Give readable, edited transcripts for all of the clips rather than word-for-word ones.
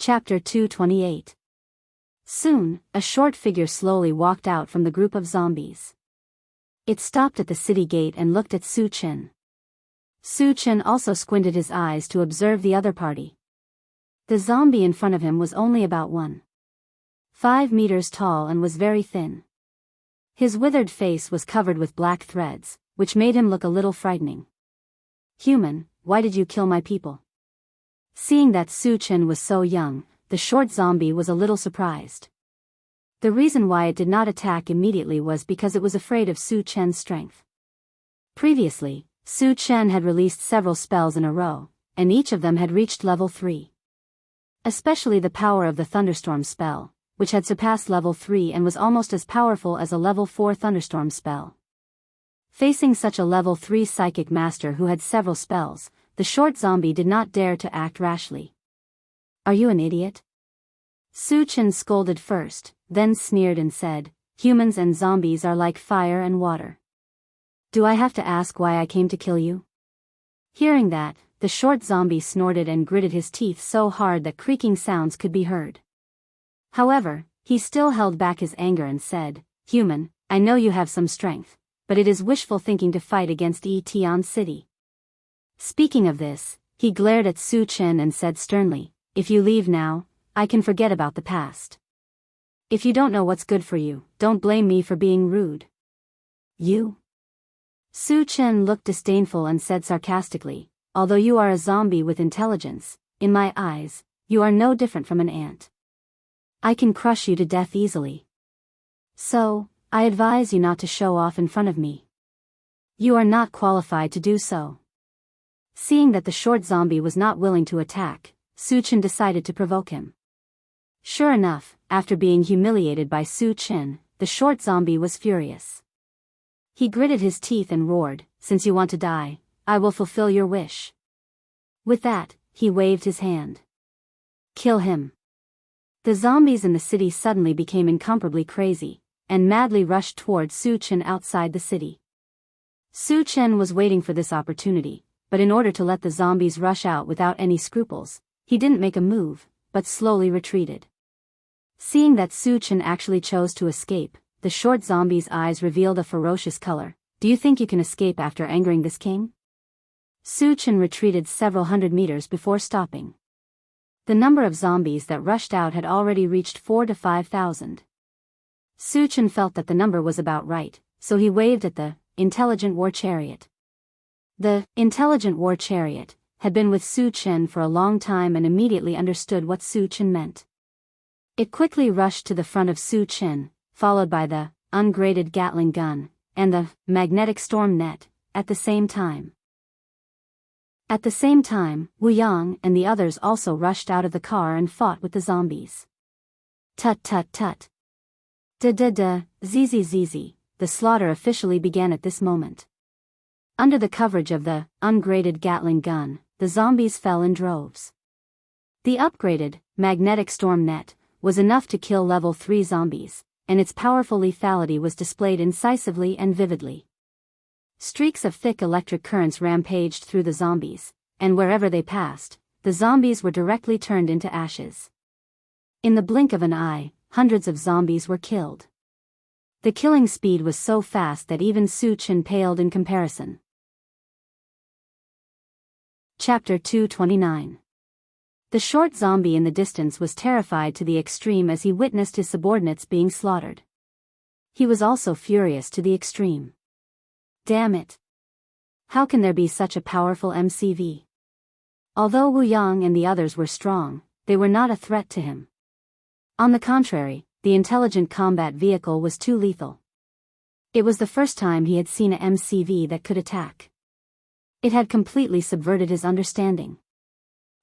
Chapter 228. Soon, a short figure slowly walked out from the group of zombies. It stopped at the city gate and looked at Su Chen. Su Chen also squinted his eyes to observe the other party. The zombie in front of him was only about 1.5 meters tall and was very thin. His withered face was covered with black threads, which made him look a little frightening. "Human, why did you kill my people?" Seeing that Su Chen was so young, the short zombie was a little surprised. The reason why it did not attack immediately was because it was afraid of Su Chen's strength. Previously, Su Chen had released several spells in a row, and each of them had reached level 3. Especially the power of the thunderstorm spell, which had surpassed level 3 and was almost as powerful as a level 4 thunderstorm spell. Facing such a level 3 psychic master who had several spells, the short zombie did not dare to act rashly. "Are you an idiot?" Su Chen scolded first, then sneered and said, "Humans and zombies are like fire and water. Do I have to ask why I came to kill you?" Hearing that, the short zombie snorted and gritted his teeth so hard that creaking sounds could be heard. However, he still held back his anger and said, "Human, I know you have some strength, but it is wishful thinking to fight against Tian City." Speaking of this, he glared at Su Chen and said sternly, "If you leave now, I can forget about the past. If you don't know what's good for you, don't blame me for being rude." "You?" Su Chen looked disdainful and said sarcastically, "Although you are a zombie with intelligence, in my eyes, you are no different from an ant. I can crush you to death easily. So, I advise you not to show off in front of me. You are not qualified to do so." Seeing that the short zombie was not willing to attack, Su Chen decided to provoke him. Sure enough, after being humiliated by Su Chen, the short zombie was furious. He gritted his teeth and roared, "Since you want to die, I will fulfill your wish." With that, he waved his hand. "Kill him." The zombies in the city suddenly became incomparably crazy, and madly rushed toward Su Chen outside the city. Su Chen was waiting for this opportunity, but in order to let the zombies rush out without any scruples, he didn't make a move, but slowly retreated. Seeing that Su Chen actually chose to escape, the short zombie's eyes revealed a ferocious color. "Do you think you can escape after angering this king?" Su Chen retreated several hundred meters before stopping. The number of zombies that rushed out had already reached 4,000 to 5,000. Su Chen felt that the number was about right, so he waved at the intelligent war chariot. The intelligent war chariot had been with Su Chen for a long time and immediately understood what Su Chen meant. It quickly rushed to the front of Su Chen, followed by the ungraded Gatling gun and the magnetic storm net at the same time. At the same time, Wu Yang and the others also rushed out of the car and fought with the zombies. Tut tut tut. Da-da-da, zzz, the slaughter officially began at this moment. Under the coverage of the ungraded Gatling gun, the zombies fell in droves. The upgraded magnetic storm net was enough to kill level 3 zombies, and its powerful lethality was displayed incisively and vividly. Streaks of thick electric currents rampaged through the zombies, and wherever they passed, the zombies were directly turned into ashes. In the blink of an eye, hundreds of zombies were killed. The killing speed was so fast that even Su Chen paled in comparison. Chapter 229. The short zombie in the distance was terrified to the extreme as he witnessed his subordinates being slaughtered. He was also furious to the extreme. Damn it! How can there be such a powerful MCV? Although Wu Yang and the others were strong, they were not a threat to him. On the contrary, the intelligent combat vehicle was too lethal. It was the first time he had seen a MCV that could attack. It had completely subverted his understanding.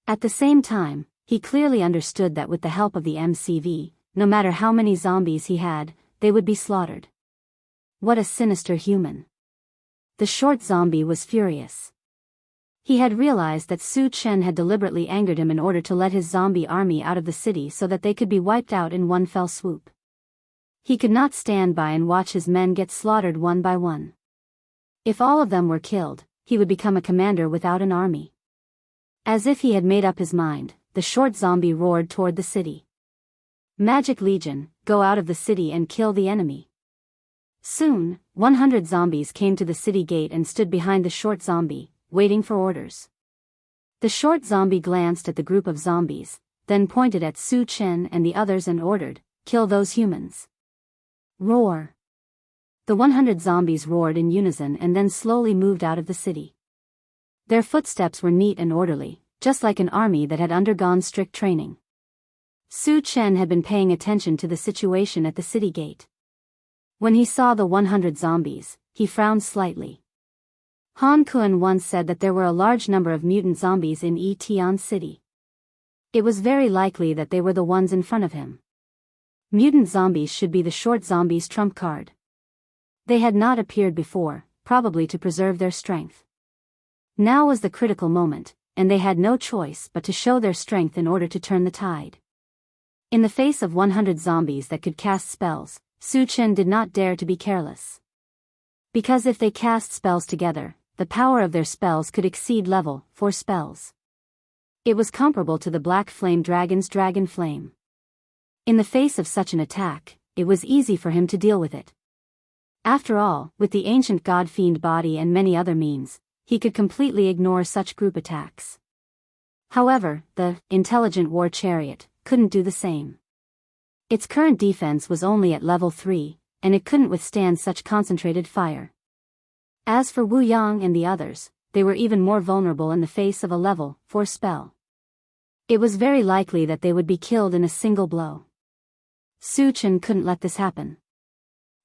At the same time, he clearly understood that with the help of the MCV, no matter how many zombies he had, they would be slaughtered. What a sinister human. The short zombie was furious. He had realized that Su Chen had deliberately angered him in order to let his zombie army out of the city so that they could be wiped out in one fell swoop. He could not stand by and watch his men get slaughtered one by one. If all of them were killed, he would become a commander without an army. As if he had made up his mind, the short zombie roared toward the city. Magic Legion, go out of the city and kill the enemy. Soon, 100 zombies came to the city gate and stood behind the short zombie, waiting for orders. The short zombie glanced at the group of zombies, then pointed at Su Chen and the others and ordered, kill those humans. Roar. The 100 zombies roared in unison and then slowly moved out of the city. Their footsteps were neat and orderly, just like an army that had undergone strict training. Su Chen had been paying attention to the situation at the city gate. When he saw the 100 zombies, he frowned slightly. Han Kun once said that there were a large number of mutant zombies in Etion City. It was very likely that they were the ones in front of him. Mutant zombies should be the short zombies' trump card. They had not appeared before, probably to preserve their strength. Now was the critical moment, and they had no choice but to show their strength in order to turn the tide. In the face of 100 zombies that could cast spells, Su Chen did not dare to be careless. Because if they cast spells together, the power of their spells could exceed level 4 spells. It was comparable to the Black Flame Dragon's Dragon Flame. In the face of such an attack, it was easy for him to deal with it. After all, with the ancient god-fiend body and many other means, he could completely ignore such group attacks. However, the intelligent war chariot couldn't do the same. Its current defense was only at level 3, and it couldn't withstand such concentrated fire. As for Wu Yang and the others, they were even more vulnerable in the face of a level 4 spell. It was very likely that they would be killed in a single blow. Su Chen couldn't let this happen.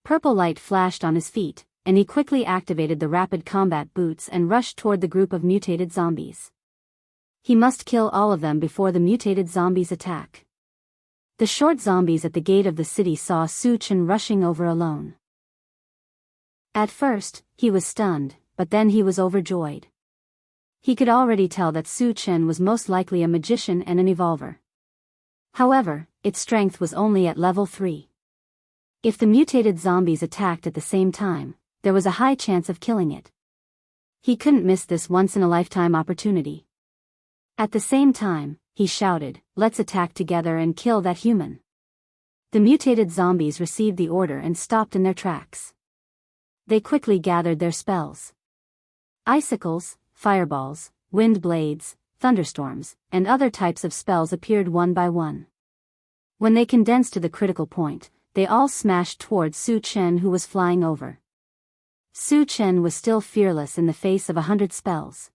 Purple light flashed on his feet, and he quickly activated the rapid combat boots and rushed toward the group of mutated zombies. He must kill all of them before the mutated zombies attack. The short zombies at the gate of the city saw Su Chen rushing over alone. At first, he was stunned, but then he was overjoyed. He could already tell that Su Chen was most likely a magician and an evolver. However, its strength was only at level 3. If the mutated zombies attacked at the same time, there was a high chance of killing it. He couldn't miss this once-in-a-lifetime opportunity. At the same time, he shouted, "Let's attack together and kill that human." The mutated zombies received the order and stopped in their tracks. They quickly gathered their spells. Icicles, fireballs, wind blades, thunderstorms, and other types of spells appeared one by one. When they condensed to the critical point, they all smashed towards Su Chen, who was flying over. Su Chen was still fearless in the face of 100 spells.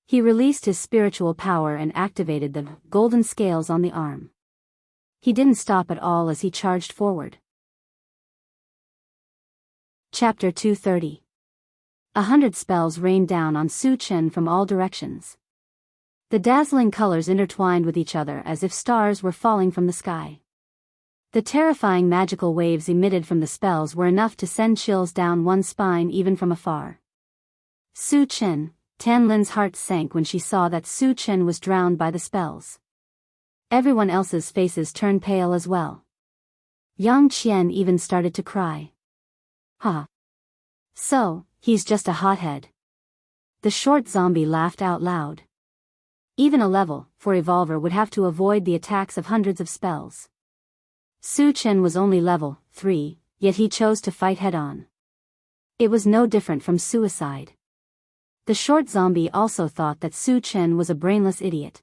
He released his spiritual power and activated the golden scales on the arm. He didn't stop at all as he charged forward. Chapter 230. 100 spells rained down on Su Chen from all directions. The dazzling colors intertwined with each other as if stars were falling from the sky. The terrifying magical waves emitted from the spells were enough to send chills down one's spine even from afar. Su Chen, Tan Lin's heart sank when she saw that Su Chen was drowned by the spells. Everyone else's faces turned pale as well. Yang Qian even started to cry. "Ha. So, he's just a hothead." The short zombie laughed out loud. Even a level 4 evolver would have to avoid the attacks of hundreds of spells. Su Chen was only level 3, yet he chose to fight head-on. It was no different from suicide. The short zombie also thought that Su Chen was a brainless idiot.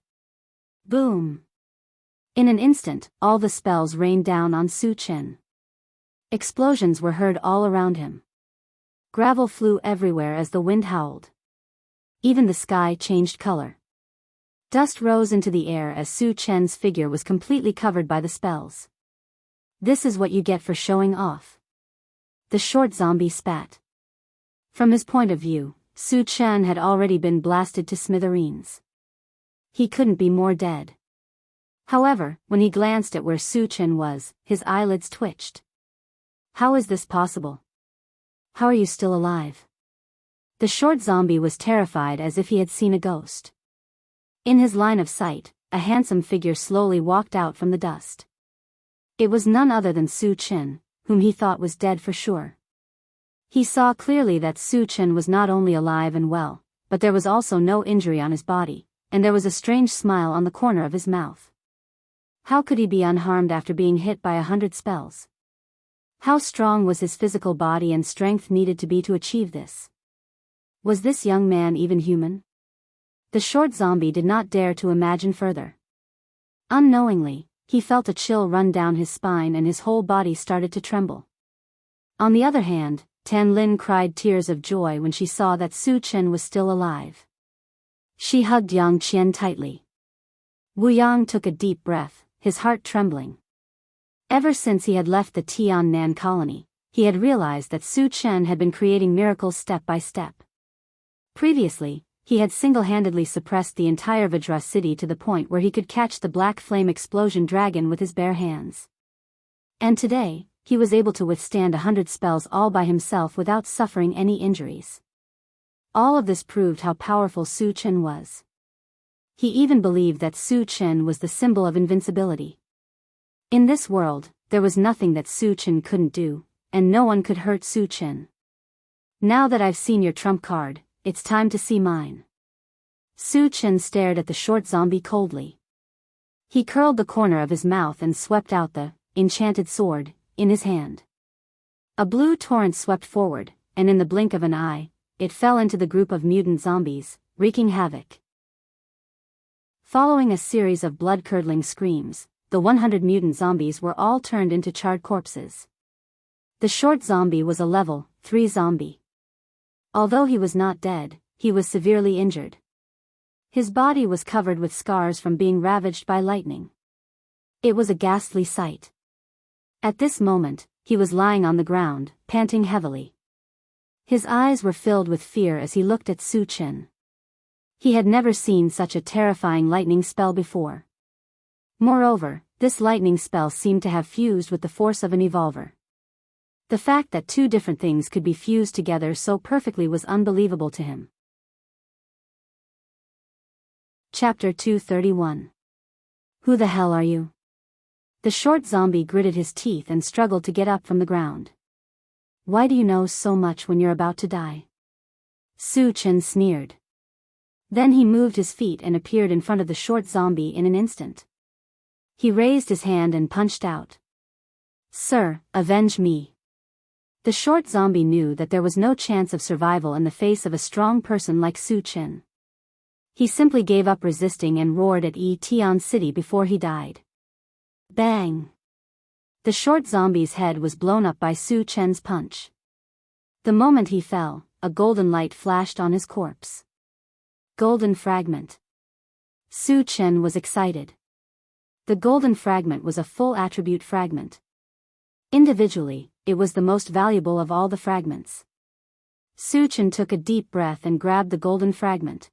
Boom! In an instant, all the spells rained down on Su Chen. Explosions were heard all around him. Gravel flew everywhere as the wind howled. Even the sky changed color. Dust rose into the air as Su Chen's figure was completely covered by the spells. "This is what you get for showing off." The short zombie spat. From his point of view, Su Chen had already been blasted to smithereens. He couldn't be more dead. However, when he glanced at where Su Chen was, his eyelids twitched. "How is this possible? How are you still alive?" The short zombie was terrified as if he had seen a ghost. In his line of sight, a handsome figure slowly walked out from the dust. It was none other than Su Chen, whom he thought was dead for sure. He saw clearly that Su Chen was not only alive and well, but there was also no injury on his body, and there was a strange smile on the corner of his mouth. How could he be unharmed after being hit by 100 spells? How strong was his physical body and strength needed to be to achieve this? Was this young man even human? The short zombie did not dare to imagine further. Unknowingly, he felt a chill run down his spine and his whole body started to tremble. On the other hand, Tan Lin cried tears of joy when she saw that Su Chen was still alive. She hugged Yang Qian tightly. Wu Yang took a deep breath, his heart trembling. Ever since he had left the Tiannan colony, he had realized that Su Chen had been creating miracles step by step. Previously, he had single-handedly suppressed the entire Vajra city to the point where he could catch the black flame explosion dragon with his bare hands. And today, he was able to withstand 100 spells all by himself without suffering any injuries. All of this proved how powerful Su Chen was. He even believed that Su Chen was the symbol of invincibility. In this world, there was nothing that Su Chen couldn't do, and no one could hurt Su Chen. Now that I've seen your trump card, it's time to see mine. Su Chen stared at the short zombie coldly. He curled the corner of his mouth and swept out the enchanted sword in his hand. A blue torrent swept forward, and in the blink of an eye, it fell into the group of mutant zombies, wreaking havoc. Following a series of blood-curdling screams, the 100 mutant zombies were all turned into charred corpses. The short zombie was a level 3 zombie. Although he was not dead, he was severely injured. His body was covered with scars from being ravaged by lightning. It was a ghastly sight. At this moment, he was lying on the ground, panting heavily. His eyes were filled with fear as he looked at Su Chen. He had never seen such a terrifying lightning spell before. Moreover, this lightning spell seemed to have fused with the force of an evolver. The fact that two different things could be fused together so perfectly was unbelievable to him. Chapter 231. Who the hell are you? The short zombie gritted his teeth and struggled to get up from the ground. Why do you know so much when you're about to die? Su Chen sneered. Then he moved his feet and appeared in front of the short zombie in an instant. He raised his hand and punched out. Sir, avenge me. The short zombie knew that there was no chance of survival in the face of a strong person like Su Chen. He simply gave up resisting and roared at Tian City before he died. Bang! The short zombie's head was blown up by Su Chen's punch. The moment he fell, a golden light flashed on his corpse. Golden fragment. Su Chen was excited. The golden fragment was a full attribute fragment. Individually, it was the most valuable of all the fragments. Su Chen took a deep breath and grabbed the golden fragment.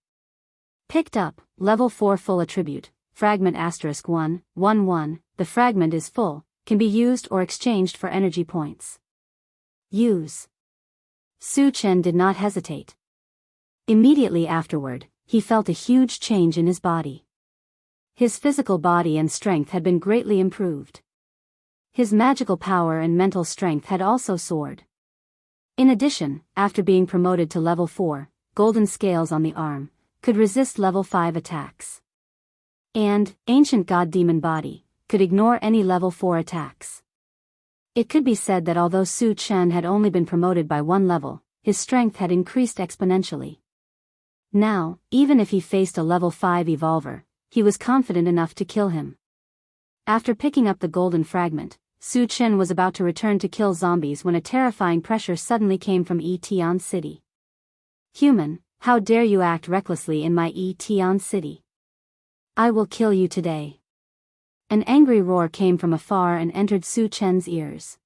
Picked up, level 4 full attribute, fragment *1, 1 1, the fragment is full, can be used or exchanged for energy points. Use. Su Chen did not hesitate. Immediately afterward, he felt a huge change in his body. His physical body and strength had been greatly improved. His magical power and mental strength had also soared. In addition, after being promoted to level 4, golden scales on the arm could resist level 5 attacks. And, ancient god demon body, could ignore any level 4 attacks. It could be said that although Su Chen had only been promoted by 1 level, his strength had increased exponentially. Now, even if he faced a level 5 evolver, he was confident enough to kill him. After picking up the golden fragment, Su Chen was about to return to kill zombies when a terrifying pressure suddenly came from Tian City. Human, how dare you act recklessly in my Tian City? I will kill you today. An angry roar came from afar and entered Su Chen's ears.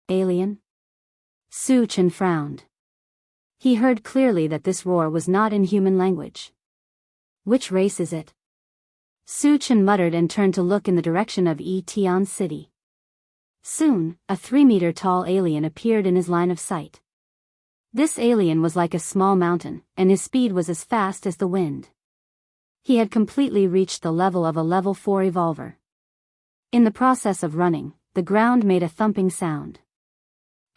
Alien? Su Chen frowned. He heard clearly that this roar was not in human language. Which race is it? Su Chen muttered and turned to look in the direction of Tian City. Soon, a 3-meter-tall alien appeared in his line of sight. This alien was like a small mountain, and his speed was as fast as the wind. He had completely reached the level of a level 4 evolver. In the process of running, the ground made a thumping sound.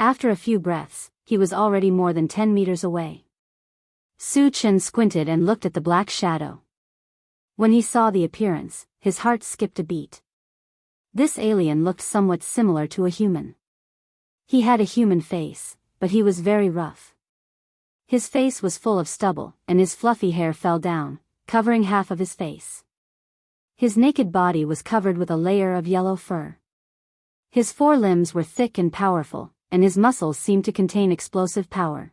After a few breaths, he was already more than 10 meters away. Su Chen squinted and looked at the black shadow. When he saw the appearance, his heart skipped a beat. This alien looked somewhat similar to a human. He had a human face, but he was very rough. His face was full of stubble, and his fluffy hair fell down, covering half of his face. His naked body was covered with a layer of yellow fur. His forelimbs were thick and powerful, and his muscles seemed to contain explosive power.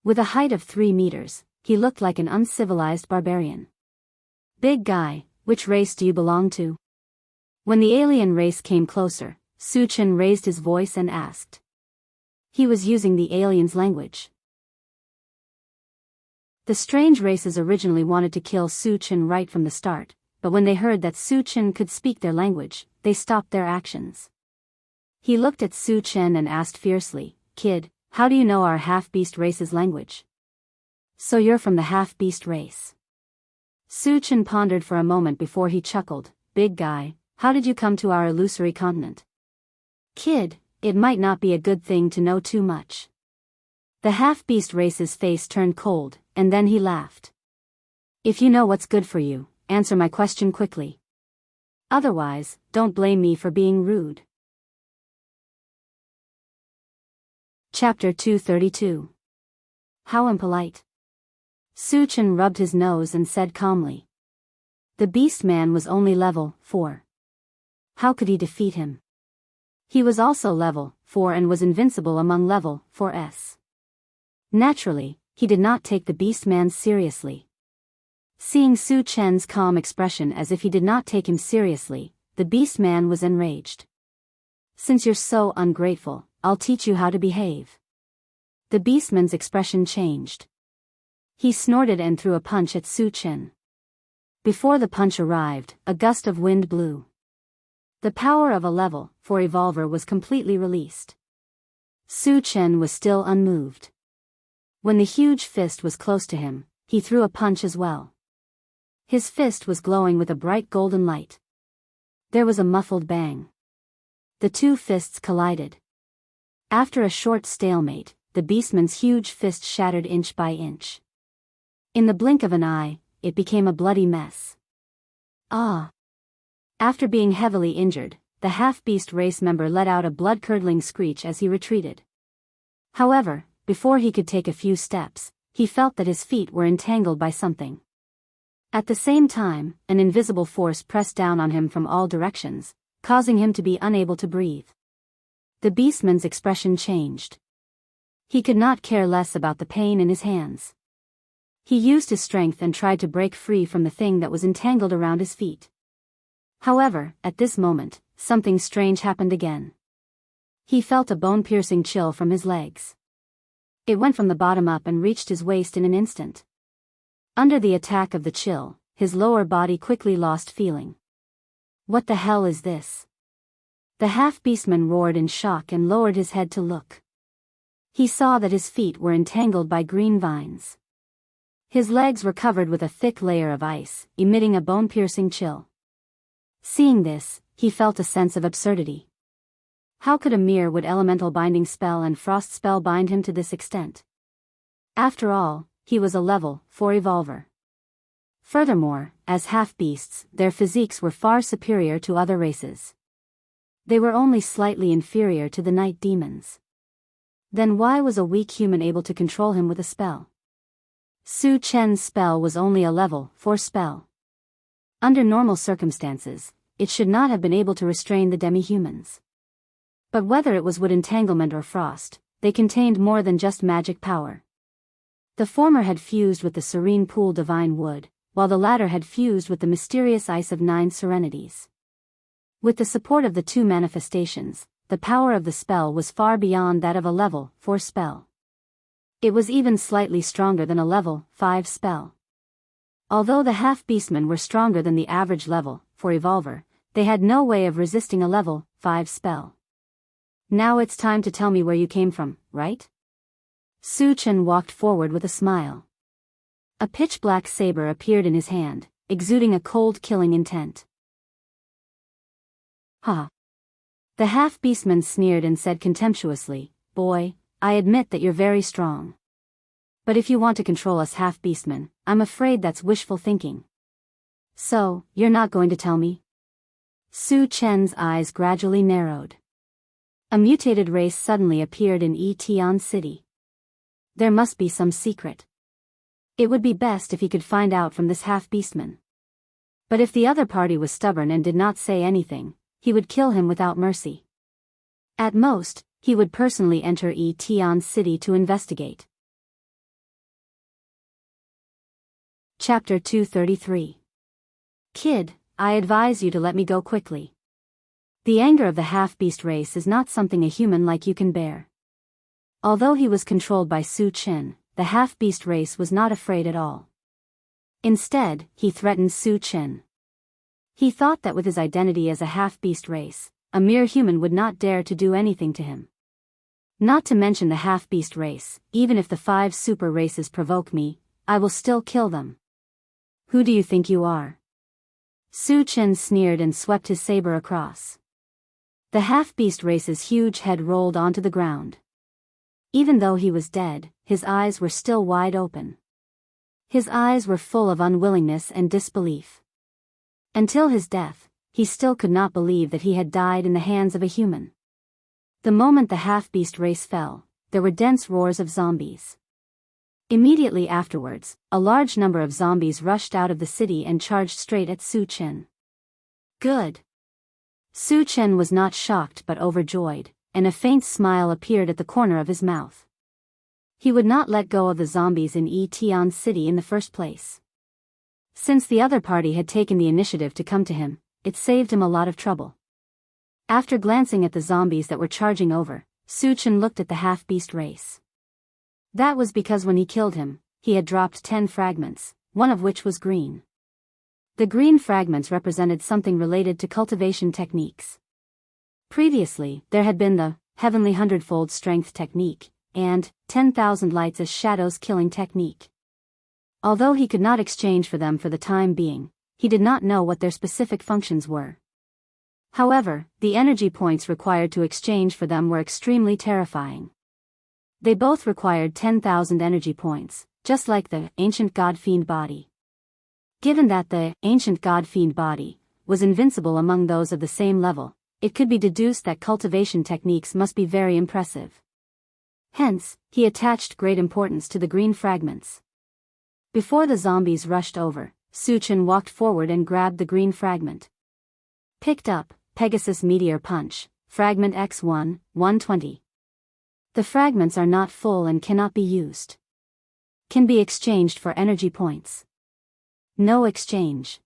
With a height of 3 meters, he looked like an uncivilized barbarian. "Big guy, which race do you belong to?" When the alien race came closer, Suchin raised his voice and asked. He was using the alien's language. The strange races originally wanted to kill Suchin right from the start, but when they heard that Suchin could speak their language, they stopped their actions. He looked at Suchin and asked fiercely, "Kid, how do you know our half-beast race's language?" "So you're from the half-beast race." Suchin pondered for a moment before he chuckled, "Big guy, how did you come to our illusory continent?" "Kid, it might not be a good thing to know too much." The half-beast race's face turned cold, and then he laughed. "If you know what's good for you, answer my question quickly. Otherwise, don't blame me for being rude." Chapter 232. How impolite. Suchin rubbed his nose and said calmly. The beast man was only level 4. How could he defeat him? He was also level 4 and was invincible among level 4s. Naturally, he did not take the beast man seriously. Seeing Suchin's calm expression as if he did not take him seriously, the beast man was enraged. "Since you're so ungrateful, I'll teach you how to behave." The beastman's expression changed. He snorted and threw a punch at Suchin. Before the punch arrived, a gust of wind blew. The power of a level 4 evolver was completely released. Suchin was still unmoved. When the huge fist was close to him, he threw a punch as well. His fist was glowing with a bright golden light. There was a muffled bang. The two fists collided. After a short stalemate, the beastman's huge fist shattered inch by inch. In the blink of an eye, it became a bloody mess. Ah! After being heavily injured, the half-beast race member let out a blood-curdling screech as he retreated. However, before he could take a few steps, he felt that his feet were entangled by something. At the same time, an invisible force pressed down on him from all directions, causing him to be unable to breathe. The beastman's expression changed. He could not care less about the pain in his hands. He used his strength and tried to break free from the thing that was entangled around his feet. However, at this moment, something strange happened again. He felt a bone-piercing chill from his legs. It went from the bottom up and reached his waist in an instant. Under the attack of the chill, his lower body quickly lost feeling. "What the hell is this?" The half-beastman roared in shock and lowered his head to look. He saw that his feet were entangled by green vines. His legs were covered with a thick layer of ice, emitting a bone-piercing chill. Seeing this, he felt a sense of absurdity. How could a mere wood elemental binding spell and frost spell bind him to this extent? After all, he was a level 4 evolver. Furthermore, as half-beasts, their physiques were far superior to other races. They were only slightly inferior to the night demons. Then why was a weak human able to control him with a spell? Suchin's spell was only a level 4 spell. Under normal circumstances, it should not have been able to restrain the demi-humans. But whether it was wood entanglement or frost, they contained more than just magic power. The former had fused with the serene pool divine wood, while the latter had fused with the mysterious ice of 9 serenities. With the support of the two manifestations, the power of the spell was far beyond that of a level 4 spell. It was even slightly stronger than a level 5 spell. Although the half-beastmen were stronger than the average level 4 evolver, they had no way of resisting a level 5 spell. "Now it's time to tell me where you came from, right?" Suchin walked forward with a smile. A pitch-black saber appeared in his hand, exuding a cold killing intent. "Ha!" The half-beastman sneered and said contemptuously, "Boy, I admit that you're very strong. But if you want to control us half-beastmen, I'm afraid that's wishful thinking." So, you're not going to tell me? Su Chen's eyes gradually narrowed. A mutated race suddenly appeared in Etion City. There must be some secret. It would be best if he could find out from this half-beastman. But if the other party was stubborn and did not say anything, he would kill him without mercy. At most, he would personally enter Etion City to investigate. Chapter 233. Kid, I advise you to let me go quickly. The anger of the half-beast race is not something a human like you can bear. Although he was controlled by Su Chen, the half-beast race was not afraid at all. Instead, he threatened Su Chen. He thought that with his identity as a half-beast race, a mere human would not dare to do anything to him. Not to mention the half-beast race, even if the 5 super races provoke me, I will still kill them. Who do you think you are? Su Chen sneered and swept his saber across. The half-beast race's huge head rolled onto the ground. Even though he was dead, his eyes were still wide open. His eyes were full of unwillingness and disbelief. Until his death, he still could not believe that he had died in the hands of a human. The moment the half-beast race fell, there were dense roars of zombies. Immediately afterwards, a large number of zombies rushed out of the city and charged straight at Su Chen. Good. Su Chen was not shocked but overjoyed, and a faint smile appeared at the corner of his mouth. He would not let go of the zombies in Etion City in the first place. Since the other party had taken the initiative to come to him, it saved him a lot of trouble. After glancing at the zombies that were charging over, Su Chen looked at the half-beast race. That was because when he killed him, he had dropped 10 fragments, one of which was green. The green fragments represented something related to cultivation techniques. Previously, there had been the Heavenly Hundredfold Strength technique, and 10,000 Lights as Shadows killing technique. Although he could not exchange for them for the time being, he did not know what their specific functions were. However, the energy points required to exchange for them were extremely terrifying. They both required 10,000 energy points, just like the ancient god-fiend body. Given that the ancient god-fiend body was invincible among those of the same level, it could be deduced that cultivation techniques must be very impressive. Hence, he attached great importance to the green fragments. Before the zombies rushed over, Su Chen walked forward and grabbed the green fragment. Picked up, Pegasus Meteor Punch, Fragment X1, 120. The fragments are not full and cannot be used. Can be exchanged for energy points. No exchange.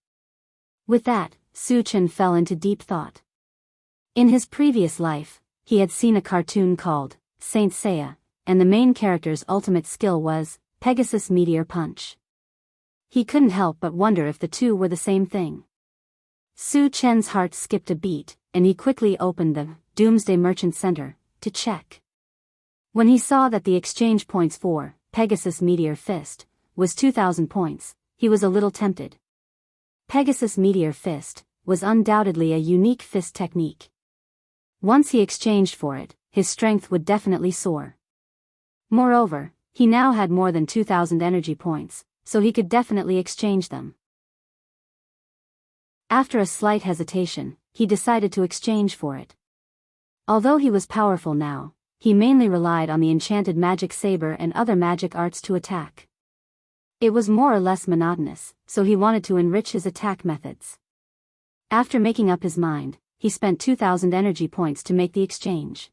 With that, Su Chen fell into deep thought. In his previous life, he had seen a cartoon called Saint Seiya, and the main character's ultimate skill was Pegasus Meteor Punch. He couldn't help but wonder if the two were the same thing. Su Chen's heart skipped a beat, and he quickly opened the Doomsday Merchant Center to check. When he saw that the exchange points for Pegasus Meteor Fist was 2,000 points, he was a little tempted. Pegasus Meteor Fist was undoubtedly a unique fist technique. Once he exchanged for it, his strength would definitely soar. Moreover, he now had more than 2,000 energy points, so he could definitely exchange them. After a slight hesitation, he decided to exchange for it. Although he was powerful now, he mainly relied on the enchanted magic saber and other magic arts to attack. It was more or less monotonous, so he wanted to enrich his attack methods. After making up his mind, he spent 2,000 energy points to make the exchange.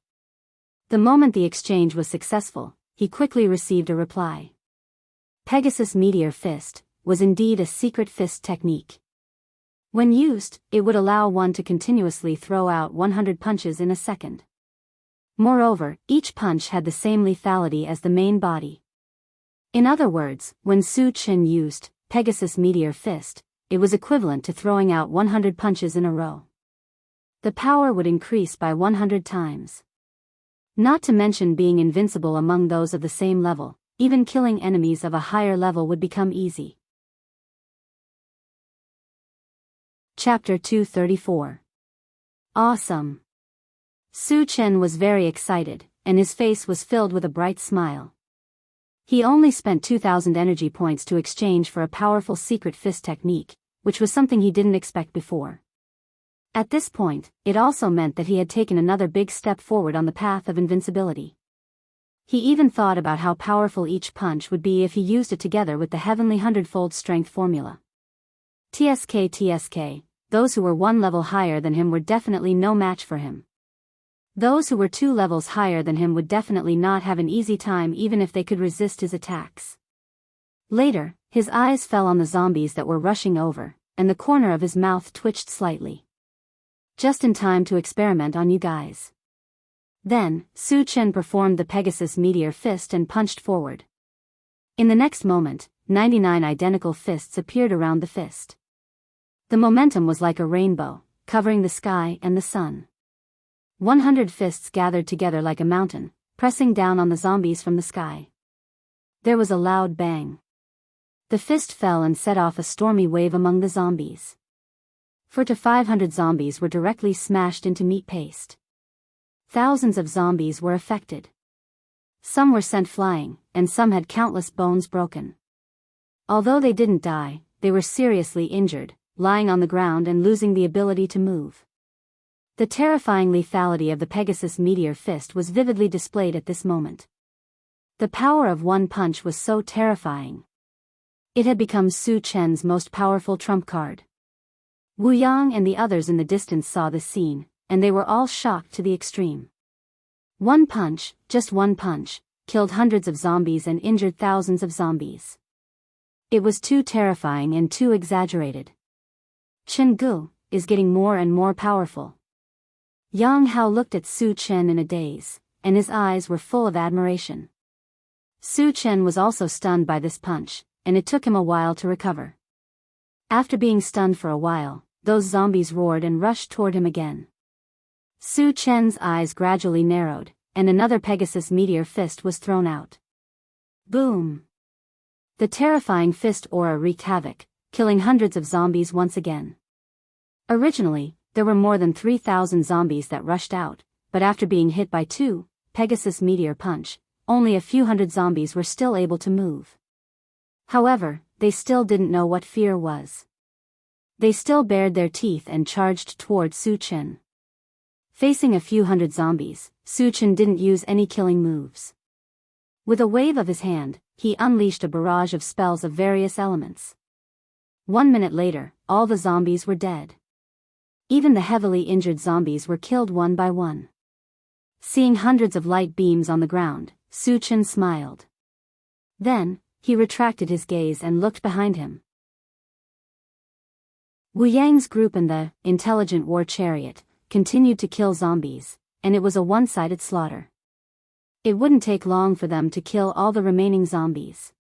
The moment the exchange was successful, he quickly received a reply. Pegasus Meteor Fist was indeed a secret fist technique. When used, it would allow one to continuously throw out 100 punches in a second. Moreover, each punch had the same lethality as the main body. In other words, when Su Chen used Pegasus Meteor Fist, it was equivalent to throwing out 100 punches in a row. The power would increase by 100 times. Not to mention being invincible among those of the same level, even killing enemies of a higher level would become easy. Chapter 234. Awesome. Su Chen was very excited, and his face was filled with a bright smile. He only spent 2,000 energy points to exchange for a powerful secret fist technique, which was something he didn't expect before. At this point, it also meant that he had taken another big step forward on the path of invincibility. He even thought about how powerful each punch would be if he used it together with the heavenly hundredfold strength formula. TSK, those who were one level higher than him were definitely no match for him. Those who were 2 levels higher than him would definitely not have an easy time even if they could resist his attacks. Later, his eyes fell on the zombies that were rushing over, and the corner of his mouth twitched slightly. Just in time to experiment on you guys. Then, Su Chen performed the Pegasus Meteor Fist and punched forward. In the next moment, 99 identical fists appeared around the fist. The momentum was like a rainbow, covering the sky and the sun. 100 fists gathered together like a mountain, pressing down on the zombies from the sky. There was a loud bang. The fist fell and set off a stormy wave among the zombies. 400 to 500 zombies were directly smashed into meat paste. Thousands of zombies were affected. Some were sent flying, and some had countless bones broken. Although they didn't die, they were seriously injured, lying on the ground and losing the ability to move. The terrifying lethality of the Pegasus Meteor Fist was vividly displayed at this moment. The power of one punch was so terrifying. It had become Su Chen's most powerful trump card. Wu Yang and the others in the distance saw this scene, and they were all shocked to the extreme. One punch, just one punch, killed hundreds of zombies and injured thousands of zombies. It was too terrifying and too exaggerated. Chen Gu is getting more and more powerful. Yang Hao looked at Su Chen in a daze, and his eyes were full of admiration. Su Chen was also stunned by this punch, and it took him a while to recover. After being stunned for a while, those zombies roared and rushed toward him again. Su Chen's eyes gradually narrowed, and another Pegasus Meteor Fist was thrown out. Boom! The terrifying fist aura wreaked havoc, killing hundreds of zombies once again. Originally, there were more than 3,000 zombies that rushed out, but after being hit by 2 Pegasus Meteor Punch, only a few hundred zombies were still able to move. However, they still didn't know what fear was. They still bared their teeth and charged toward Su Chen. Facing a few hundred zombies, Su Chen didn't use any killing moves. With a wave of his hand, he unleashed a barrage of spells of various elements. 1 minute later, all the zombies were dead. Even the heavily injured zombies were killed one by one. Seeing hundreds of light beams on the ground, Su Chen smiled. Then, he retracted his gaze and looked behind him. Wu Yang's group in the Intelligent War Chariot continued to kill zombies, and it was a one-sided slaughter. It wouldn't take long for them to kill all the remaining zombies.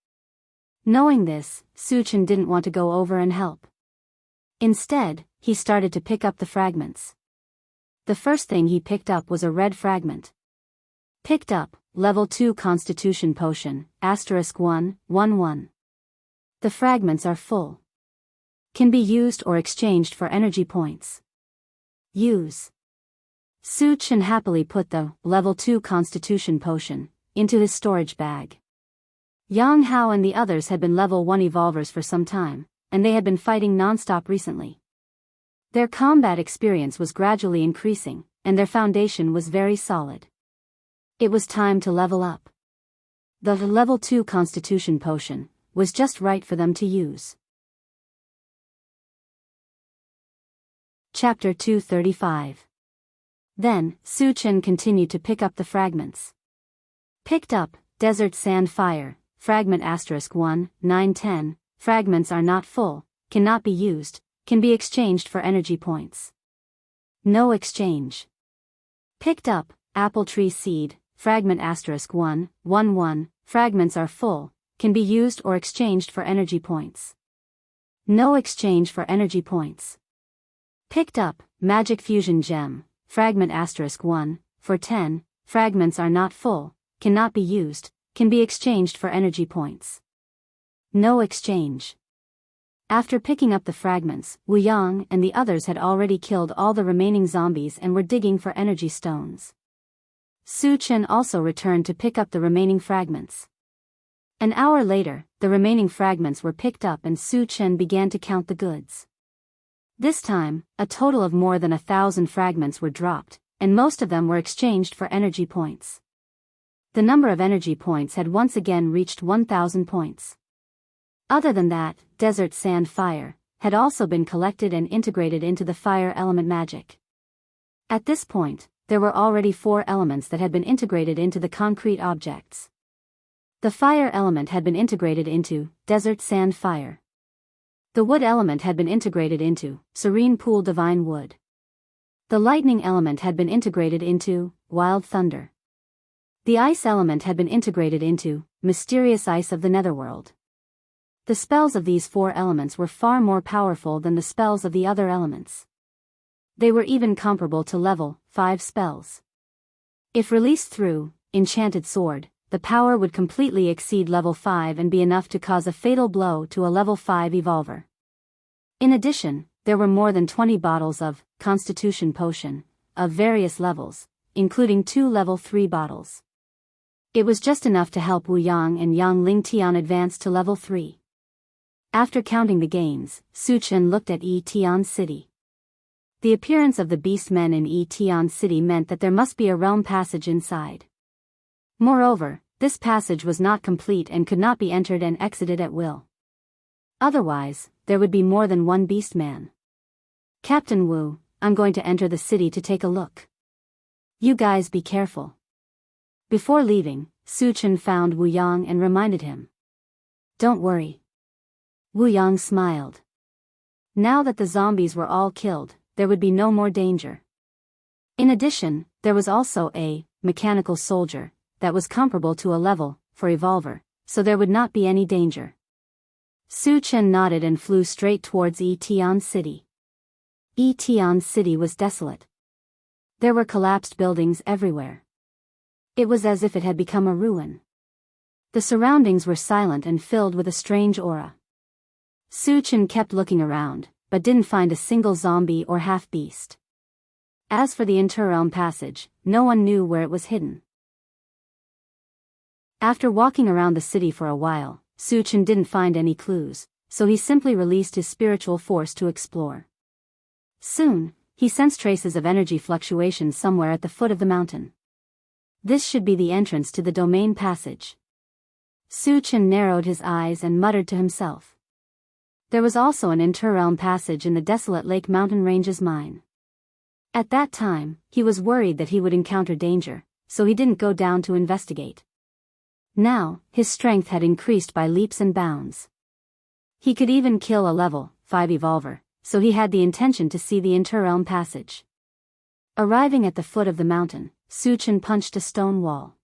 Knowing this, Su Chen didn't want to go over and help. Instead, he started to pick up the fragments. The first thing he picked up was a red fragment. Picked up, Level 2 Constitution Potion, *111. The fragments are full. Can be used or exchanged for energy points. Use. Su Chen happily put the Level 2 Constitution Potion into his storage bag. Yang Hao and the others had been Level 1 evolvers for some time, and they had been fighting non-stop recently. Their combat experience was gradually increasing, and their foundation was very solid. It was time to level up. The Level 2 Constitution Potion was just right for them to use. Chapter 235. Then, Su Chen continued to pick up the fragments. Picked up, Desert Sand Fire, Fragment *1, 910, fragments are not full, cannot be used, can be exchanged for energy points. No exchange. Picked up, Apple Tree Seed, Fragment *1, 11, fragments are full, can be used or exchanged for energy points. No exchange for energy points. Picked up, Magic Fusion Gem, Fragment *1, for 10, fragments are not full, cannot be used, can be exchanged for energy points. No exchange. After picking up the fragments, Wu Yang and the others had already killed all the remaining zombies and were digging for energy stones. Su Chen also returned to pick up the remaining fragments. An hour later, the remaining fragments were picked up and Su Chen began to count the goods. This time, a total of more than 1,000 fragments were dropped, and most of them were exchanged for energy points. The number of energy points had once again reached 1,000 points. Other than that, desert sand fire had also been collected and integrated into the fire element magic. At this point, there were already 4 elements that had been integrated into the concrete objects. The fire element had been integrated into desert sand fire. The wood element had been integrated into serene pool divine wood. The lightning element had been integrated into wild thunder. The ice element had been integrated into mysterious ice of the netherworld. The spells of these 4 elements were far more powerful than the spells of the other elements. They were even comparable to level 5 spells. If released through Enchanted Sword, the power would completely exceed level 5 and be enough to cause a fatal blow to a level 5 evolver. In addition, there were more than 20 bottles of Constitution Potion, of various levels, including 2 level 3 bottles. It was just enough to help Wu Yang and Yang Ling Tian advance to level 3. After counting the gains, Su Chen looked at Yi Tian City. The appearance of the beast men in Yi Tian City meant that there must be a realm passage inside. Moreover, this passage was not complete and could not be entered and exited at will. Otherwise, there would be more than one beast man. Captain Wu, I'm going to enter the city to take a look. You guys be careful. Before leaving, Su Chen found Wu Yang and reminded him. Don't worry. Wu Yang smiled. Now that the zombies were all killed, there would be no more danger. In addition, there was also a mechanical soldier that was comparable to a level 4 evolver, so there would not be any danger. Su Chen nodded and flew straight towards Yi Tian City. Yi Tian City was desolate. There were collapsed buildings everywhere. It was as if it had become a ruin. The surroundings were silent and filled with a strange aura. Su Chen kept looking around, but didn't find a single zombie or half-beast. As for the interrealm passage, no one knew where it was hidden. After walking around the city for a while, Su Chen didn't find any clues, so he simply released his spiritual force to explore. Soon, he sensed traces of energy fluctuations somewhere at the foot of the mountain. This should be the entrance to the domain passage. Su Chen narrowed his eyes and muttered to himself. There was also an interrealm passage in the desolate Lake Mountain Ranges mine. At that time, he was worried that he would encounter danger, so he didn't go down to investigate. Now, his strength had increased by leaps and bounds. He could even kill a level 5 evolver, so he had the intention to see the interrealm passage. Arriving at the foot of the mountain, Su Chen punched a stone wall.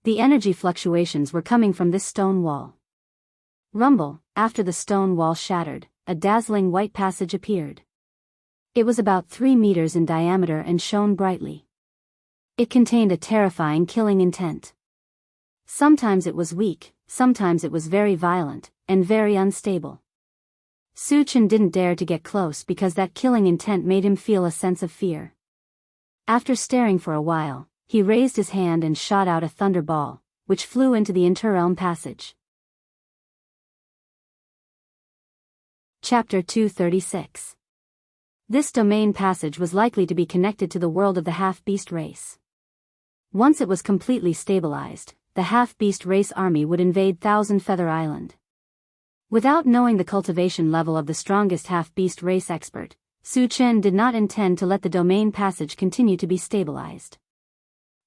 The energy fluctuations were coming from this stone wall. Rumble, after the stone wall shattered, a dazzling white passage appeared. It was about 3 meters in diameter and shone brightly. It contained a terrifying killing intent. Sometimes it was weak, sometimes it was very violent, and very unstable. Su Chen didn't dare to get close because that killing intent made him feel a sense of fear. After staring for a while, he raised his hand and shot out a thunder ball, which flew into the interrealm passage. Chapter 236. This domain passage was likely to be connected to the world of the half-beast race. Once it was completely stabilized, the half-beast race army would invade Thousand Feather Island. Without knowing the cultivation level of the strongest half-beast race expert, Su Chen did not intend to let the domain passage continue to be stabilized.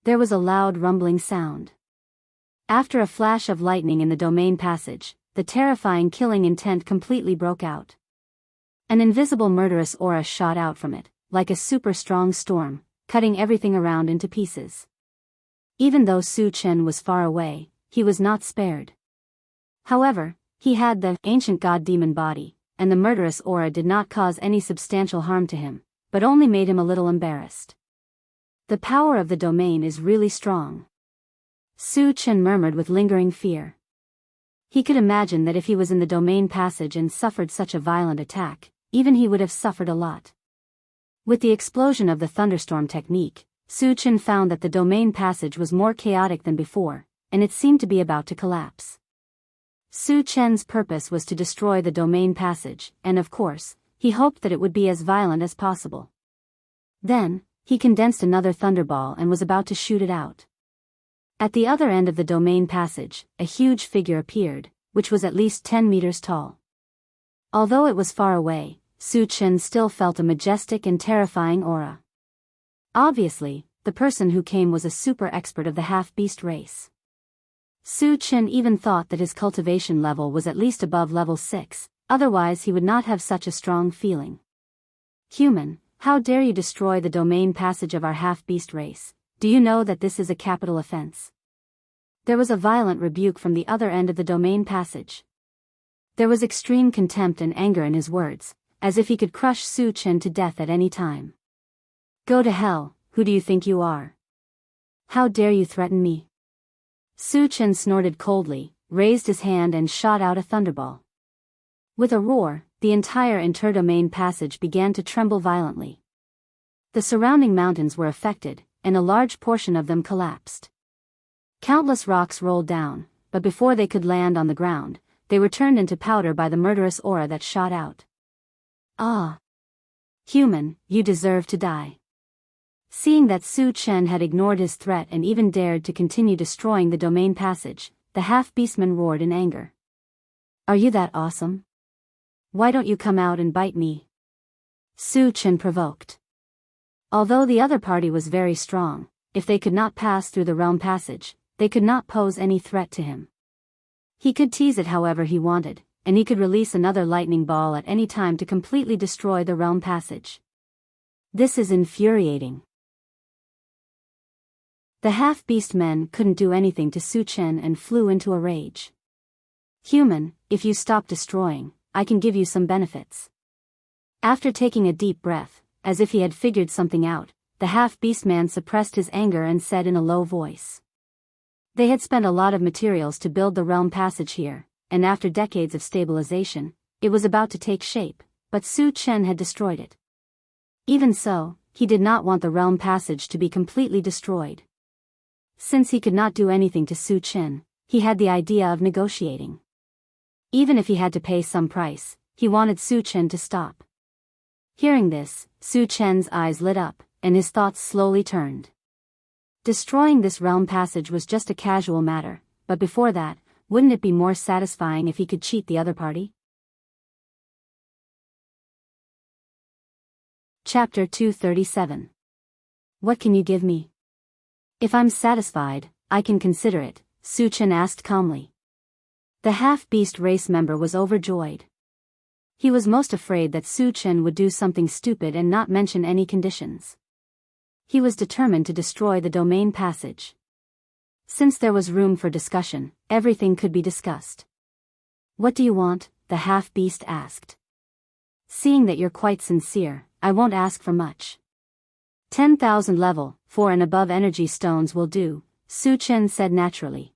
There was a loud rumbling sound. After a flash of lightning in the domain passage, the terrifying killing intent completely broke out. An invisible murderous aura shot out from it, like a super strong storm, cutting everything around into pieces. Even though Su Chen was far away, he was not spared. However, he had the ancient god-demon body, and the murderous aura did not cause any substantial harm to him, but only made him a little embarrassed. The power of the domain is really strong. Su Chen murmured with lingering fear. He could imagine that if he was in the domain passage and suffered such a violent attack, even he would have suffered a lot. With the explosion of the thunderstorm technique, Su Chen found that the domain passage was more chaotic than before, and it seemed to be about to collapse. Su Chen's purpose was to destroy the domain passage, and of course, he hoped that it would be as violent as possible. Then, he condensed another thunderball and was about to shoot it out. At the other end of the domain passage, a huge figure appeared, which was at least 10 meters tall. Although it was far away, Su Chen still felt a majestic and terrifying aura. Obviously, the person who came was a super expert of the half-beast race. Su Chen even thought that his cultivation level was at least above level 6, otherwise he would not have such a strong feeling. Human, how dare you destroy the domain passage of our half-beast race? Do you know that this is a capital offense? There was a violent rebuke from the other end of the domain passage. There was extreme contempt and anger in his words, as if he could crush Su Chen to death at any time. Go to hell, who do you think you are? How dare you threaten me? Su Chen snorted coldly, raised his hand and shot out a thunderball. With a roar, the entire interdomain passage began to tremble violently. The surrounding mountains were affected, and a large portion of them collapsed. Countless rocks rolled down, but before they could land on the ground, they were turned into powder by the murderous aura that shot out. Ah! Human, you deserve to die. Seeing that Su Chen had ignored his threat and even dared to continue destroying the domain passage, the half-beastman roared in anger. Are you that awesome? Why don't you come out and bite me? Su Chen provoked. Although the other party was very strong, if they could not pass through the realm passage, they could not pose any threat to him. He could tease it however he wanted, and he could release another lightning ball at any time to completely destroy the realm passage. This is infuriating. The half-beast men couldn't do anything to Su Chen and flew into a rage. Human, if you stop destroying, I can give you some benefits. After taking a deep breath, as if he had figured something out, the half-beast man suppressed his anger and said in a low voice. They had spent a lot of materials to build the realm passage here, and after decades of stabilization, it was about to take shape, but Su Chen had destroyed it. Even so, he did not want the realm passage to be completely destroyed. Since he could not do anything to Su Chen, he had the idea of negotiating. Even if he had to pay some price, he wanted Su Chen to stop. Hearing this, Su Chen's eyes lit up, and his thoughts slowly turned. Destroying this realm passage was just a casual matter, but before that, wouldn't it be more satisfying if he could cheat the other party? Chapter 237. What can you give me? If I'm satisfied, I can consider it, Su Chen asked calmly. The half-beast race member was overjoyed. He was most afraid that Su Chen would do something stupid and not mention any conditions. He was determined to destroy the domain passage. Since there was room for discussion, everything could be discussed. What do you want? The half-beast asked. Seeing that you're quite sincere, I won't ask for much. 10,000 level, 4 and above energy stones will do, Su Chen said naturally.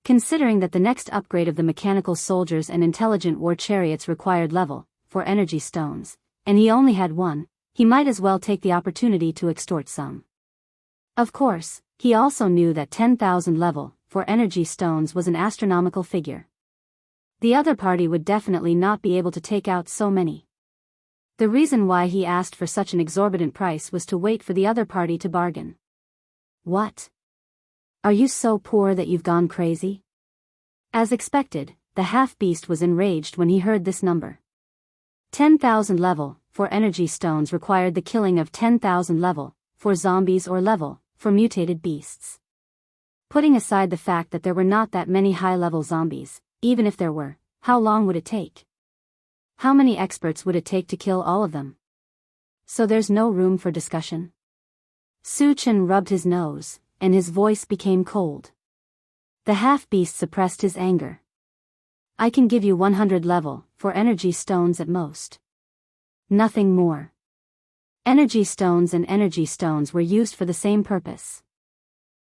Considering that the next upgrade of the mechanical soldiers and intelligent war chariots required level 4 energy stones, and he only had one, he might as well take the opportunity to extort some. Of course, he also knew that 10,000 level 4 energy stones was an astronomical figure. The other party would definitely not be able to take out so many. The reason why he asked for such an exorbitant price was to wait for the other party to bargain. What? Are you so poor that you've gone crazy? As expected, the half-beast was enraged when he heard this number. 10,000 level 4 energy stones required the killing of 10,000 level 4 zombies or level 4 mutated beasts. Putting aside the fact that there were not that many high-level zombies, even if there were, how long would it take? How many experts would it take to kill all of them? So there's no room for discussion? Su Chen rubbed his nose, and his voice became cold. The half-beast suppressed his anger. I can give you 100 level 4 energy stones at most. Nothing more. Energy stones and energy stones were used for the same purpose.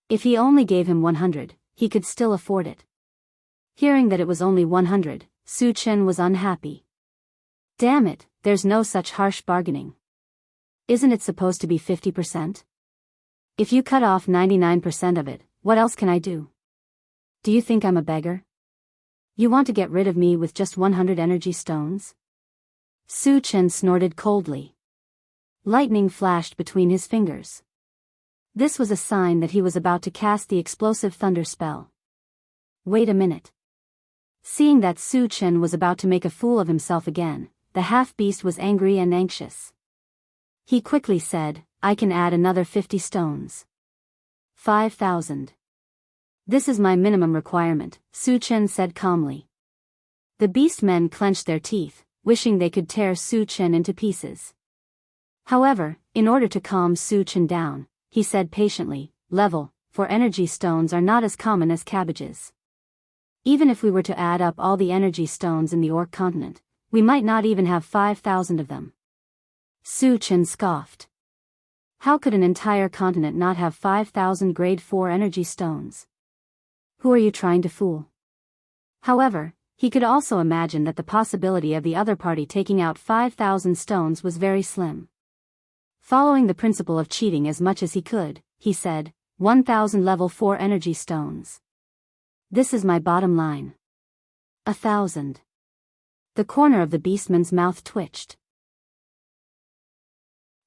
If he only gave him 100, he could still afford it. Hearing that it was only 100, Su Chen was unhappy. Damn it, there's no such harsh bargaining. Isn't it supposed to be 50%? If you cut off 99% of it, what else can I do? Do you think I'm a beggar? You want to get rid of me with just 100 energy stones? Su Chen snorted coldly. Lightning flashed between his fingers. This was a sign that he was about to cast the explosive thunder spell. Wait a minute. Seeing that Su Chen was about to make a fool of himself again, the half-beast was angry and anxious. He quickly said, I can add another 50 stones. 5,000. This is my minimum requirement, Su Chen said calmly. The beast men clenched their teeth, wishing they could tear Su Chen into pieces. However, in order to calm Su Chen down, he said patiently, level 4 energy stones are not as common as cabbages. Even if we were to add up all the energy stones in the Orc continent, we might not even have 5,000 of them. Su Chen scoffed. How could an entire continent not have 5,000 grade 4 energy stones? Who are you trying to fool? However, he could also imagine that the possibility of the other party taking out 5,000 stones was very slim. Following the principle of cheating as much as he could, he said, 1,000 level 4 energy stones. This is my bottom line. 1,000. The corner of the beastman's mouth twitched.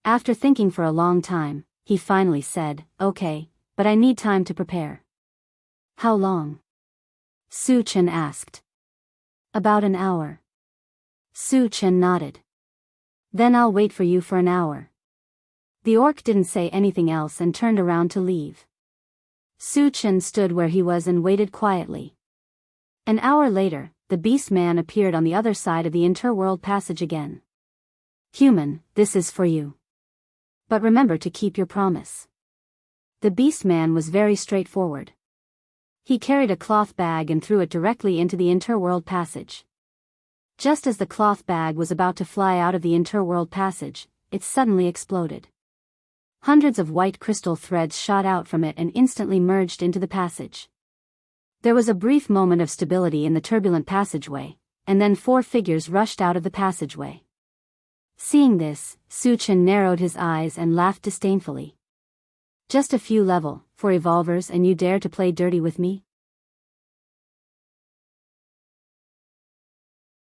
After thinking for a long time, he finally said, okay, but I need time to prepare. How long? Su Chen asked. About an hour. Su Chen nodded. Then I'll wait for you for an hour. The orc didn't say anything else and turned around to leave. Su Chen stood where he was and waited quietly. An hour later, the beast man appeared on the other side of the interworld passage again. Human, this is for you. But remember to keep your promise. The beast man was very straightforward. He carried a cloth bag and threw it directly into the interworld passage. Just as the cloth bag was about to fly out of the interworld passage, it suddenly exploded. Hundreds of white crystal threads shot out from it and instantly merged into the passage. There was a brief moment of stability in the turbulent passageway, and then 4 figures rushed out of the passageway. Seeing this, Su Chen narrowed his eyes and laughed disdainfully. Just a few level 4 evolvers and you dare to play dirty with me?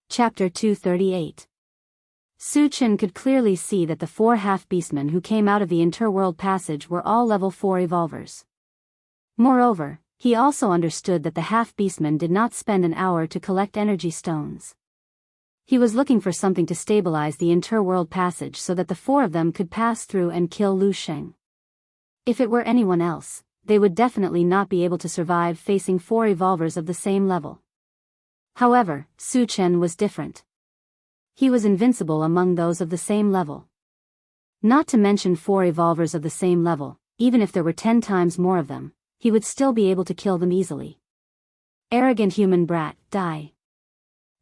Chapter 238. Su Chen could clearly see that the 4 half-beastmen who came out of the interworld passage were all level 4 evolvers. Moreover, he also understood that the half-beastmen did not spend an hour to collect energy stones. He was looking for something to stabilize the interworld passage so that the 4 of them could pass through and kill Lu Sheng. If it were anyone else, they would definitely not be able to survive facing 4 evolvers of the same level. However, Su Chen was different. He was invincible among those of the same level. Not to mention 4 evolvers of the same level, even if there were 10 times more of them, he would still be able to kill them easily. Arrogant human brat, die.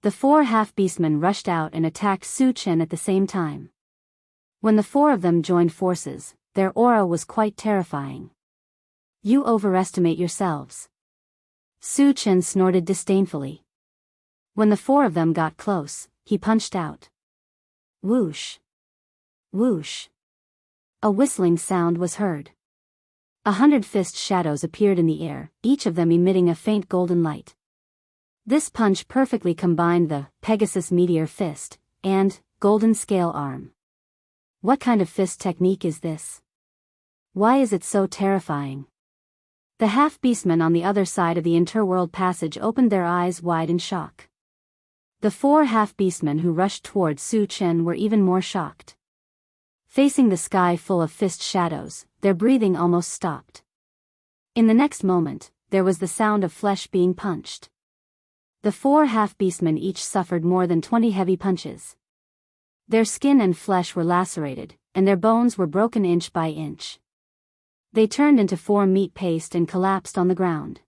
The 4 half-beastmen rushed out and attacked Su Chen at the same time. When the 4 of them joined forces, their aura was quite terrifying. You overestimate yourselves. Su Chen snorted disdainfully. When the 4 of them got close, he punched out. Whoosh. Whoosh. A whistling sound was heard. 100 fist shadows appeared in the air, each of them emitting a faint golden light. This punch perfectly combined the Pegasus Meteor Fist and Golden Scale Arm. What kind of fist technique is this? Why is it so terrifying? The half-beastmen on the other side of the interworld passage opened their eyes wide in shock. The 4 half-beastmen who rushed toward Su Chen were even more shocked. Facing the sky full of fist shadows, their breathing almost stopped. In the next moment, there was the sound of flesh being punched. The 4 half-beastmen each suffered more than 20 heavy punches. Their skin and flesh were lacerated, and their bones were broken inch by inch. They turned into 4 meat paste and collapsed on the ground.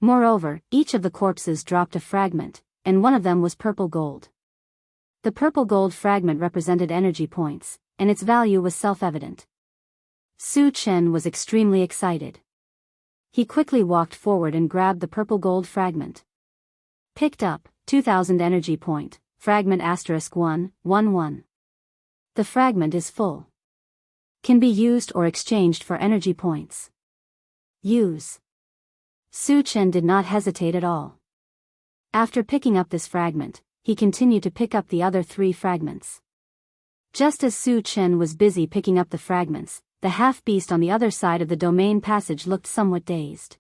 Moreover, each of the corpses dropped a fragment, and one of them was purple gold. The purple gold fragment represented energy points, and its value was self-evident. Su Chen was extremely excited. He quickly walked forward and grabbed the purple gold fragment. Picked up, 2000 energy point, fragment *111. The fragment is full. Can be used or exchanged for energy points. Use. Su Chen did not hesitate at all. After picking up this fragment, he continued to pick up the other 3 fragments. Just as Su Chen was busy picking up the fragments, the half-beast on the other side of the domain passage looked somewhat dazed.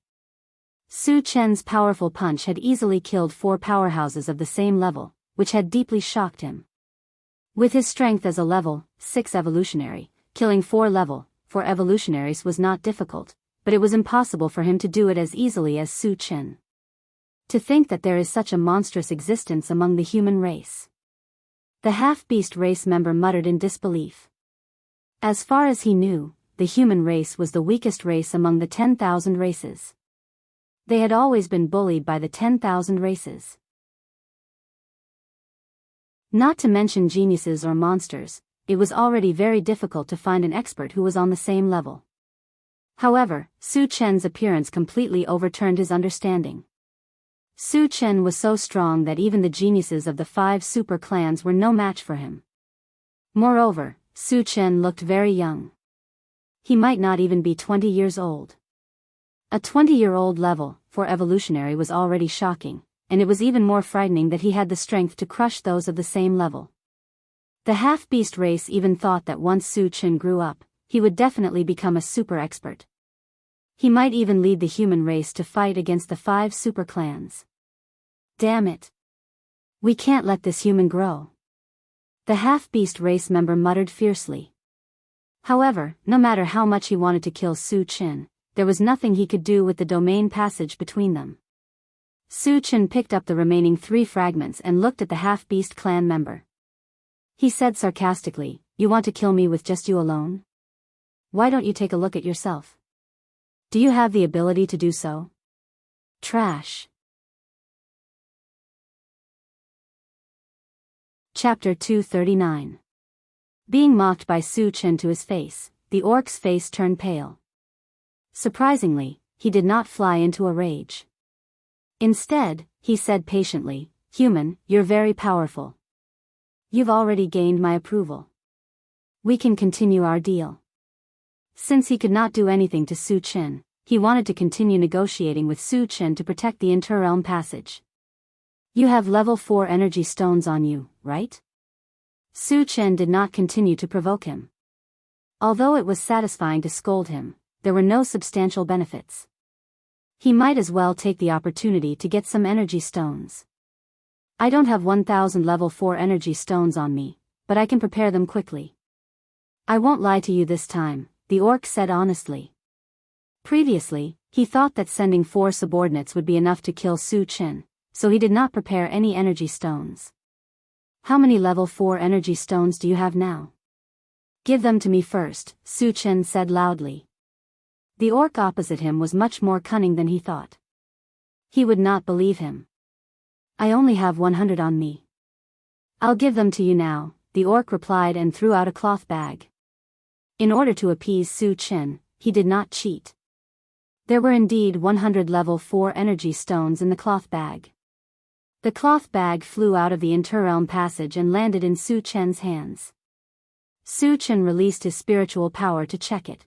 Su Chen's powerful punch had easily killed 4 powerhouses of the same level, which had deeply shocked him. With his strength as a level 6 evolutionary, killing 4 level 4 evolutionaries was not difficult, but it was impossible for him to do it as easily as Su Chen. To think that there is such a monstrous existence among the human race. The half-beast race member muttered in disbelief. As far as he knew, the human race was the weakest race among the 10,000 races. They had always been bullied by the 10,000 races. Not to mention geniuses or monsters, it was already very difficult to find an expert who was on the same level. However, Su Chen's appearance completely overturned his understanding. Su Chen was so strong that even the geniuses of the 5 super clans were no match for him. Moreover, Su Chen looked very young. He might not even be 20 years old. A 20-year-old level 4 evolutionary was already shocking, and it was even more frightening that he had the strength to crush those of the same level. The half-beast race even thought that once Su Chen grew up, he would definitely become a super expert. He might even lead the human race to fight against the 5 super clans. Damn it. We can't let this human grow. The half-beast race member muttered fiercely. However, no matter how much he wanted to kill Su Chen, there was nothing he could do with the domain passage between them. Su Chen picked up the remaining 3 fragments and looked at the half-beast clan member. He said sarcastically, "You want to kill me with just you alone? Why don't you take a look at yourself? Do you have the ability to do so? Trash." Chapter 239. Being mocked by Su Chen to his face, the orc's face turned pale. Surprisingly, he did not fly into a rage. Instead, he said patiently, "Human, you're very powerful. You've already gained my approval. We can continue our deal." Since he could not do anything to Su Chen, he wanted to continue negotiating with Su Chen to protect the interrealm passage. "You have level 4 energy stones on you, right?" Su Chen did not continue to provoke him. Although it was satisfying to scold him, there were no substantial benefits. He might as well take the opportunity to get some energy stones. "I don't have 1,000 level 4 energy stones on me, but I can prepare them quickly." "I won't lie to you this time," the orc said honestly. Previously, he thought that sending 4 subordinates would be enough to kill Su Chen, so he did not prepare any energy stones. "How many level 4 energy stones do you have now?" "Give them to me first," Su Chen said loudly. The orc opposite him was much more cunning than he thought. He would not believe him. "I only have 100 on me." "I'll give them to you now," the orc replied and threw out a cloth bag. In order to appease Su Chen, he did not cheat. There were indeed 100 level 4 energy stones in the cloth bag. The cloth bag flew out of the interrealm passage and landed in Su Chen's hands. Su Chen released his spiritual power to check it.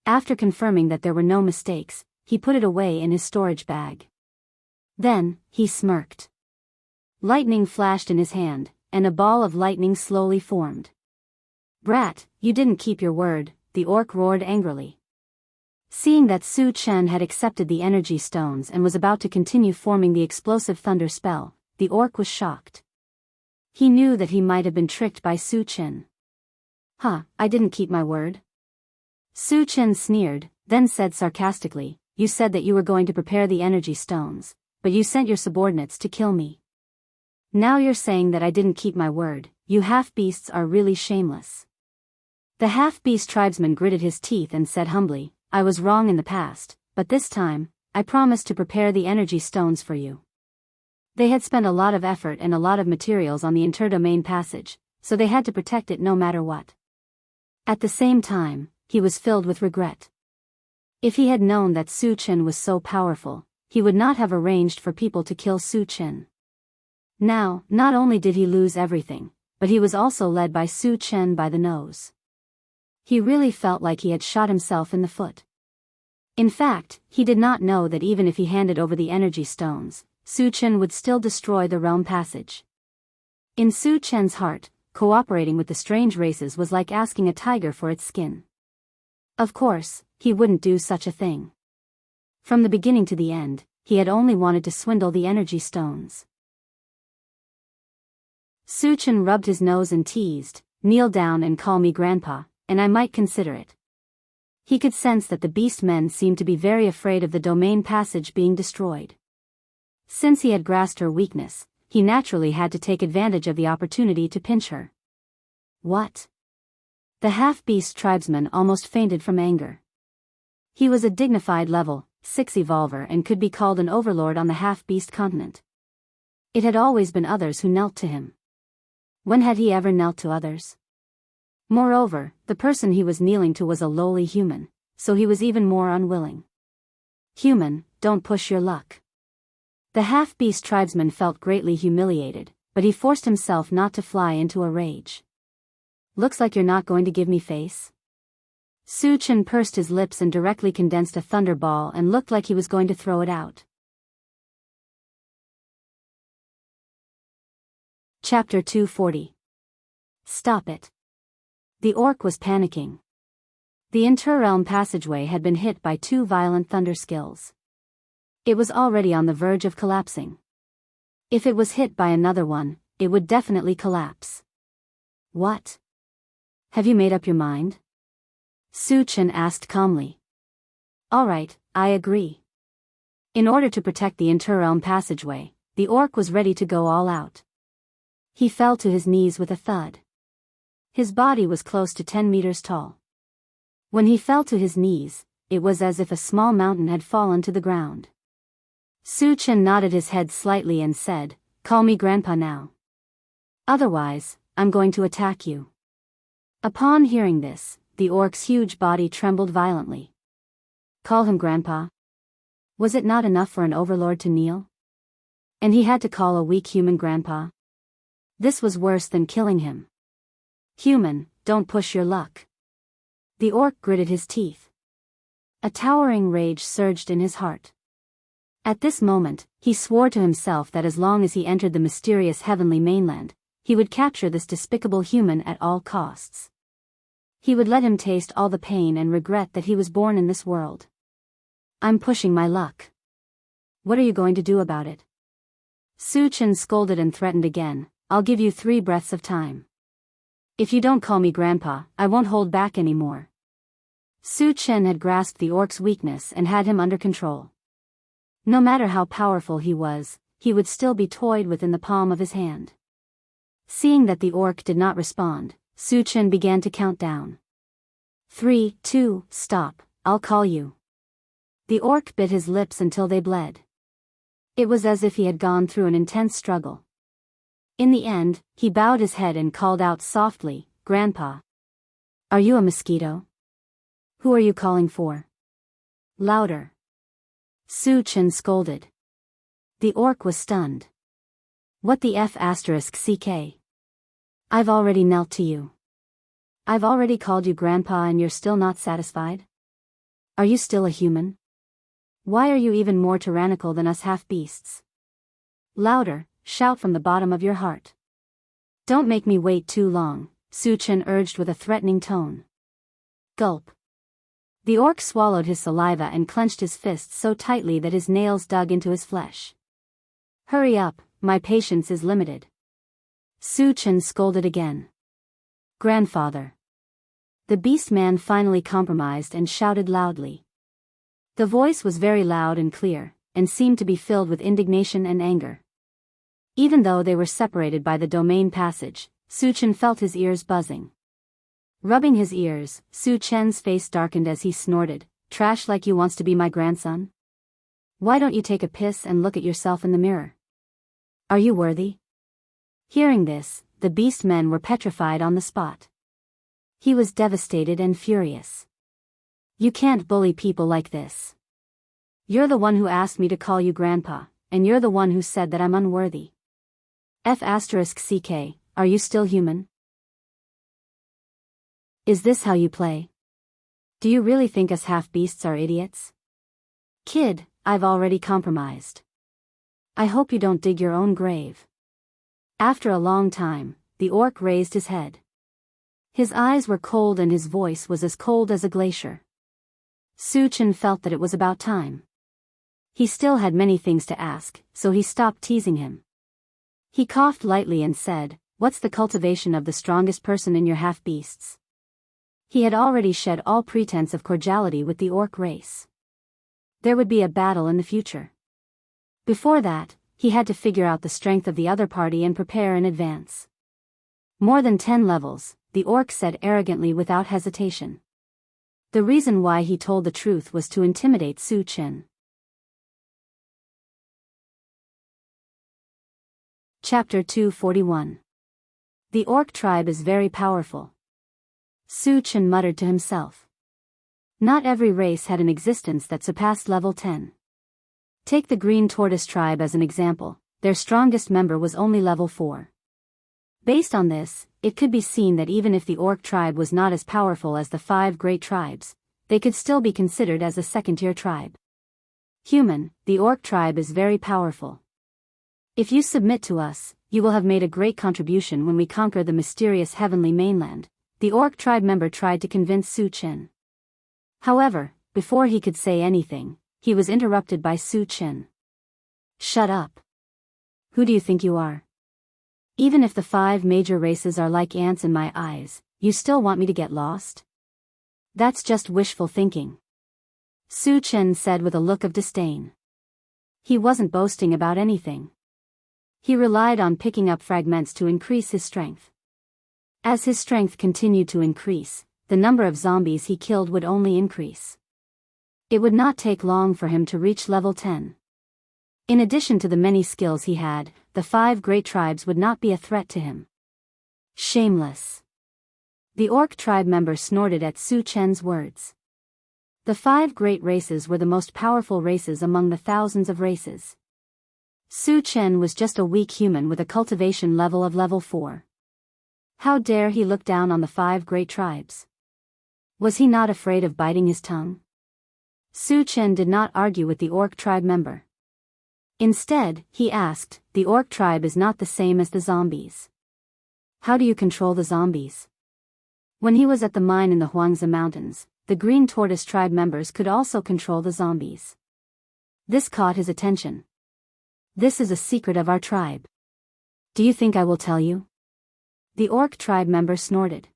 After confirming that there were no mistakes, he put it away in his storage bag. Then, he smirked. Lightning flashed in his hand, and a ball of lightning slowly formed. "Brat, you didn't keep your word," the orc roared angrily. Seeing that Su Chen had accepted the energy stones and was about to continue forming the explosive thunder spell, the orc was shocked. He knew that he might have been tricked by Su Chen. "Huh, I didn't keep my word?" Su Chen sneered, then said sarcastically, "You said that you were going to prepare the energy stones, but you sent your subordinates to kill me. Now you're saying that I didn't keep my word. You half-beasts are really shameless." The half-beast tribesman gritted his teeth and said humbly, "I was wrong in the past, but this time, I promised to prepare the energy stones for you." They had spent a lot of effort and a lot of materials on the interdomain passage, so they had to protect it no matter what. At the same time, he was filled with regret. If he had known that Su Chen was so powerful, he would not have arranged for people to kill Su Chen. Now, not only did he lose everything, but he was also led by Su Chen by the nose. He really felt like he had shot himself in the foot. In fact, he did not know that even if he handed over the energy stones, Su Chen would still destroy the realm passage. In Su Chen's heart, cooperating with the strange races was like asking a tiger for its skin. Of course, he wouldn't do such a thing. From the beginning to the end, he had only wanted to swindle the energy stones. Su Chen rubbed his nose and teased, "Kneel down and call me grandpa, and I might consider it." He could sense that the beast men seemed to be very afraid of the domain passage being destroyed. Since he had grasped her weakness, he naturally had to take advantage of the opportunity to pinch her. What? The half-beast tribesman almost fainted from anger. He was a dignified level 6 evolver and could be called an overlord on the half-beast continent. It had always been others who knelt to him. When had he ever knelt to others? Moreover, the person he was kneeling to was a lowly human, so he was even more unwilling. "Human, don't push your luck." The half-beast tribesman felt greatly humiliated, but he forced himself not to fly into a rage. "Looks like you're not going to give me face." Su Chen pursed his lips and directly condensed a thunderball and looked like he was going to throw it out. Chapter 240. Stop it. The orc was panicking. The interrealm passageway had been hit by 2 violent thunder skills. It was already on the verge of collapsing. If it was hit by another one, it would definitely collapse. "What? Have you made up your mind?" Su Chen asked calmly. "All right, I agree." In order to protect the interrealm passageway, the orc was ready to go all out. He fell to his knees with a thud. His body was close to 10 meters tall. When he fell to his knees, it was as if a small mountain had fallen to the ground. Su Chen nodded his head slightly and said, "Call me grandpa now. Otherwise, I'm going to attack you." Upon hearing this, the orc's huge body trembled violently. Call him grandpa? Was it not enough for an overlord to kneel? And he had to call a weak human grandpa? This was worse than killing him. "Human, don't push your luck." The orc gritted his teeth. A towering rage surged in his heart. At this moment, he swore to himself that as long as he entered the mysterious heavenly mainland, he would capture this despicable human at all costs. He would let him taste all the pain and regret that he was born in this world. "I'm pushing my luck. What are you going to do about it?" Su Chen scolded and threatened again, "I'll give you 3 breaths of time. If you don't call me grandpa, I won't hold back anymore." Su Chen had grasped the orc's weakness and had him under control. No matter how powerful he was, he would still be toyed within the palm of his hand. Seeing that the orc did not respond, Su Chen began to count down. 3, 2, stop, I'll call you. The orc bit his lips until they bled. It was as if he had gone through an intense struggle. In the end, he bowed his head and called out softly, "Grandpa. Are you a mosquito? Who are you calling for?" Louder. Su Chen scolded. The orc was stunned. "What the F***ck? I've already knelt to you. I've already called you grandpa and you're still not satisfied? Are you still a human? Why are you even more tyrannical than us half-beasts? Louder, shout from the bottom of your heart. Don't make me wait too long," Su Chen urged with a threatening tone. Gulp. The orc swallowed his saliva and clenched his fists so tightly that his nails dug into his flesh. "Hurry up, my patience is limited." Su Chen scolded again. "Grandfather." The beast man finally compromised and shouted loudly. The voice was very loud and clear, and seemed to be filled with indignation and anger. Even though they were separated by the domain passage, Su Chen felt his ears buzzing. Rubbing his ears, Su Chen's face darkened as he snorted, "Trash like you wants to be my grandson? Why don't you take a piss and look at yourself in the mirror? Are you worthy?" Hearing this, the beast men were petrified on the spot. He was devastated and furious. "You can't bully people like this. You're the one who asked me to call you grandpa, and you're the one who said that I'm unworthy. F***ck, are you still human? Is this how you play? Do you really think us half-beasts are idiots? Kid, I've already compromised. I hope you don't dig your own grave." After a long time, the orc raised his head. His eyes were cold and his voice was as cold as a glacier. Su-chin felt that it was about time. He still had many things to ask, so he stopped teasing him. He coughed lightly and said, "What's the cultivation of the strongest person in your half-beasts?" He had already shed all pretense of cordiality with the orc race. There would be a battle in the future. Before that, he had to figure out the strength of the other party and prepare in advance. More than 10 levels, the orc said arrogantly without hesitation. The reason why he told the truth was to intimidate Su-chin. Chapter 241. The orc tribe is very powerful. Su-chin muttered to himself. Not every race had an existence that surpassed level 10. Take the green tortoise tribe as an example, their strongest member was only level 4. Based on this, it could be seen that even if the orc tribe was not as powerful as the 5 great tribes, they could still be considered as a second-tier tribe. Human, the orc tribe is very powerful. If you submit to us, you will have made a great contribution when we conquer the mysterious heavenly mainland, the orc tribe member tried to convince Su-chin. However, before he could say anything, he was interrupted by Su-chin. Shut up. Who do you think you are? Even if the 5 major races are like ants in my eyes, you still want me to get lost? That's just wishful thinking. Su-chin said with a look of disdain. He wasn't boasting about anything. He relied on picking up fragments to increase his strength. As his strength continued to increase, the number of zombies he killed would only increase. It would not take long for him to reach level 10. In addition to the many skills he had, the 5 great tribes would not be a threat to him. Shameless. The orc tribe member snorted at Su-chin's words. The 5 great races were the most powerful races among the thousands of races. Su-chin was just a weak human with a cultivation level of level 4. How dare he look down on the 5 great tribes? Was he not afraid of biting his tongue? Su-chin did not argue with the orc tribe member. Instead, he asked, "The orc tribe is not the same as the zombies. How do you control the zombies?" When he was at the mine in the Huangzi Mountains, the green tortoise tribe members could also control the zombies. This caught his attention. "This is a secret of our tribe. Do you think I will tell you?" The orc tribe member snorted.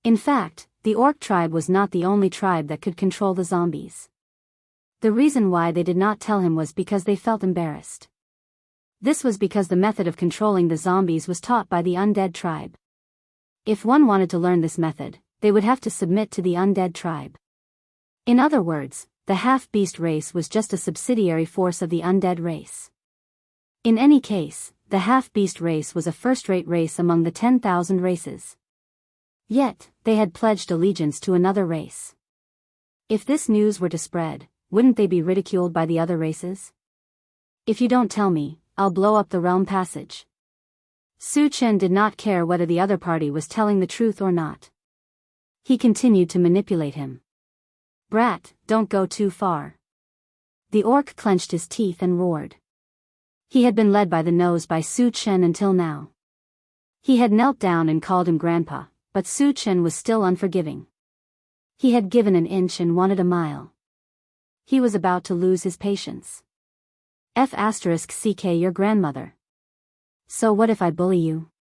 In fact, the orc tribe was not the only tribe that could control the zombies. The reason why they did not tell him was because they felt embarrassed. This was because the method of controlling the zombies was taught by the undead tribe. If one wanted to learn this method, they would have to submit to the undead tribe. In other words, the half-beast race was just a subsidiary force of the undead race. In any case, the half-beast race was a first-rate race among the 10,000 races. Yet, they had pledged allegiance to another race. If this news were to spread, wouldn't they be ridiculed by the other races? "If you don't tell me, I'll blow up the realm passage." Su-chin did not care whether the other party was telling the truth or not. He continued to manipulate him. "Brat, don't go too far." The orc clenched his teeth and roared. He had been led by the nose by Su-chin until now. He had knelt down and called him grandpa, but Su-chin was still unforgiving. He had given an inch and wanted a mile. He was about to lose his patience. *CK your grandmother. So what if I bully you?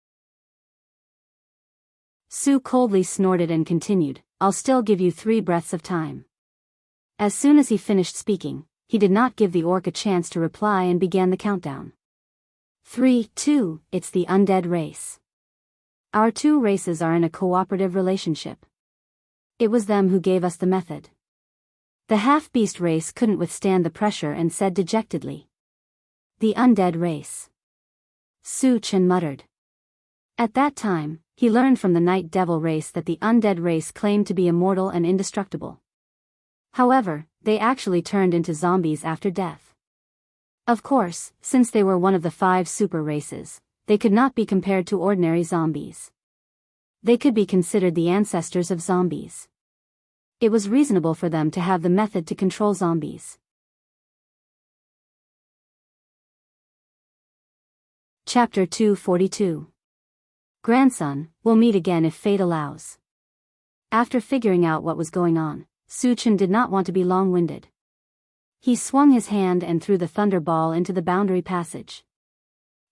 Su coldly snorted and continued, "I'll still give you 3 breaths of time." As soon as he finished speaking, he did not give the orc a chance to reply and began the countdown. 3, 2, it's the undead race. Our 2 races are in a cooperative relationship. It was them who gave us the method. The half-beast race couldn't withstand the pressure and said dejectedly. "The undead race." Su-chin muttered. At that time, he learned from the night devil race that the undead race claimed to be immortal and indestructible. However, they actually turned into zombies after death. Of course, since they were one of the 5 super races, they could not be compared to ordinary zombies. They could be considered the ancestors of zombies. It was reasonable for them to have the method to control zombies. Chapter 242. Grandson, we'll meet again if fate allows. After figuring out what was going on, Suchin did not want to be long-winded. He swung his hand and threw the thunderball into the boundary passage.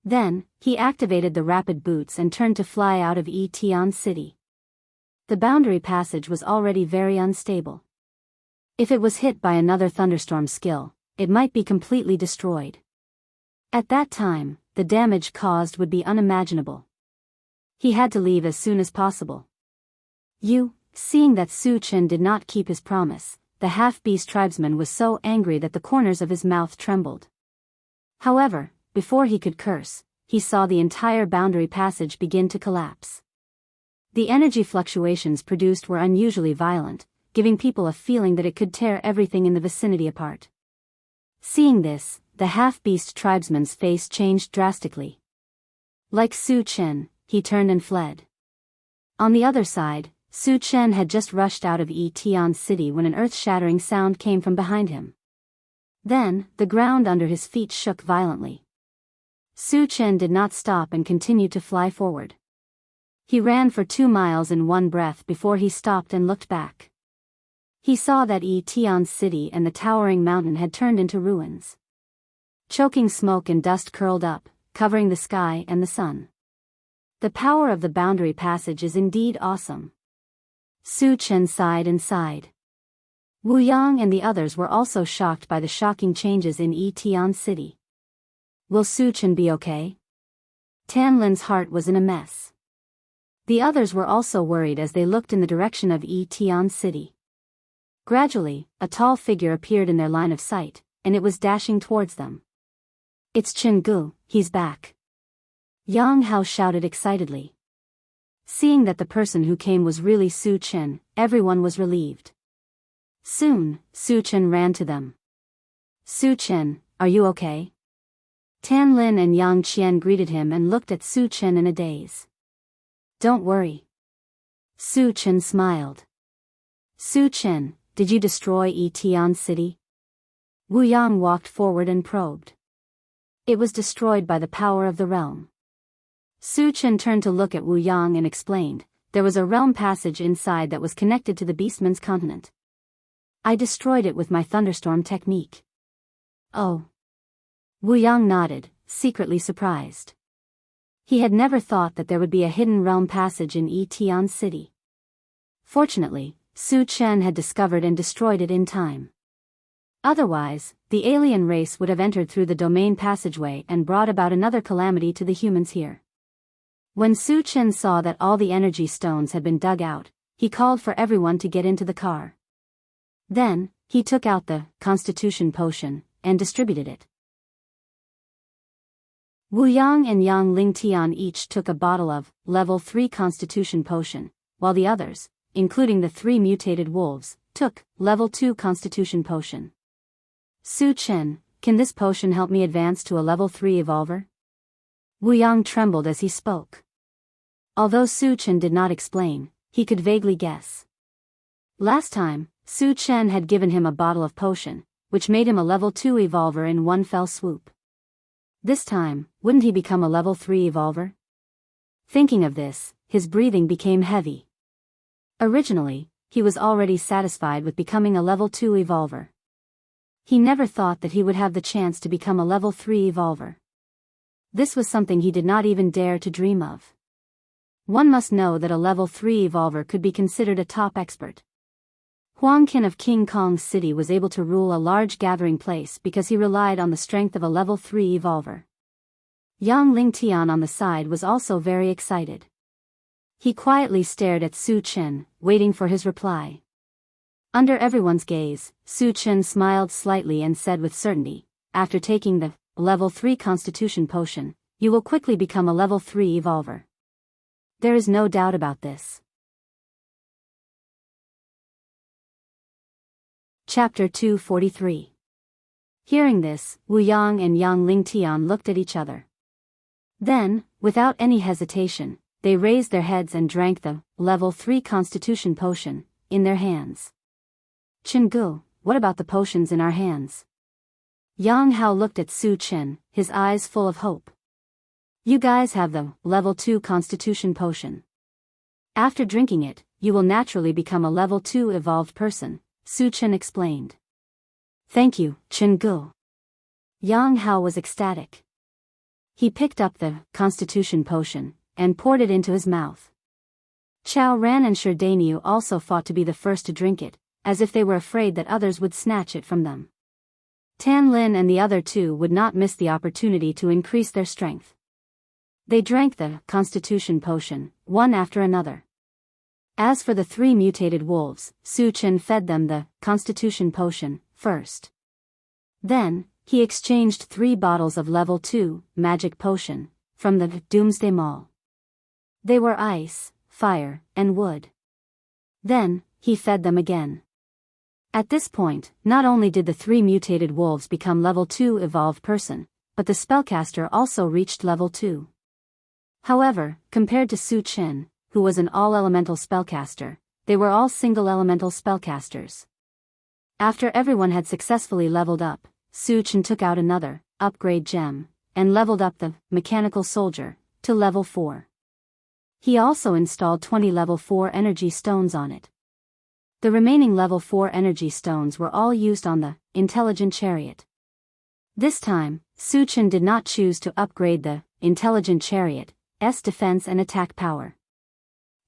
Then, he activated the rapid boots and turned to fly out of Etion City. The boundary passage was already very unstable. If it was hit by another thunderstorm skill, it might be completely destroyed. At that time, the damage caused would be unimaginable. He had to leave as soon as possible. Seeing that Suchin did not keep his promise, the half-beast tribesman was so angry that the corners of his mouth trembled. However, before he could curse, he saw the entire boundary passage begin to collapse. The energy fluctuations produced were unusually violent, giving people a feeling that it could tear everything in the vicinity apart. Seeing this, the half-beast tribesman's face changed drastically. Like Suchin, he turned and fled. On the other side, Suchin had just rushed out of Etion City when an earth-shattering sound came from behind him. Then, the ground under his feet shook violently. Suchin did not stop and continued to fly forward. He ran for 2 miles in one breath before he stopped and looked back. He saw that Etion City and the towering mountain had turned into ruins. Choking smoke and dust curled up, covering the sky and the sun. The power of the boundary passage is indeed awesome. Suchin sighed and sighed. Wu Yang and the others were also shocked by the shocking changes in Etion City. Will Suchin be okay? Tanlin's heart was in a mess. The others were also worried as they looked in the direction of Etion City. Gradually, a tall figure appeared in their line of sight, and it was dashing towards them. It's Chingu, he's back. Yang Hao shouted excitedly. Seeing that the person who came was really Suchin, everyone was relieved. Soon, Suchin ran to them. Suchin, are you okay? Tanlin and Yang Qian greeted him and looked at Suchin in a daze. Don't worry. Suchin smiled. Suchin, did you destroy Etion City? Wu Yang walked forward and probed. It was destroyed by the power of the realm. Suchin turned to look at Wu Yang and explained, there was a realm passage inside that was connected to the Beastman's continent. I destroyed it with my thunderstorm technique. Oh. Wu Yang nodded, secretly surprised. He had never thought that there would be a hidden realm passage in Etion City. Fortunately, Suchin had discovered and destroyed it in time. Otherwise, the alien race would have entered through the domain passageway and brought about another calamity to the humans here. When Suchin saw that all the energy stones had been dug out, he called for everyone to get into the car. Then, he took out the Constitution Potion and distributed it. Wu Yang and Yang Lingtian each took a bottle of Level 3 Constitution Potion, while the others, including the 3 mutated wolves, took Level 2 Constitution Potion. Suchin, can this potion help me advance to a Level 3 Evolver? Wu Yang trembled as he spoke. Although Suchin did not explain, he could vaguely guess. Last time, Suchin had given him a bottle of potion, which made him a Level 2 Evolver in one fell swoop. This time, wouldn't he become a Level 3 Evolver? Thinking of this, his breathing became heavy. Originally, he was already satisfied with becoming a Level 2 Evolver. He never thought that he would have the chance to become a Level 3 Evolver. This was something he did not even dare to dream of. One must know that a Level 3 Evolver could be considered a top expert. Huang Qin of King Kong City was able to rule a large gathering place because he relied on the strength of a Level 3 Evolver. Yang Lingtian on the side was also very excited. He quietly stared at Suchin, waiting for his reply. Under everyone's gaze, Suchin smiled slightly and said with certainty, after taking the Level 3 Constitution Potion, you will quickly become a Level 3 Evolver. There is no doubt about this. Chapter 243. Hearing this, Wu Yang and Yang Lingtian looked at each other. Then, without any hesitation, they raised their heads and drank the Level 3 Constitution Potion in their hands. Chingu, what about the potions in our hands? Yang Hao looked at Suchin, his eyes full of hope. You guys have the level 2 constitution potion. After drinking it, you will naturally become a level 2 evolved person, Su Chen explained. Thank you, Chen Gu. Yang Hao was ecstatic. He picked up the constitution potion and poured it into his mouth. Chao Ran and Shi Dainiu also fought to be the first to drink it, as if they were afraid that others would snatch it from them. Tan Lin and the other two would not miss the opportunity to increase their strength. They drank the constitution potion, one after another. As for the 3 mutated wolves, Su Chen fed them the constitution potion first. Then, he exchanged 3 bottles of level 2 magic potion from the Doomsday Mall. They were ice, fire, and wood. Then, he fed them again. At this point, not only did the 3 mutated wolves become level 2 evolved person, but the spellcaster also reached level 2. However, compared to Su Chen, who was an all-elemental spellcaster, they were all single-elemental spellcasters. After everyone had successfully leveled up, Su Chen took out another upgrade gem and leveled up the mechanical soldier to level 4. He also installed 20 level 4 energy stones on it. The remaining level 4 energy stones were all used on the intelligent chariot. This time, Su Chen did not choose to upgrade the intelligent chariot's defense and attack power.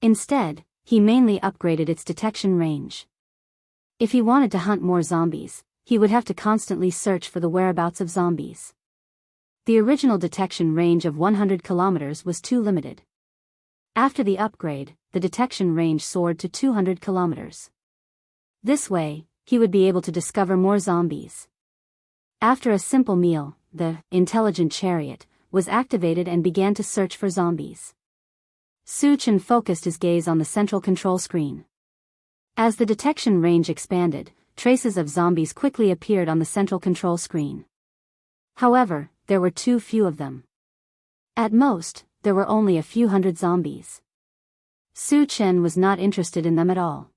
Instead, he mainly upgraded its detection range. If he wanted to hunt more zombies, he would have to constantly search for the whereabouts of zombies. The original detection range of 100 kilometers was too limited. After the upgrade, the detection range soared to 200 kilometers. This way, he would be able to discover more zombies. After a simple meal, the intelligent chariot was activated and began to search for zombies. Su Chen focused his gaze on the central control screen. As the detection range expanded, traces of zombies quickly appeared on the central control screen. However, there were too few of them. At most, there were only a few hundred zombies. Su Chen was not interested in them at all.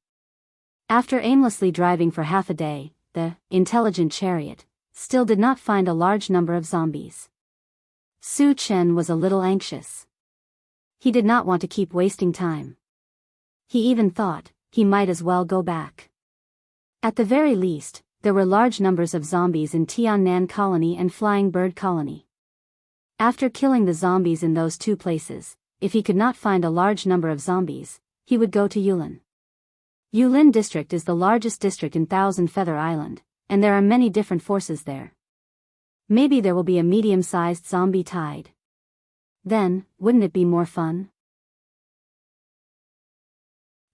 After aimlessly driving for half a day, the intelligent chariot still did not find a large number of zombies. Su Chen was a little anxious. He did not want to keep wasting time. He even thought he might as well go back. At the very least, there were large numbers of zombies in Tiannan Colony and Flying Bird Colony. After killing the zombies in those 2 places, if he could not find a large number of zombies, he would go to Yulin. Yulin District is the largest district in Thousand Feather Island, and there are many different forces there. Maybe there will be a medium-sized zombie tide. Then, wouldn't it be more fun?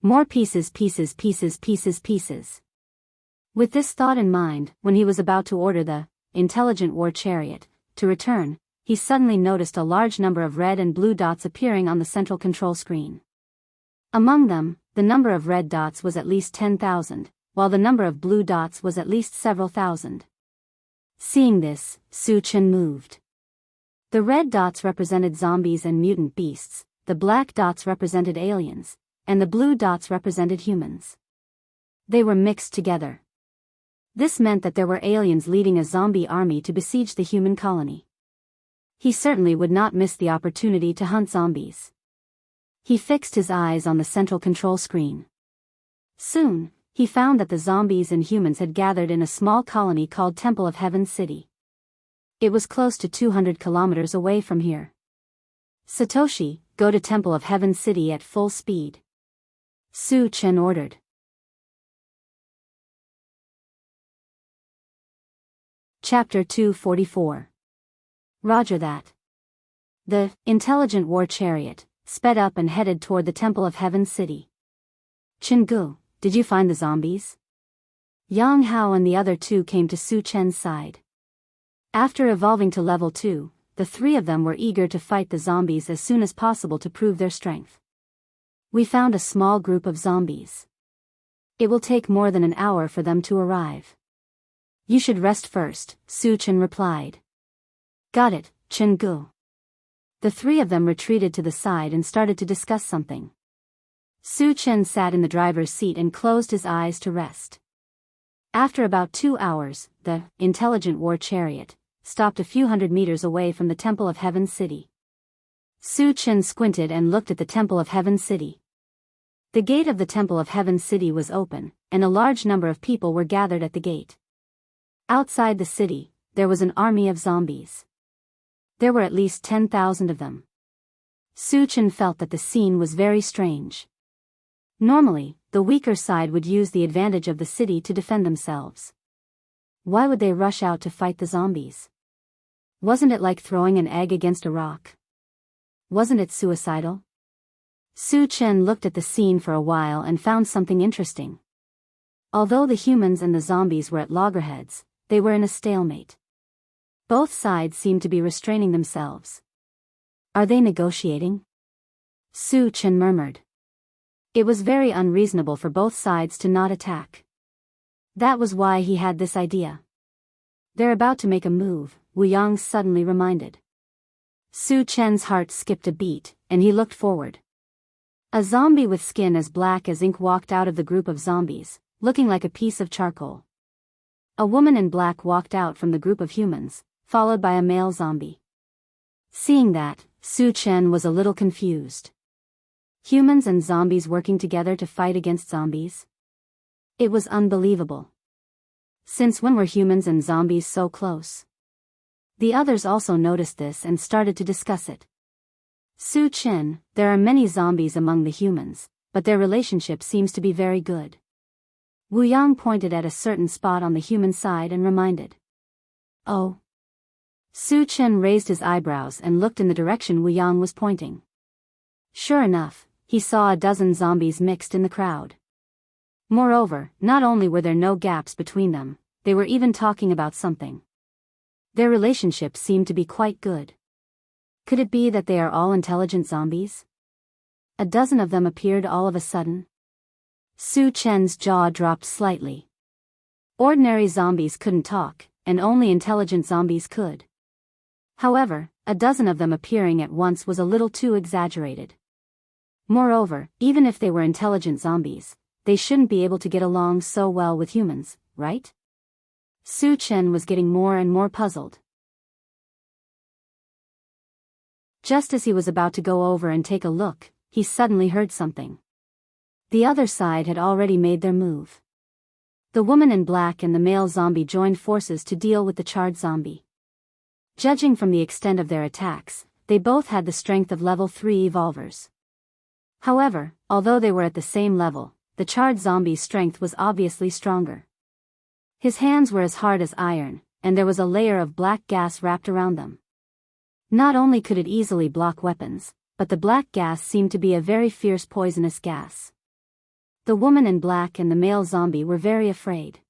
More pieces. With this thought in mind, when he was about to order the intelligent war chariot to return, he suddenly noticed a large number of red and blue dots appearing on the central control screen. Among them, the number of red dots was at least 10,000, while the number of blue dots was at least several thousand. Seeing this, Su Chen moved. The red dots represented zombies and mutant beasts, the black dots represented aliens, and the blue dots represented humans. They were mixed together. This meant that there were aliens leading a zombie army to besiege the human colony. He certainly would not miss the opportunity to hunt zombies. He fixed his eyes on the central control screen. Soon, he found that the zombies and humans had gathered in a small colony called Temple of Heaven City. It was close to 200 kilometers away from here. Satoshi, go to Temple of Heaven City at full speed. Su Chen ordered. Chapter 244. Roger that. The intelligent war chariot sped up and headed toward the Temple of Heaven City. Chingu, did you find the zombies? Yang Hao and the other 2 came to Su Chen's side. After evolving to level 2, the 3 of them were eager to fight the zombies as soon as possible to prove their strength. We found a small group of zombies. It will take more than an hour for them to arrive. You should rest first, Su Chen replied. Got it, Chen Gu. The 3 of them retreated to the side and started to discuss something. Su Chen sat in the driver's seat and closed his eyes to rest. After about 2 hours, the intelligent war chariot stopped a few hundred meters away from the Temple of Heaven City. Su Chen squinted and looked at the Temple of Heaven City. The gate of the Temple of Heaven City was open, and a large number of people were gathered at the gate. Outside the city, there was an army of zombies. There were at least 10,000 of them. Su Chen felt that the scene was very strange. Normally, the weaker side would use the advantage of the city to defend themselves. Why would they rush out to fight the zombies? Wasn't it like throwing an egg against a rock? Wasn't it suicidal? Su Chen looked at the scene for a while and found something interesting. Although the humans and the zombies were at loggerheads, they were in a stalemate. Both sides seemed to be restraining themselves. Are they negotiating? Su Chen murmured. It was very unreasonable for both sides to not attack. That was why he had this idea. They're about to make a move, Wu Yang suddenly reminded. Su Chen's heart skipped a beat, and he looked forward. A zombie with skin as black as ink walked out of the group of zombies, looking like a piece of charcoal. A woman in black walked out from the group of humans, followed by a male zombie. Seeing that, Su Chen was a little confused. Humans and zombies working together to fight against zombies? It was unbelievable. Since when were humans and zombies so close? The others also noticed this and started to discuss it. Su Chen, there are many zombies among the humans, but their relationship seems to be very good. Wu Yang pointed at a certain spot on the human side and reminded. Oh. Su Chen raised his eyebrows and looked in the direction Wu Yang was pointing. Sure enough, he saw a dozen zombies mixed in the crowd. Moreover, not only were there no gaps between them, they were even talking about something. Their relationship seemed to be quite good. Could it be that they are all intelligent zombies? A dozen of them appeared all of a sudden. Su Chen's jaw dropped slightly. Ordinary zombies couldn't talk, and only intelligent zombies could. However, a dozen of them appearing at once was a little too exaggerated. Moreover, even if they were intelligent zombies, they shouldn't be able to get along so well with humans, right? Su Chen was getting more and more puzzled. Just as he was about to go over and take a look, he suddenly heard something. The other side had already made their move. The woman in black and the male zombie joined forces to deal with the charred zombie. Judging from the extent of their attacks, they both had the strength of level 3 evolvers. However, although they were at the same level, the charred zombie's strength was obviously stronger. His hands were as hard as iron, and there was a layer of black gas wrapped around them. Not only could it easily block weapons, but the black gas seemed to be a very fierce poisonous gas. The woman in black and the male zombie were very afraid.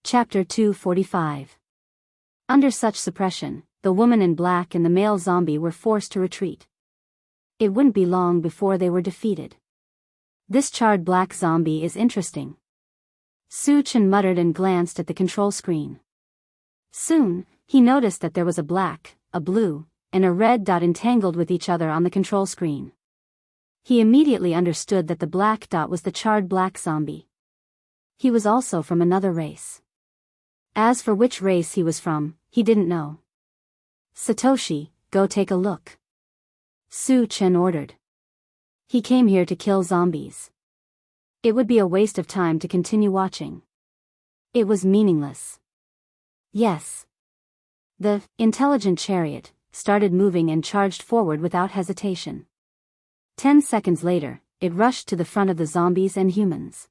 Chapter 245. Under such suppression, the woman in black and the male zombie were forced to retreat. It wouldn't be long before they were defeated. This charred black zombie is interesting. Su Chen muttered and glanced at the control screen. Soon, he noticed that there was a black, a blue, and a red dot entangled with each other on the control screen. He immediately understood that the black dot was the charred black zombie. He was also from another race. As for which race he was from, he didn't know. Satoshi, go take a look. Su Chen ordered. He came here to kill zombies. It would be a waste of time to continue watching. It was meaningless. Yes. The intelligent chariot started moving and charged forward without hesitation. 10 seconds later, it rushed to the front of the zombies and humans.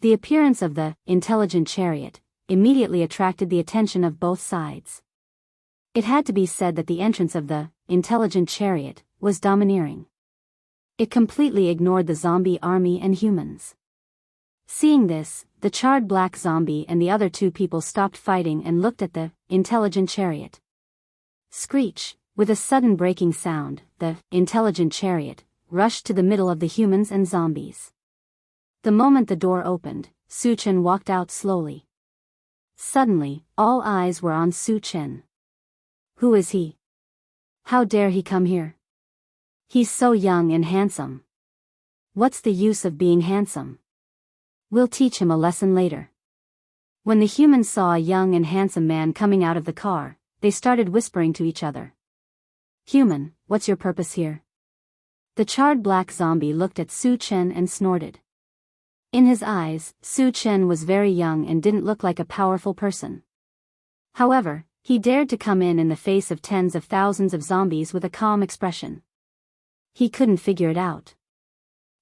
The appearance of the intelligent chariot immediately attracted the attention of both sides. It had to be said that the entrance of the intelligent chariot was domineering. It completely ignored the zombie army and humans. Seeing this, the charred black zombie and the other two people stopped fighting and looked at the intelligent chariot. Screech, with a sudden breaking sound, the intelligent chariot rushed to the middle of the humans and zombies. The moment the door opened, Su Chen walked out slowly. Suddenly, all eyes were on Su Chen. Who is he? How dare he come here? He's so young and handsome. What's the use of being handsome? We'll teach him a lesson later. When the humans saw a young and handsome man coming out of the car, they started whispering to each other. "Human, what's your purpose here?" The charred black zombie looked at Su Chen and snorted. In his eyes, Su Chen was very young and didn't look like a powerful person. However, he dared to come in the face of tens of thousands of zombies with a calm expression. He couldn't figure it out.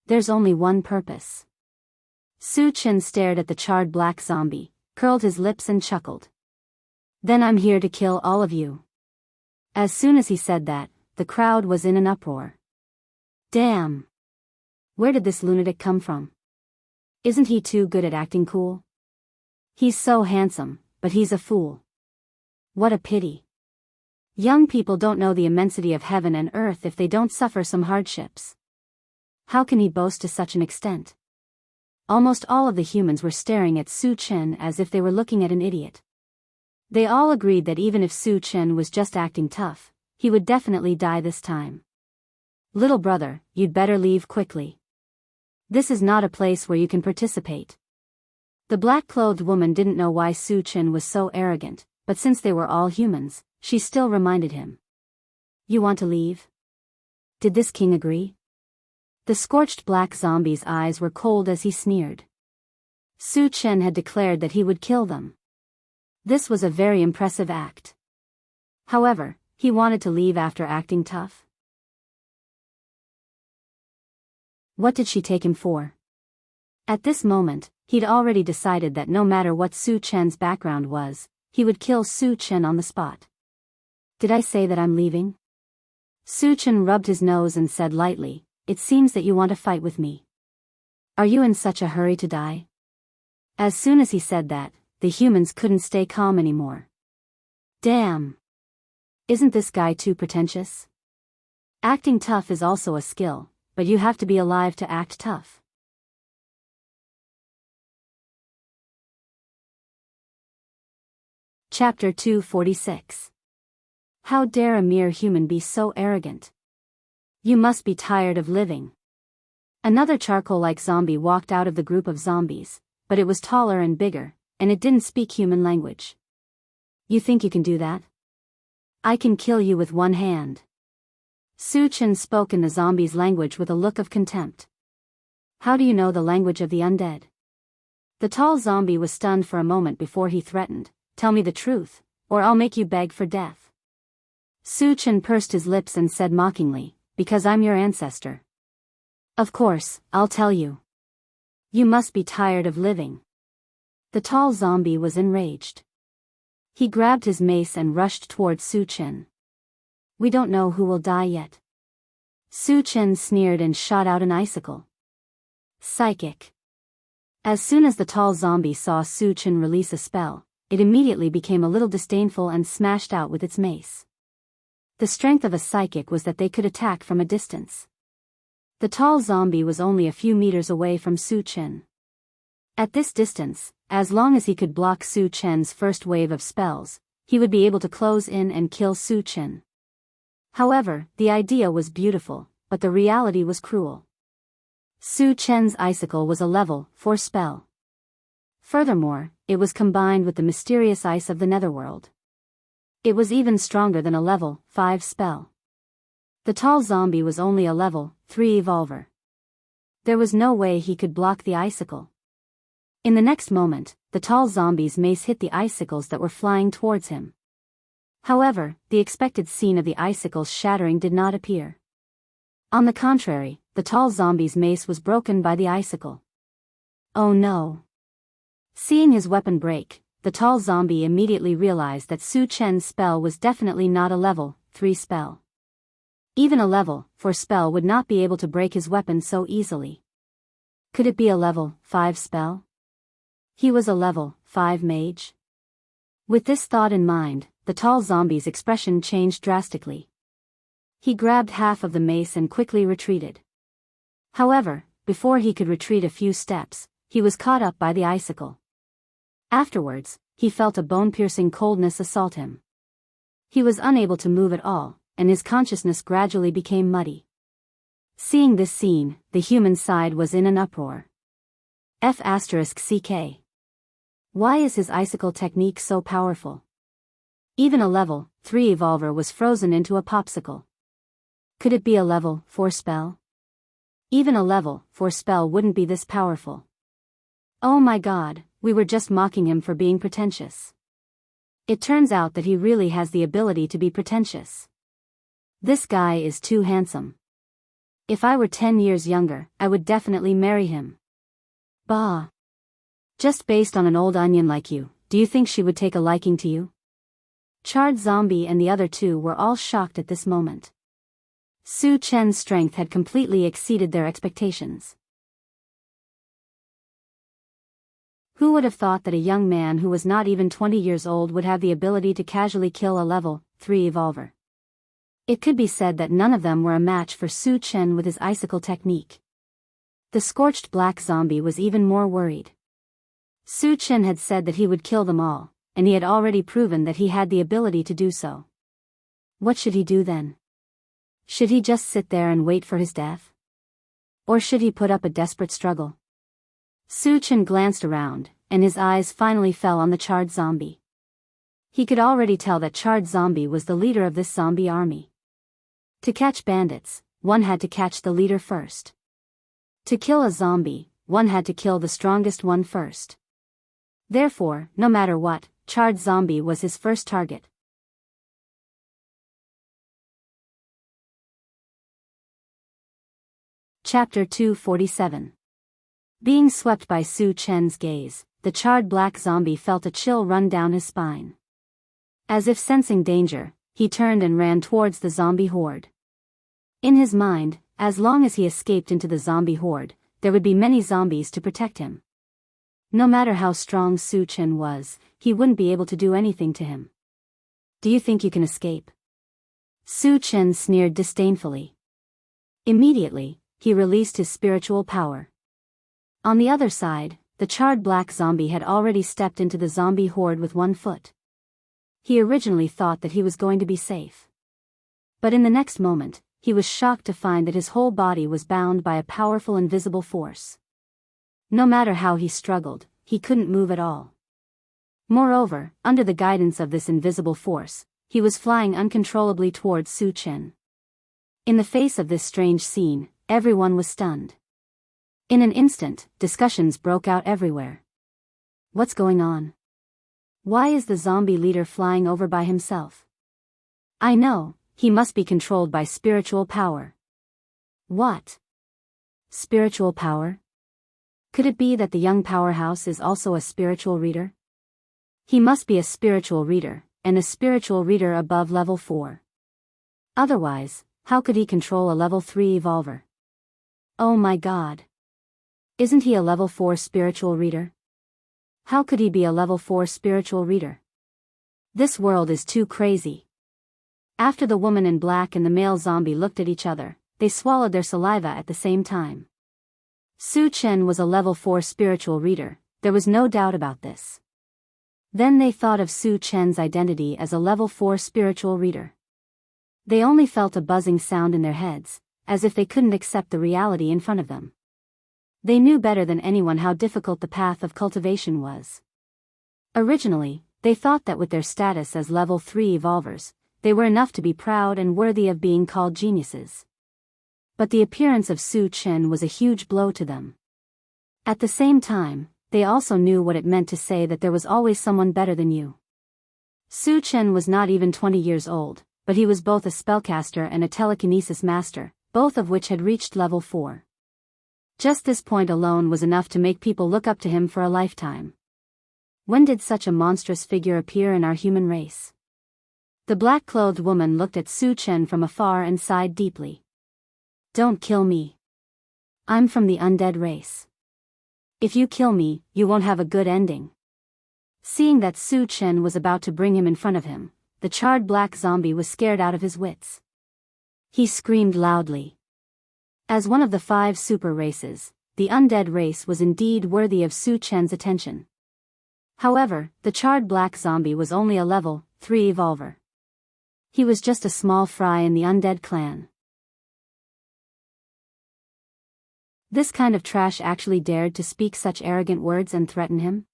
There's only one purpose. Su Chen stared at the charred black zombie, curled his lips and chuckled. "Then I'm here to kill all of you." As soon as he said that, the crowd was in an uproar. Damn! Where did this lunatic come from? Isn't he too good at acting cool? He's so handsome, but he's a fool. What a pity. Young people don't know the immensity of heaven and earth if they don't suffer some hardships. How can he boast to such an extent? Almost all of the humans were staring at Su Chen as if they were looking at an idiot. They all agreed that even if Su Chen was just acting tough, he would definitely die this time. "Little brother, you'd better leave quickly. This is not a place where you can participate." The black-clothed woman didn't know why Su Chen was so arrogant, but since they were all humans, she still reminded him. "You want to leave?" Did this king agree? The scorched black zombie's eyes were cold as he sneered. Su Chen had declared that he would kill them. This was a very impressive act. However, he wanted to leave after acting tough. What did she take him for? At this moment, he'd already decided that no matter what Su Chen's background was, he would kill Su Chen on the spot. "Did I say that I'm leaving?" Su Chen rubbed his nose and said lightly, "It seems that you want to fight with me. Are you in such a hurry to die?" As soon as he said that, the humans couldn't stay calm anymore. Damn! Isn't this guy too pretentious? Acting tough is also a skill, but you have to be alive to act tough. Chapter 246. How dare a mere human be so arrogant? You must be tired of living. Another charcoal-like zombie walked out of the group of zombies, but it was taller and bigger, and it didn't speak human language. "You think you can do that? I can kill you with one hand." Su Chen spoke in the zombie's language with a look of contempt. "How do you know the language of the undead?" The tall zombie was stunned for a moment before he threatened, "Tell me the truth, or I'll make you beg for death." Su Chen pursed his lips and said mockingly, "Because I'm your ancestor. Of course, I'll tell you. You must be tired of living." The tall zombie was enraged. He grabbed his mace and rushed towards Su Chen. "We don't know who will die yet." Su Chen sneered and shot out an icicle. Psychic. As soon as the tall zombie saw Su Chen release a spell, it immediately became a little disdainful and smashed out with its mace. The strength of a psychic was that they could attack from a distance. The tall zombie was only a few meters away from Su Chen. At this distance, as long as he could block Su Chen's first wave of spells, he would be able to close in and kill Su Chen. However, the idea was beautiful, but the reality was cruel. Su Chen's icicle was a level 4 spell. Furthermore, it was combined with the mysterious ice of the netherworld. It was even stronger than a level 5 spell. The tall zombie was only a level 3 evolver. There was no way he could block the icicle. In the next moment, the tall zombie's mace hit the icicles that were flying towards him. However, the expected scene of the icicles shattering did not appear. On the contrary, the tall zombie's mace was broken by the icicle. Oh no! Seeing his weapon break, the tall zombie immediately realized that Su Chen's spell was definitely not a level 3 spell. Even a level 4 spell would not be able to break his weapon so easily. Could it be a level 5 spell? He was a level 5 mage? With this thought in mind, the tall zombie's expression changed drastically. He grabbed half of the mace and quickly retreated. However, before he could retreat a few steps, he was caught up by the icicle. Afterwards, he felt a bone-piercing coldness assault him. He was unable to move at all, and his consciousness gradually became muddy. Seeing this scene, the human side was in an uproar. F***ck. Why is his icicle technique so powerful? Even a level 3 evolver was frozen into a popsicle. Could it be a level 4 spell? Even a level 4 spell wouldn't be this powerful. Oh my god, we were just mocking him for being pretentious. It turns out that he really has the ability to be pretentious. This guy is too handsome. If I were 10 years younger, I would definitely marry him. Bah. Just based on an old onion like you, do you think she would take a liking to you? Charred Zombie and the other two were all shocked at this moment. Su Chen's strength had completely exceeded their expectations. Who would have thought that a young man who was not even 20 years old would have the ability to casually kill a level 3 evolver? It could be said that none of them were a match for Su Chen with his icicle technique. The scorched black zombie was even more worried. Su Chen had said that he would kill them all, and he had already proven that he had the ability to do so. What should he do then? Should he just sit there and wait for his death? Or should he put up a desperate struggle? Su Chen glanced around, and his eyes finally fell on the charred zombie. He could already tell that charred zombie was the leader of this zombie army. To catch bandits, one had to catch the leader first. To kill a zombie, one had to kill the strongest one first. Therefore, no matter what, charred zombie was his first target. Chapter 247. Being swept by Su Chen's gaze, the charred black zombie felt a chill run down his spine. As if sensing danger, he turned and ran towards the zombie horde. In his mind, as long as he escaped into the zombie horde, there would be many zombies to protect him. No matter how strong Su Chen was, he wouldn't be able to do anything to him. Do you think you can escape? Su Chen sneered disdainfully. Immediately, he released his spiritual power. On the other side, the charred black zombie had already stepped into the zombie horde with one foot. He originally thought that he was going to be safe. But in the next moment, he was shocked to find that his whole body was bound by a powerful invisible force. No matter how he struggled, he couldn't move at all. Moreover, under the guidance of this invisible force, he was flying uncontrollably towards Su Chen. In the face of this strange scene, everyone was stunned. In an instant, discussions broke out everywhere. What's going on? Why is the zombie leader flying over by himself? I know, he must be controlled by spiritual power. What? Spiritual power? Could it be that the young powerhouse is also a spiritual reader? He must be a spiritual reader, and a spiritual reader above level 4. Otherwise, how could he control a level 3 evolver? Oh my god. Isn't he a level 4 spiritual reader? How could he be a level 4 spiritual reader? This world is too crazy. After the woman in black and the male zombie looked at each other, they swallowed their saliva at the same time. Su Chen was a level 4 spiritual reader, there was no doubt about this. Then they thought of Su Chen's identity as a level 4 spiritual reader. They only felt a buzzing sound in their heads, as if they couldn't accept the reality in front of them. They knew better than anyone how difficult the path of cultivation was. Originally, they thought that with their status as level 3 evolvers, they were enough to be proud and worthy of being called geniuses. But the appearance of Su Chen was a huge blow to them. At the same time, they also knew what it meant to say that there was always someone better than you. Su Chen was not even 20 years old, but he was both a spellcaster and a telekinesis master, both of which had reached level 4. Just this point alone was enough to make people look up to him for a lifetime. When did such a monstrous figure appear in our human race? The black-clothed woman looked at Su Chen from afar and sighed deeply. Don't kill me. I'm from the undead race. If you kill me, you won't have a good ending. Seeing that Su Chen was about to bring him in front of him, the charred black zombie was scared out of his wits. He screamed loudly. As one of the 5 super races, the undead race was indeed worthy of Su Chen's attention. However, the charred black zombie was only a level 3 evolver. He was just a small fry in the undead clan. This kind of trash actually dared to speak such arrogant words and threaten him?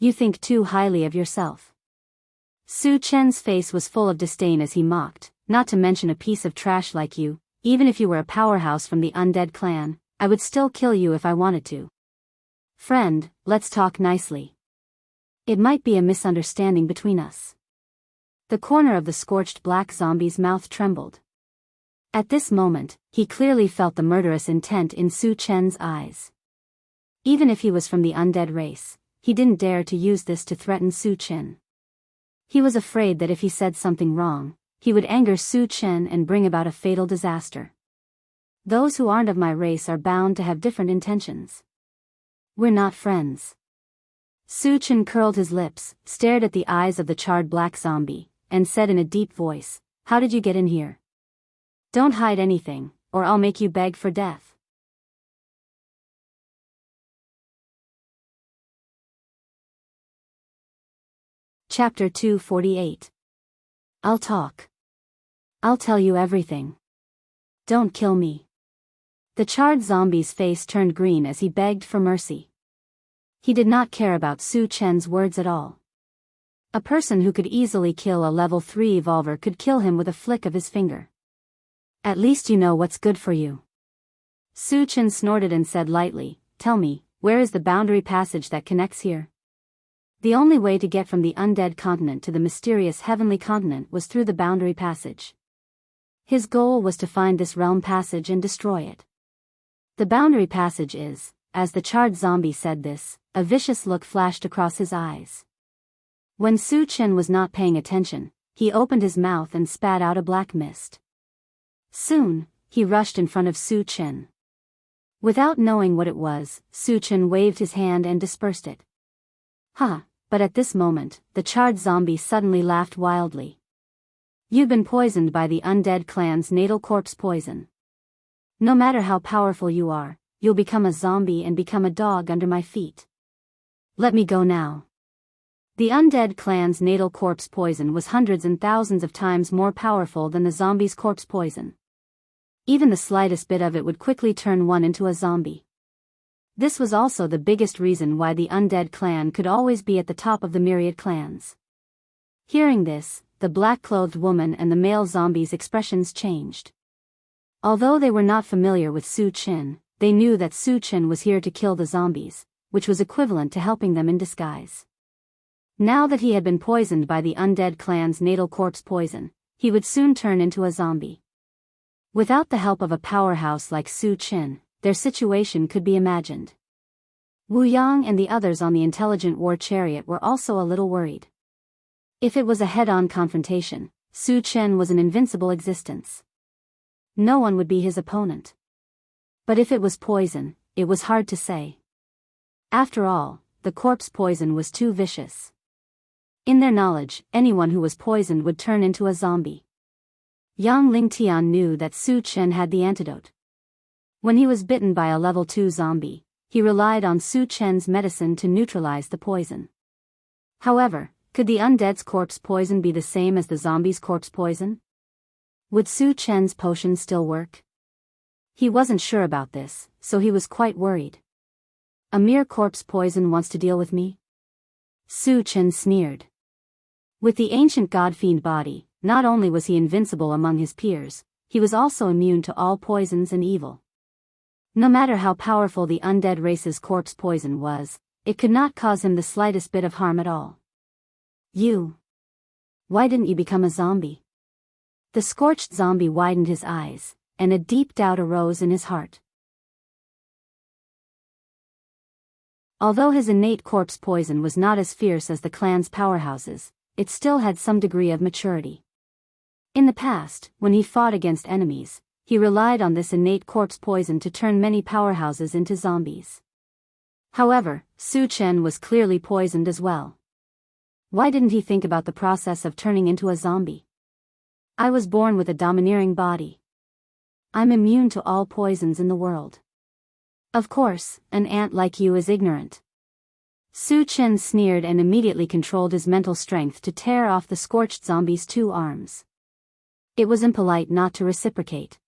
You think too highly of yourself. Su Chen's face was full of disdain as he mocked, not to mention a piece of trash like you, even if you were a powerhouse from the undead clan, I would still kill you if I wanted to. Friend, let's talk nicely. It might be a misunderstanding between us. The corner of the scorched black zombie's mouth trembled. At this moment, he clearly felt the murderous intent in Su Chen's eyes. Even if he was from the undead race, he didn't dare to use this to threaten Su Chen. He was afraid that if he said something wrong, he would anger Su Chen and bring about a fatal disaster. Those who aren't of my race are bound to have different intentions. We're not friends. Su Chen curled his lips, stared at the eyes of the charred black zombie, and said in a deep voice, "How did you get in here? Don't hide anything, or I'll make you beg for death." Chapter 248. I'll talk. I'll tell you everything. Don't kill me. The charred zombie's face turned green as he begged for mercy. He did not care about Su Chen's words at all. A person who could easily kill a level 3 evolver could kill him with a flick of his finger. At least you know what's good for you. Su Chen snorted and said lightly, "Tell me, where is the boundary passage that connects here?" The only way to get from the undead continent to the mysterious heavenly continent was through the boundary passage. His goal was to find this realm passage and destroy it. The boundary passage is, as the charred zombie said this, a vicious look flashed across his eyes. When Su Chen was not paying attention, he opened his mouth and spat out a black mist. Soon, he rushed in front of Su Chen. Without knowing what it was, Su Chen waved his hand and dispersed it. But at this moment, the charred zombie suddenly laughed wildly. You've been poisoned by the undead clan's natal corpse poison. No matter how powerful you are, you'll become a zombie and become a dog under my feet. Let me go now. The undead clan's natal corpse poison was hundreds and thousands of times more powerful than the zombie's corpse poison. Even the slightest bit of it would quickly turn one into a zombie. This was also the biggest reason why the undead clan could always be at the top of the myriad clans. Hearing this, the black-clothed woman and the male zombies' expressions changed. Although they were not familiar with Su Chen, they knew that Su Chen was here to kill the zombies, which was equivalent to helping them in disguise. Now that he had been poisoned by the undead clan's natal corpse poison, he would soon turn into a zombie. Without the help of a powerhouse like Su Chen, their situation could be imagined. Wu Yang and the others on the intelligent war chariot were also a little worried. If it was a head-on confrontation, Su Chen was an invincible existence. No one would be his opponent. But if it was poison, it was hard to say. After all, the corpse poison was too vicious. In their knowledge, anyone who was poisoned would turn into a zombie. Yang Lingtian knew that Su Chen had the antidote. When he was bitten by a level 2 zombie, he relied on Su Chen's medicine to neutralize the poison. However, could the undead's corpse poison be the same as the zombie's corpse poison? Would Su Chen's potion still work? He wasn't sure about this, so he was quite worried. A mere corpse poison wants to deal with me? Su Chen sneered. With the ancient god-fiend body, not only was he invincible among his peers, he was also immune to all poisons and evil. No matter how powerful the undead race's corpse poison was, it could not cause him the slightest bit of harm at all. Why didn't you become a zombie? The scorched zombie widened his eyes, and a deep doubt arose in his heart. Although his innate corpse poison was not as fierce as the clan's powerhouses, it still had some degree of maturity. In the past, when he fought against enemies, he relied on this innate corpse poison to turn many powerhouses into zombies. However, Su Chen was clearly poisoned as well. Why didn't he think about the process of turning into a zombie? I was born with a domineering body. I'm immune to all poisons in the world. Of course, an ant like you is ignorant. Su Chen sneered and immediately controlled his mental strength to tear off the scorched zombie's 2 arms. It was impolite not to reciprocate.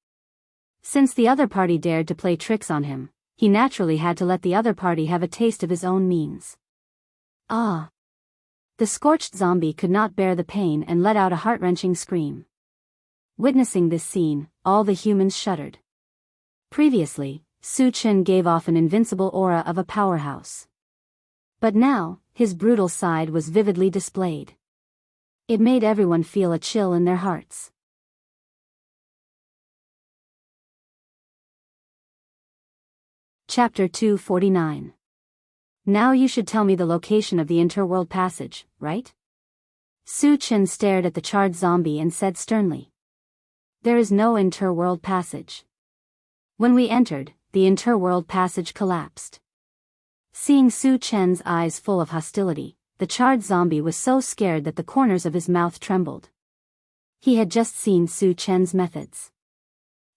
Since the other party dared to play tricks on him, he naturally had to let the other party have a taste of his own means. Ah! The scorched zombie could not bear the pain and let out a heart-wrenching scream. Witnessing this scene, all the humans shuddered. Previously, Su-Chen gave off an invincible aura of a powerhouse. But now, his brutal side was vividly displayed. It made everyone feel a chill in their hearts. Chapter 249. Now you should tell me the location of the interworld passage, right? Su-Chen stared at the charred zombie and said sternly. There is no interworld passage. When we entered, the interworld passage collapsed. Seeing Su-Chen's eyes full of hostility, the charred zombie was so scared that the corners of his mouth trembled. He had just seen Su-Chen's methods.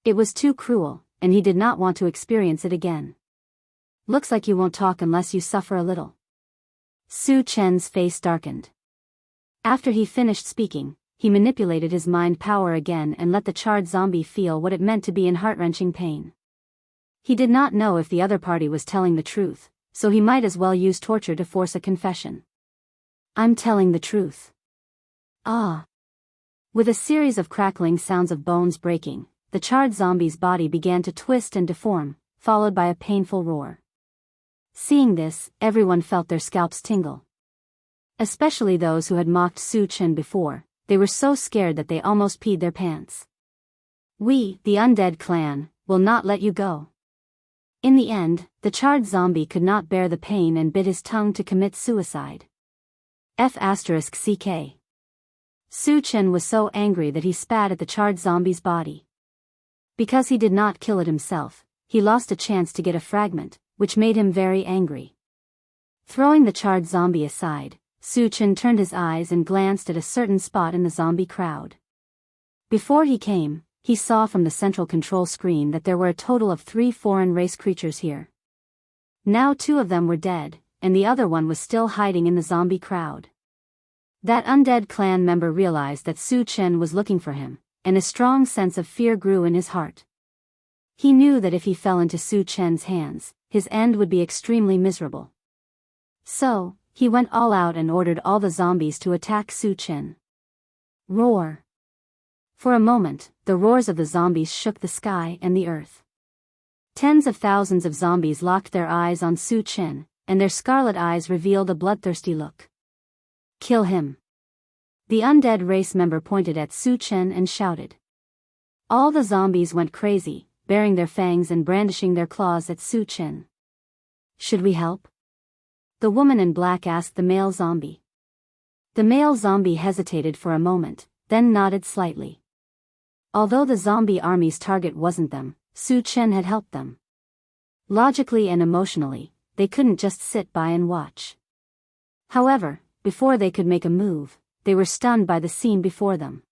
It was too cruel, and he did not want to experience it again. Looks like you won't talk unless you suffer a little. Su-Chen's face darkened. After he finished speaking, he manipulated his mind power again and let the charred zombie feel what it meant to be in heart-wrenching pain. He did not know if the other party was telling the truth, so he might as well use torture to force a confession. I'm telling the truth. Ah! With a series of crackling sounds of bones breaking, the charred zombie's body began to twist and deform, followed by a painful roar. Seeing this, everyone felt their scalps tingle. Especially those who had mocked Su-Chen before, they were so scared that they almost peed their pants. We, the undead clan, will not let you go. In the end, the charred zombie could not bear the pain and bit his tongue to commit suicide. F***ck. Su-Chen was so angry that he spat at the charred zombie's body. Because he did not kill it himself, he lost a chance to get a fragment, which made him very angry. Throwing the charred zombie aside, Su-Chen turned his eyes and glanced at a certain spot in the zombie crowd. Before he came, he saw from the central control screen that there were a total of 3 foreign race creatures here. Now 2 of them were dead, and the other one was still hiding in the zombie crowd. That undead clan member realized that Su-Chen was looking for him, and a strong sense of fear grew in his heart. He knew that if he fell into Su-Chen's hands, his end would be extremely miserable. So, he went all out and ordered all the zombies to attack Su-Chen. Roar! For a moment, the roars of the zombies shook the sky and the earth. Tens of thousands of zombies locked their eyes on Su-Chen, and their scarlet eyes revealed a bloodthirsty look. Kill him! The undead race member pointed at Su-Chen and shouted. All the zombies went crazy, baring their fangs and brandishing their claws at Su-Chen. Should we help? The woman in black asked the male zombie. The male zombie hesitated for a moment, then nodded slightly. Although the zombie army's target wasn't them, Su-Chen had helped them. Logically and emotionally, they couldn't just sit by and watch. However, before they could make a move, they were stunned by the scene before them.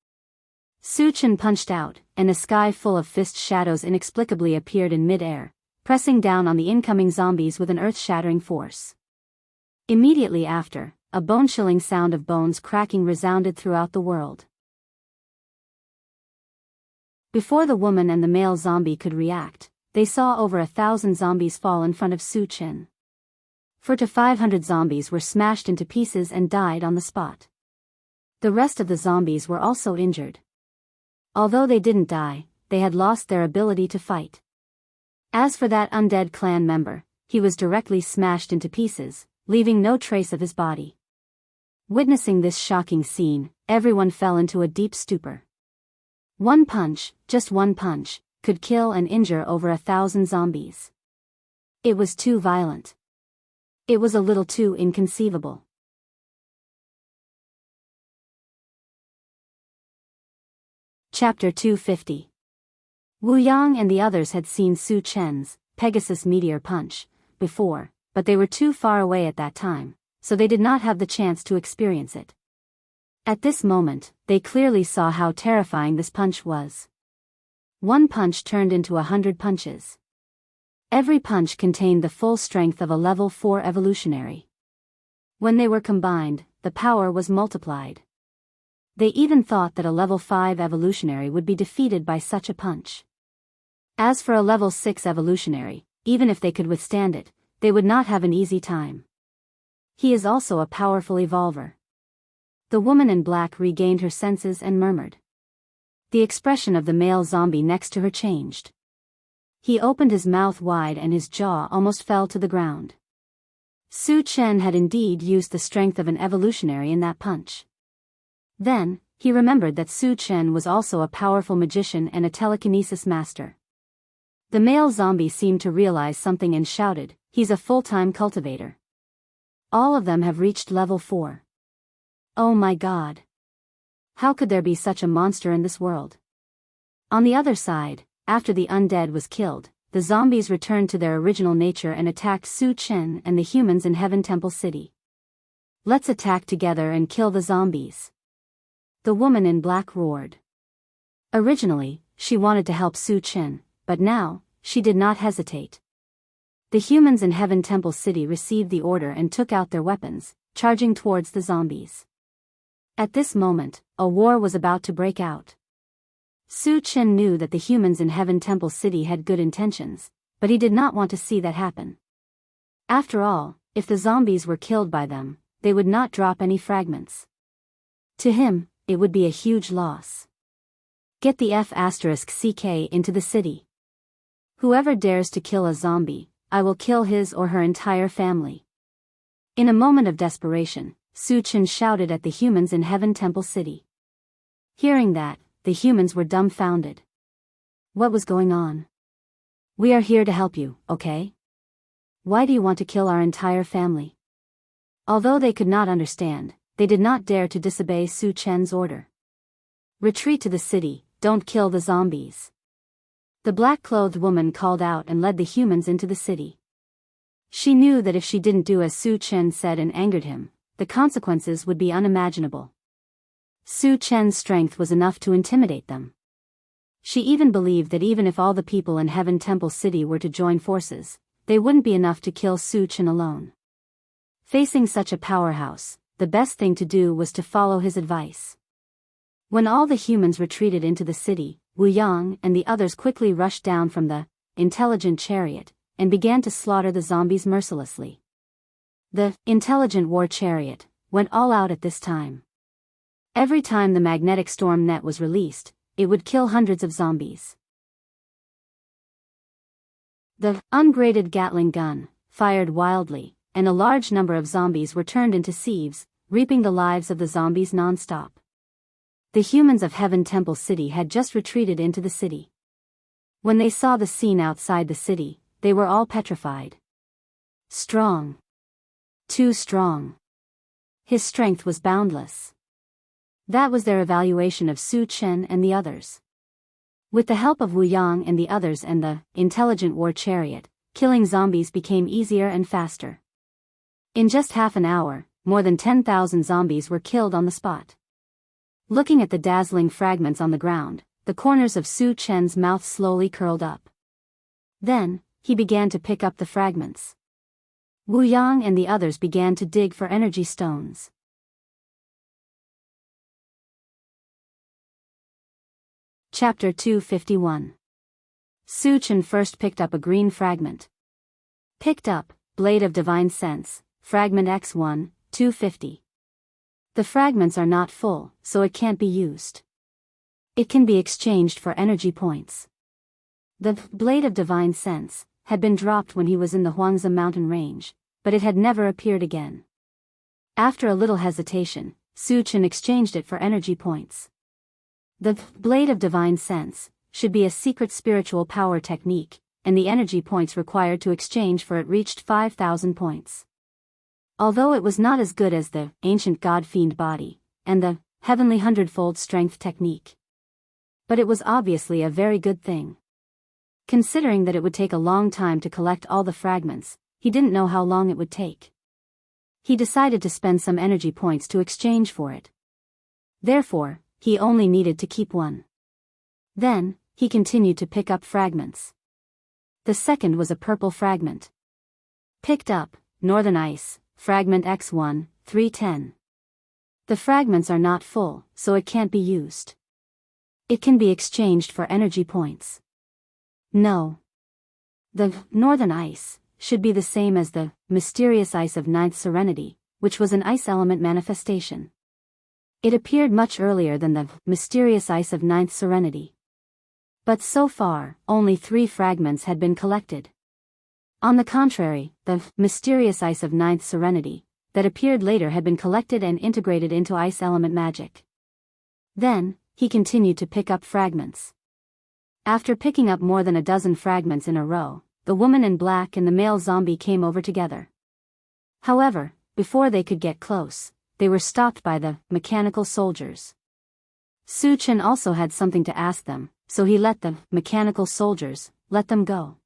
Su-Chen punched out, and a sky full of fist shadows inexplicably appeared in mid-air, pressing down on the incoming zombies with an earth-shattering force. Immediately after, a bone-chilling sound of bones cracking resounded throughout the world. Before the woman and the male zombie could react, they saw over 1,000 zombies fall in front of Su-Chen. 400 to 500 zombies were smashed into pieces and died on the spot. The rest of the zombies were also injured. Although they didn't die, they had lost their ability to fight. As for that undead clan member, he was directly smashed into pieces, leaving no trace of his body. Witnessing this shocking scene, everyone fell into a deep stupor. One punch, just one punch, could kill and injure over 1,000 zombies. It was too violent. It was a little too inconceivable. Chapter 250. Wu Yang and the others had seen Su-Chen's Pegasus meteor punch before, but they were too far away at that time, so they did not have the chance to experience it. At this moment, they clearly saw how terrifying this punch was. One punch turned into 100 punches. Every punch contained the full strength of a level 4 evolutionary. When they were combined, the power was multiplied. They even thought that a level 5 evolutionary would be defeated by such a punch. As for a level 6 evolutionary, even if they could withstand it, they would not have an easy time. He is also a powerful evolver. The woman in black regained her senses and murmured. The expression of the male zombie next to her changed. He opened his mouth wide and his jaw almost fell to the ground. Su Chen had indeed used the strength of an evolutionary in that punch. Then, he remembered that Su Chen was also a powerful magician and a telekinesis master. The male zombie seemed to realize something and shouted, "He's a full-time cultivator. All of them have reached level 4. Oh my god. How could there be such a monster in this world?" On the other side, after the undead was killed, the zombies returned to their original nature and attacked Su Chen and the humans in Heaven Temple City. "Let's attack together and kill the zombies," the woman in black roared. Originally, she wanted to help Su Chen, but now, she did not hesitate. The humans in Heaven Temple City received the order and took out their weapons, charging towards the zombies. At this moment, a war was about to break out. Su Chen knew that the humans in Heaven Temple City had good intentions, but he did not want to see that happen. After all, if the zombies were killed by them, they would not drop any fragments. To him, it would be a huge loss. Get the F***CK into the city. Whoever dares to kill a zombie, I will kill his or her entire family. In a moment of desperation, Su Chen shouted at the humans in Heaven Temple City. Hearing that, the humans were dumbfounded. What was going on? "We are here to help you, okay? Why do you want to kill our entire family?" Although they could not understand, they did not dare to disobey Su Chen's order. "Retreat to the city, don't kill the zombies." The black-clothed woman called out and led the humans into the city. She knew that if she didn't do as Su Chen said and angered him, the consequences would be unimaginable. Su Chen's strength was enough to intimidate them. She even believed that even if all the people in Heaven Temple City were to join forces, they wouldn't be enough to kill Su Chen alone. Facing such a powerhouse, the best thing to do was to follow his advice. When all the humans retreated into the city, Wu Yang and the others quickly rushed down from the intelligent chariot and began to slaughter the zombies mercilessly. The intelligent war chariot went all out at this time. Every time the magnetic storm net was released, it would kill hundreds of zombies. The ungraded Gatling gun fired wildly, and a large number of zombies were turned into sieves, reaping the lives of the zombies non-stop. The humans of Heaven Temple City had just retreated into the city. When they saw the scene outside the city, they were all petrified. Strong. Too strong. His strength was boundless. That was their evaluation of Su Chen and the others. With the help of Wu Yang and the others and the intelligent war chariot, killing zombies became easier and faster. In just half an hour, more than 10,000 zombies were killed on the spot. Looking at the dazzling fragments on the ground, the corners of Su Chen's mouth slowly curled up. Then, he began to pick up the fragments. Wu Yang and the others began to dig for energy stones. Chapter 251. Su Chen first picked up a green fragment. Picked up, Blade of Divine Sense, Fragment X1, 250. The fragments are not full, so it can't be used. It can be exchanged for energy points. The Blade of Divine Sense had been dropped when he was in the Huangzi mountain range, but it had never appeared again. After a little hesitation, Su Chen exchanged it for energy points. The Blade of Divine Sense should be a secret spiritual power technique, and the energy points required to exchange for it reached 5,000 points. Although it was not as good as the ancient God-fiend body, and the heavenly hundredfold strength technique. But it was obviously a very good thing. Considering that it would take a long time to collect all the fragments, he didn't know how long it would take. He decided to spend some energy points to exchange for it. Therefore, he only needed to keep one. Then, he continued to pick up fragments. The second was a purple fragment. Picked up, Northern Ice, Fragment X1, 310. The fragments are not full, so it can't be used. It can be exchanged for energy points. No. The Northern Ice should be the same as the mysterious ice of Ninth Serenity, which was an ice element manifestation. It appeared much earlier than the mysterious ice of ninth serenity. But so far, only 3 fragments had been collected. On the contrary, the mysterious ice of ninth serenity that appeared later had been collected and integrated into ice element magic. Then, he continued to pick up fragments. After picking up more than a dozen fragments in a row, the woman in black and the male zombie came over together. However, before they could get close, they were stopped by the mechanical soldiers. Su Chen also had something to ask them, so he let the mechanical soldiers let them go.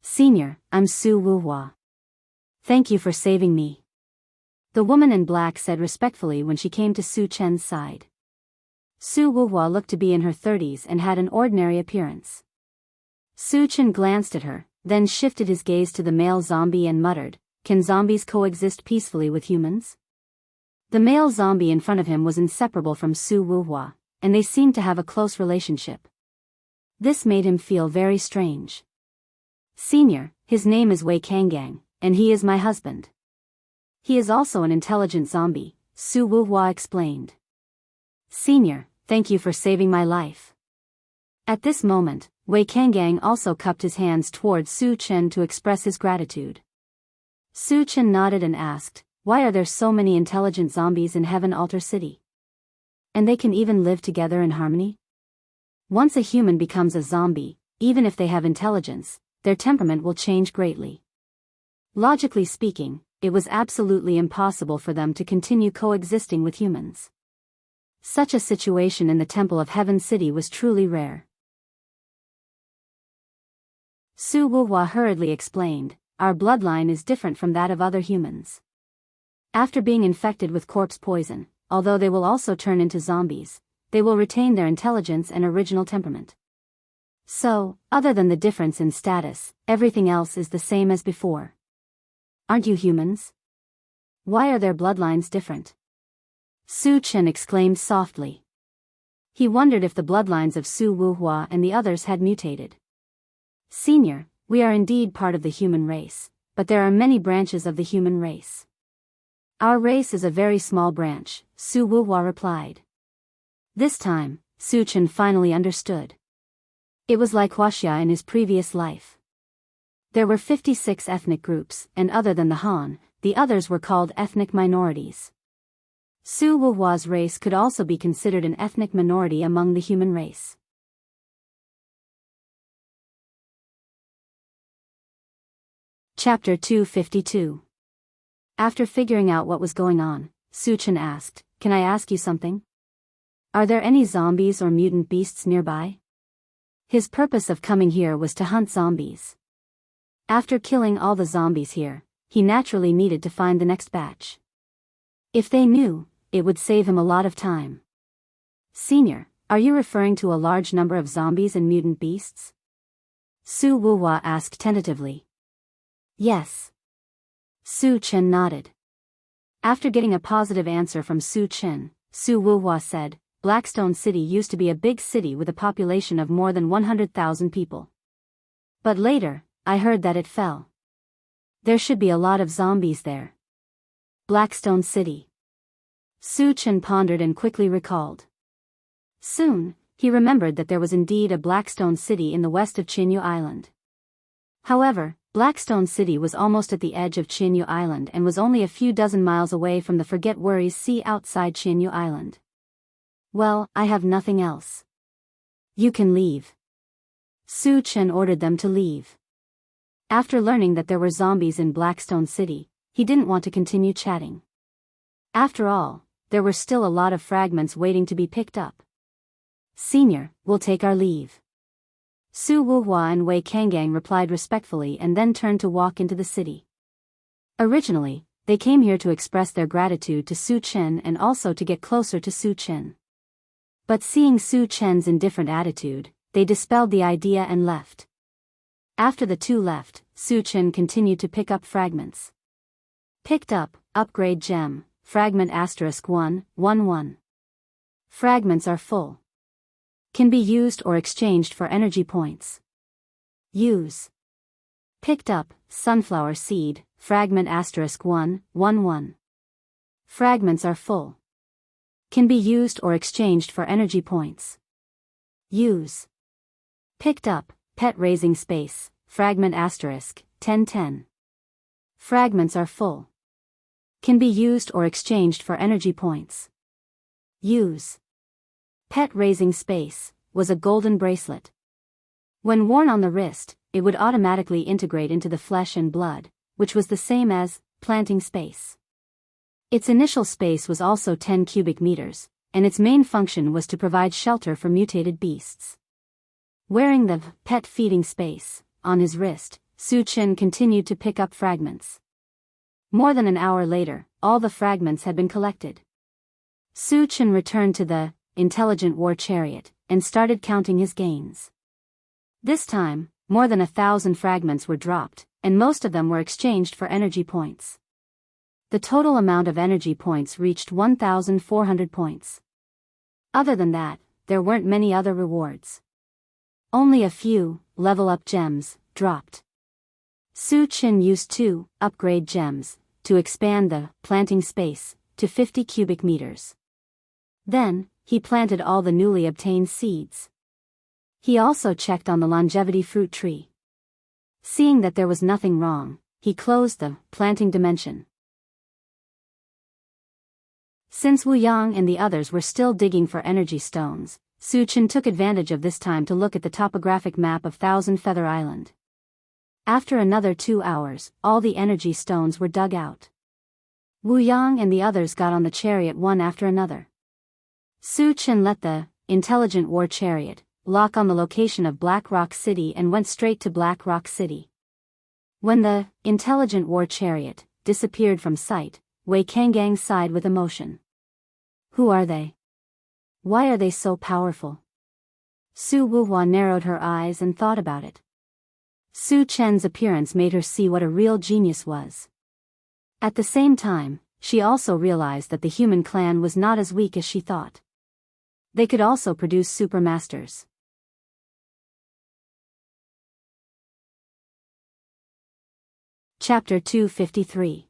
"Senior, I'm Su Wuhua. Thank you for saving me," the woman in black said respectfully when she came to Su Chen's side. Su Wuhua looked to be in her 30s and had an ordinary appearance. Su Chen glanced at her, then shifted his gaze to the male zombie and muttered, "Can zombies coexist peacefully with humans?" The male zombie in front of him was inseparable from Su Wuhua, and they seemed to have a close relationship. This made him feel very strange. "Senior, his name is Wei Kanggang, and he is my husband. He is also an intelligent zombie," Su Wuhua explained. "Senior, thank you for saving my life." At this moment, Wei Kanggang also cupped his hands towards Su Chen to express his gratitude. Su Chen nodded and asked, "Why are there so many intelligent zombies in Heaven Altar City? And they can even live together in harmony?" Once a human becomes a zombie, even if they have intelligence, their temperament will change greatly. Logically speaking, it was absolutely impossible for them to continue coexisting with humans. Such a situation in the Temple of Heaven City was truly rare. Su Wuhua hurriedly explained, "Our bloodline is different from that of other humans. After being infected with corpse poison, although they will also turn into zombies, they will retain their intelligence and original temperament. So, other than the difference in status, everything else is the same as before. Aren't you humans? Why are their bloodlines different?" Su Chen exclaimed softly. He wondered if the bloodlines of Su Wuhua and the others had mutated. "Senior, we are indeed part of the human race, but there are many branches of the human race. Our race is a very small branch," Su Wuhua replied. This time, Su Chen finally understood. It was like Huaxia in his previous life. There were 56 ethnic groups, and other than the Han, the others were called ethnic minorities. Su Wuhua's race could also be considered an ethnic minority among the human race. Chapter 252. After figuring out what was going on, Su Chen asked, "Can I ask you something? Are there any zombies or mutant beasts nearby?" His purpose of coming here was to hunt zombies. After killing all the zombies here, he naturally needed to find the next batch. If they knew, it would save him a lot of time. "Senior, are you referring to a large number of zombies and mutant beasts?" Su Wuhua asked tentatively. "Yes." Su Chen nodded. After getting a positive answer from Su Chen, Su Wuhua said, "Blackstone City used to be a big city with a population of more than 100,000 people. But later, I heard that it fell. There should be a lot of zombies there." Blackstone City. Su Chen pondered and quickly recalled. Soon, he remembered that there was indeed a Blackstone City in the west of Chinyu Island. However, Blackstone City was almost at the edge of Chinyu Island and was only a few dozen miles away from the Forget Worries Sea outside Chinyu Island. "Well, I have nothing else. You can leave." Su Chen ordered them to leave. After learning that there were zombies in Blackstone City, he didn't want to continue chatting. After all, there were still a lot of fragments waiting to be picked up. "Senior, we'll take our leave." Su Wuhua and Wei Kanggang replied respectfully and then turned to walk into the city. Originally, they came here to express their gratitude to Su Chen and also to get closer to Su Chen. But seeing Su Chen's indifferent attitude, they dispelled the idea and left. After the two left, Su Chen continued to pick up fragments. Picked up, upgrade gem, fragment *111. Fragments are full. Can be used or exchanged for energy points. Use. Picked up, sunflower seed, fragment *111. Fragments are full. Can be used or exchanged for energy points. Use. Picked up, pet raising space, fragment asterisk, 1010. Fragments are full. Can be used or exchanged for energy points. Use. Pet raising space, was a golden bracelet. When worn on the wrist, it would automatically integrate into the flesh and blood, which was the same as planting space. Its initial space was also 10 cubic meters, and its main function was to provide shelter for mutated beasts. Wearing the pet feeding space on his wrist, Su-Chin continued to pick up fragments. More than an hour later, all the fragments had been collected. Su-Chin returned to the intelligent war chariot and started counting his gains. This time, more than 1,000 fragments were dropped, and most of them were exchanged for energy points. The total amount of energy points reached 1,400 points. Other than that, there weren't many other rewards. Only a few level-up gems dropped. Su-Chin used 2 upgrade gems to expand the planting space to 50 cubic meters. Then, he planted all the newly obtained seeds. He also checked on the longevity fruit tree. Seeing that there was nothing wrong, he closed the planting dimension. Since Wu Yang and the others were still digging for energy stones, Su-Chin took advantage of this time to look at the topographic map of Thousand Feather Island. After another 2 hours, all the energy stones were dug out. Wu Yang and the others got on the chariot one after another. Su-Chin let the intelligent war chariot lock on the location of Black Rock City and went straight to Black Rock City. When the intelligent war chariot disappeared from sight, Wei Kanggang sighed with emotion. Who are they? Why are they so powerful? Su Wuhua narrowed her eyes and thought about it. Su-Chen's appearance made her see what a real genius was. At the same time, she also realized that the human clan was not as weak as she thought. They could also produce supermasters. Chapter 253.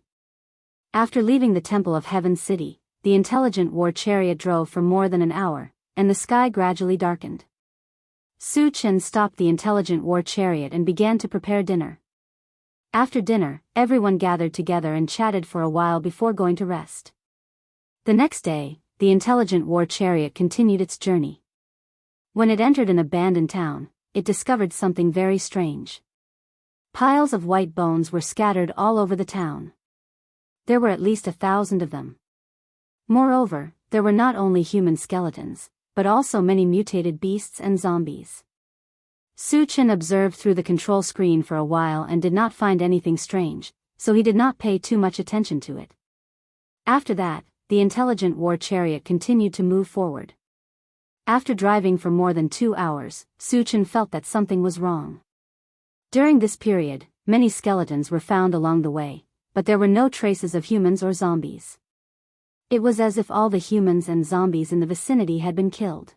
After leaving the Temple of Heaven City, the intelligent war chariot drove for more than an hour, and the sky gradually darkened. Su-Chin stopped the intelligent war chariot and began to prepare dinner. After dinner, everyone gathered together and chatted for a while before going to rest. The next day, the intelligent war chariot continued its journey. When it entered an abandoned town, it discovered something very strange. Piles of white bones were scattered all over the town. There were at least 1,000 of them. Moreover, there were not only human skeletons, but also many mutated beasts and zombies. Su-Chin observed through the control screen for a while and did not find anything strange, so he did not pay too much attention to it. After that, the intelligent war chariot continued to move forward. After driving for more than 2 hours, Su-Chin felt that something was wrong. During this period, many skeletons were found along the way, but there were no traces of humans or zombies. It was as if all the humans and zombies in the vicinity had been killed.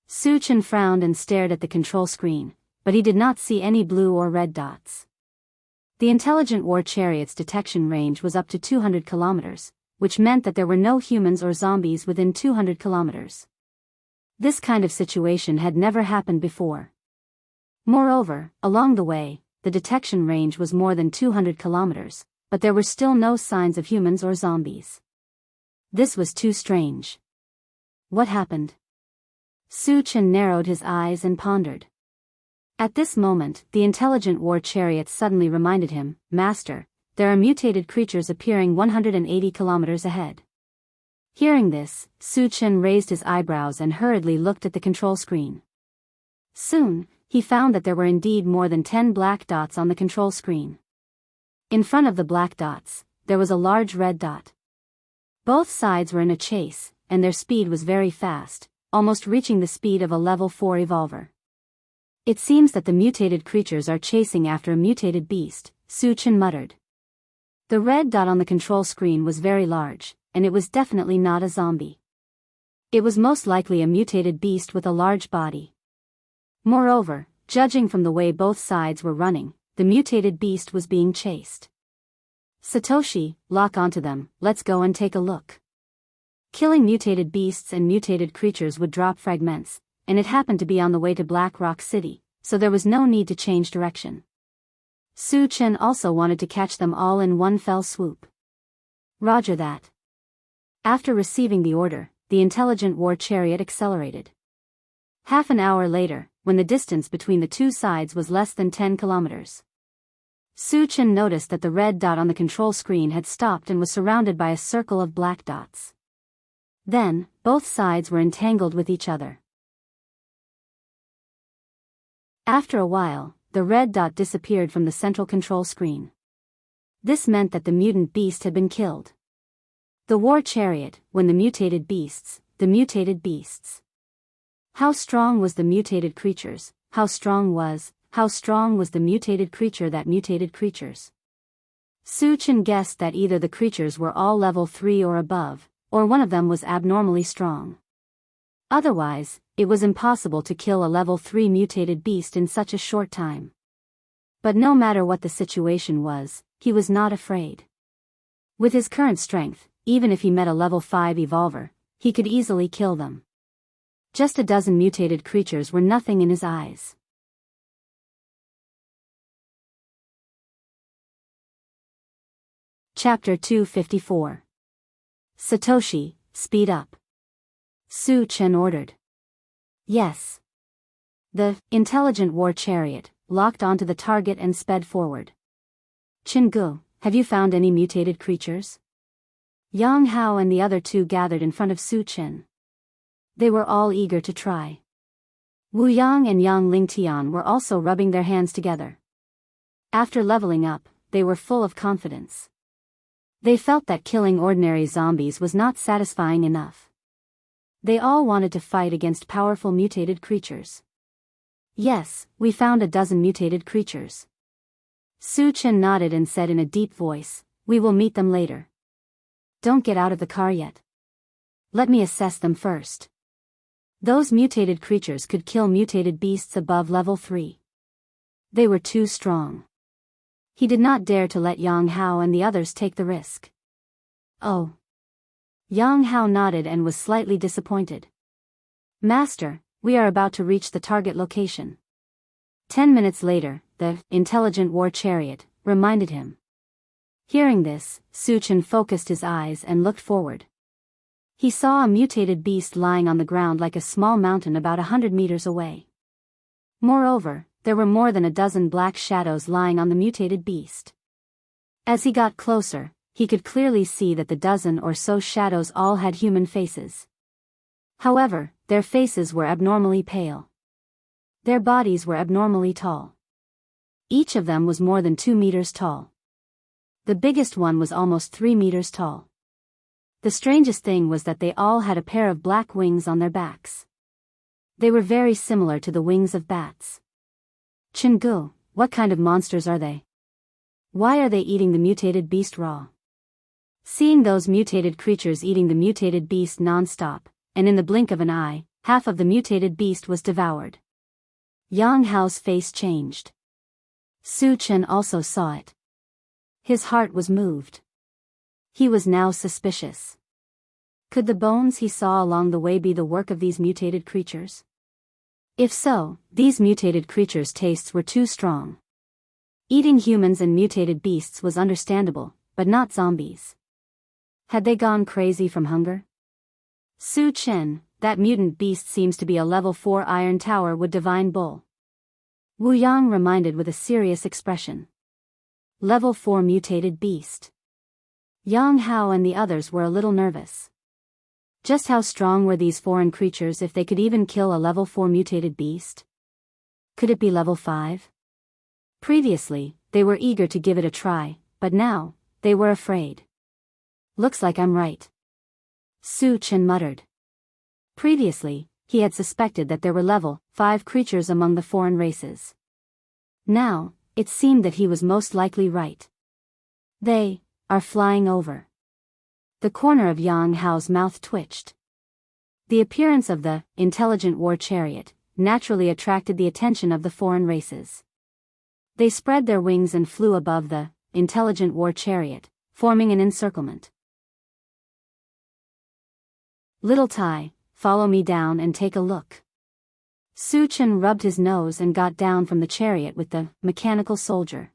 Su-Chin frowned and stared at the control screen, but he did not see any blue or red dots. The intelligent war chariot's detection range was up to 200 kilometers, which meant that there were no humans or zombies within 200 kilometers. This kind of situation had never happened before. Moreover, along the way, the detection range was more than 200 kilometers, but there were still no signs of humans or zombies. This was too strange. What happened? Su-Chin narrowed his eyes and pondered. At this moment, the intelligent war chariot suddenly reminded him, Master, there are mutated creatures appearing 180 kilometers ahead. Hearing this, Su-Chin raised his eyebrows and hurriedly looked at the control screen. Soon, he found that there were indeed more than 10 black dots on the control screen. In front of the black dots, there was a large red dot. Both sides were in a chase, and their speed was very fast, almost reaching the speed of a level 4 evolver. It seems that the mutated creatures are chasing after a mutated beast, Su-Chin muttered. The red dot on the control screen was very large, and it was definitely not a zombie. It was most likely a mutated beast with a large body. Moreover, judging from the way both sides were running, the mutated beast was being chased. Satoshi, lock onto them, let's go and take a look. Killing mutated beasts and mutated creatures would drop fragments, and it happened to be on the way to Black Rock City, so there was no need to change direction. Su Chen also wanted to catch them all in one fell swoop. Roger that. After receiving the order, the intelligent war chariot accelerated. Half an hour later, when the distance between the two sides was less than 10 kilometers. Su Chen noticed that the red dot on the control screen had stopped and was surrounded by a circle of black dots. Then, both sides were entangled with each other. After a while, the red dot disappeared from the central control screen. This meant that the mutant beast had been killed. The war chariot, when the mutated beasts, the mutated beasts. How strong was the mutated creatures, how strong was the mutated creature that mutated creatures? Su Chen guessed that either the creatures were all level 3 or above, or one of them was abnormally strong. Otherwise, it was impossible to kill a level 3 mutated beast in such a short time. But no matter what the situation was, he was not afraid. With his current strength, even if he met a level 5 evolver, he could easily kill them. Just a dozen mutated creatures were nothing in his eyes. Chapter 254. Satoshi, speed up. Su Chen ordered. Yes. The intelligent war chariot locked onto the target and sped forward. Chingu, have you found any mutated creatures? Yang Hao and the other two gathered in front of Su Chen. They were all eager to try. Wu Yang and Yang Lingtian were also rubbing their hands together. After leveling up, they were full of confidence. They felt that killing ordinary zombies was not satisfying enough. They all wanted to fight against powerful mutated creatures. Yes, we found a dozen mutated creatures. Su Chen nodded and said in a deep voice, we will meet them later. Don't get out of the car yet. Let me assess them first. Those mutated creatures could kill mutated beasts above level 3. They were too strong. He did not dare to let Yang Hao and the others take the risk. Oh. Yang Hao nodded and was slightly disappointed. Master, we are about to reach the target location. 10 minutes later, the intelligent war chariot reminded him. Hearing this, Su Chen focused his eyes and looked forward. He saw a mutated beast lying on the ground like a small mountain about 100 meters away. Moreover, there were more than a dozen black shadows lying on the mutated beast. As he got closer, he could clearly see that the dozen or so shadows all had human faces. However, their faces were abnormally pale. Their bodies were abnormally tall. Each of them was more than 2 meters tall. The biggest one was almost 3 meters tall. The strangest thing was that they all had a pair of black wings on their backs. They were very similar to the wings of bats. Chingu, what kind of monsters are they? Why are they eating the mutated beast raw? Seeing those mutated creatures eating the mutated beast non-stop, and in the blink of an eye, half of the mutated beast was devoured. Yang Hao's face changed. Su Chen also saw it. His heart was moved. He was now suspicious. Could the bones he saw along the way be the work of these mutated creatures? If so, these mutated creatures' tastes were too strong. Eating humans and mutated beasts was understandable, but not zombies. Had they gone crazy from hunger? Su Chen, that mutant beast seems to be a level 4 iron tower with divine bull. Wu Yang reminded with a serious expression. Level 4 mutated beast. Yang Hao and the others were a little nervous. Just how strong were these foreign creatures if they could even kill a level 4 mutated beast? Could it be level 5? Previously, they were eager to give it a try, but now, they were afraid. Looks like I'm right. Su Chen muttered. Previously, he had suspected that there were level 5 creatures among the foreign races. Now, it seemed that he was most likely right. They are flying over. The corner of Yang Hao's mouth twitched. The appearance of the intelligent war chariot naturally attracted the attention of the foreign races. They spread their wings and flew above the intelligent war chariot, forming an encirclement. Little Tai, follow me down and take a look. Su Chen rubbed his nose and got down from the chariot with the mechanical soldier.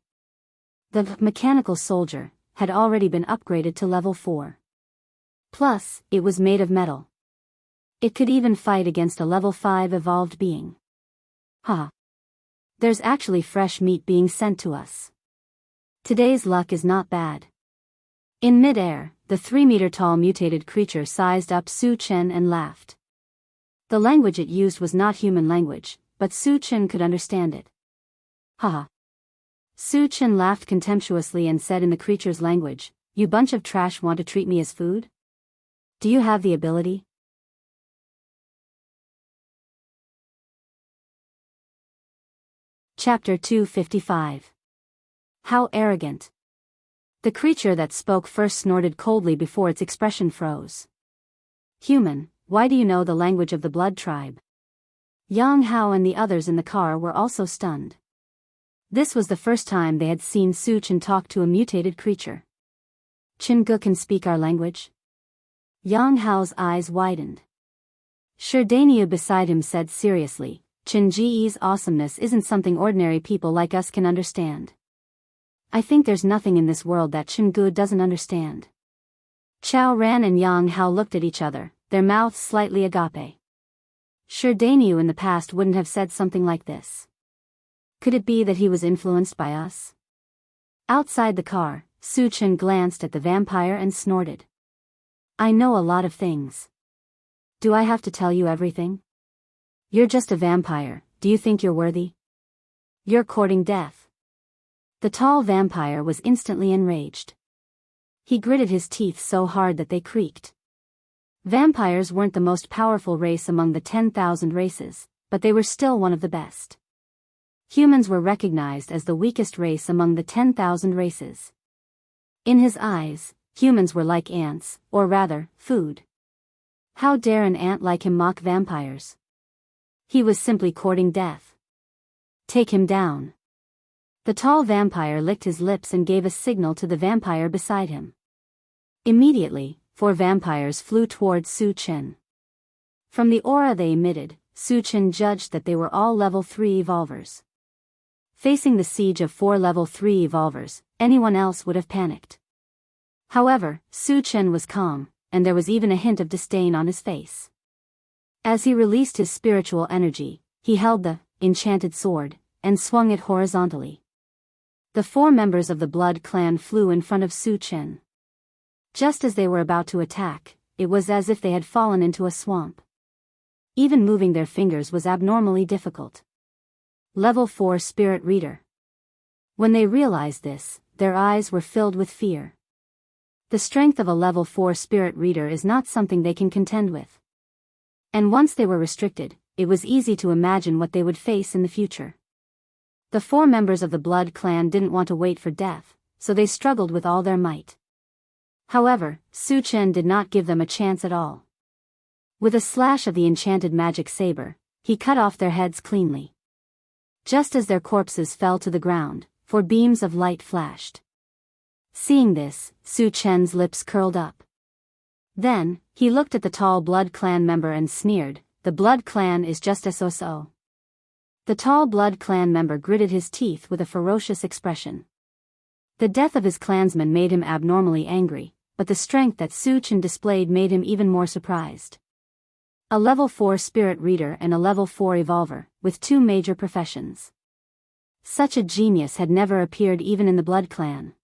The mechanical soldier had already been upgraded to level 4. Plus, it was made of metal. It could even fight against a level 5 evolved being. Ha! There's actually fresh meat being sent to us. Today's luck is not bad. In mid-air, the 3-meter-tall mutated creature sized up Su Chen and laughed. The language it used was not human language, but Su Chen could understand it. Haha. Su Chen laughed contemptuously and said in the creature's language, "You bunch of trash want to treat me as food? Do you have the ability?" Chapter 255. How arrogant. The creature that spoke first snorted coldly before its expression froze. Human, why do you know the language of the blood tribe? Yang Hao and the others in the car were also stunned. This was the first time they had seen Su Chen talk to a mutated creature. Chingu can speak our language? Yang Hao's eyes widened. Sherdania beside him said seriously, Chinji's awesomeness isn't something ordinary people like us can understand. I think there's nothing in this world that Chingu doesn't understand. Chao Ran and Yang Hao looked at each other, their mouths slightly agape. Sherdaniu in the past wouldn't have said something like this. Could it be that he was influenced by us? Outside the car, Su Chen glanced at the vampire and snorted. I know a lot of things. Do I have to tell you everything? You're just a vampire, do you think you're worthy? You're courting death. The tall vampire was instantly enraged. He gritted his teeth so hard that they creaked. Vampires weren't the most powerful race among the 10,000 races, but they were still one of the best. Humans were recognized as the weakest race among the 10,000 races. In his eyes, humans were like ants, or rather, food. How dare an ant like him mock vampires? He was simply courting death. Take him down. The tall vampire licked his lips and gave a signal to the vampire beside him. Immediately, 4 vampires flew towards Su Chen. From the aura they emitted, Su Chen judged that they were all level 3 evolvers. Facing the siege of 4 level 3 evolvers, anyone else would have panicked. However, Su Chen was calm, and there was even a hint of disdain on his face. As he released his spiritual energy, he held the enchanted sword and swung it horizontally. The 4 members of the Blood clan flew in front of Su Chen. Just as they were about to attack, it was as if they had fallen into a swamp. Even moving their fingers was abnormally difficult. Level 4 Spirit Reader. When they realized this, their eyes were filled with fear. The strength of a level 4 Spirit Reader is not something they can contend with. And once they were restricted, it was easy to imagine what they would face in the future. The 4 members of the Blood clan didn't want to wait for death, so they struggled with all their might. However, Su Chen did not give them a chance at all. With a slash of the enchanted magic saber, he cut off their heads cleanly. Just as their corpses fell to the ground, 4 beams of light flashed. Seeing this, Su Chen's lips curled up. Then, he looked at the tall Blood clan member and sneered, "The Blood clan is just so." The tall Blood clan member gritted his teeth with a ferocious expression. The death of his clansman made him abnormally angry, but the strength that Su Chen displayed made him even more surprised. A level 4 Spirit Reader and a level 4 Evolver, with 2 major professions. Such a genius had never appeared even in the Blood clan.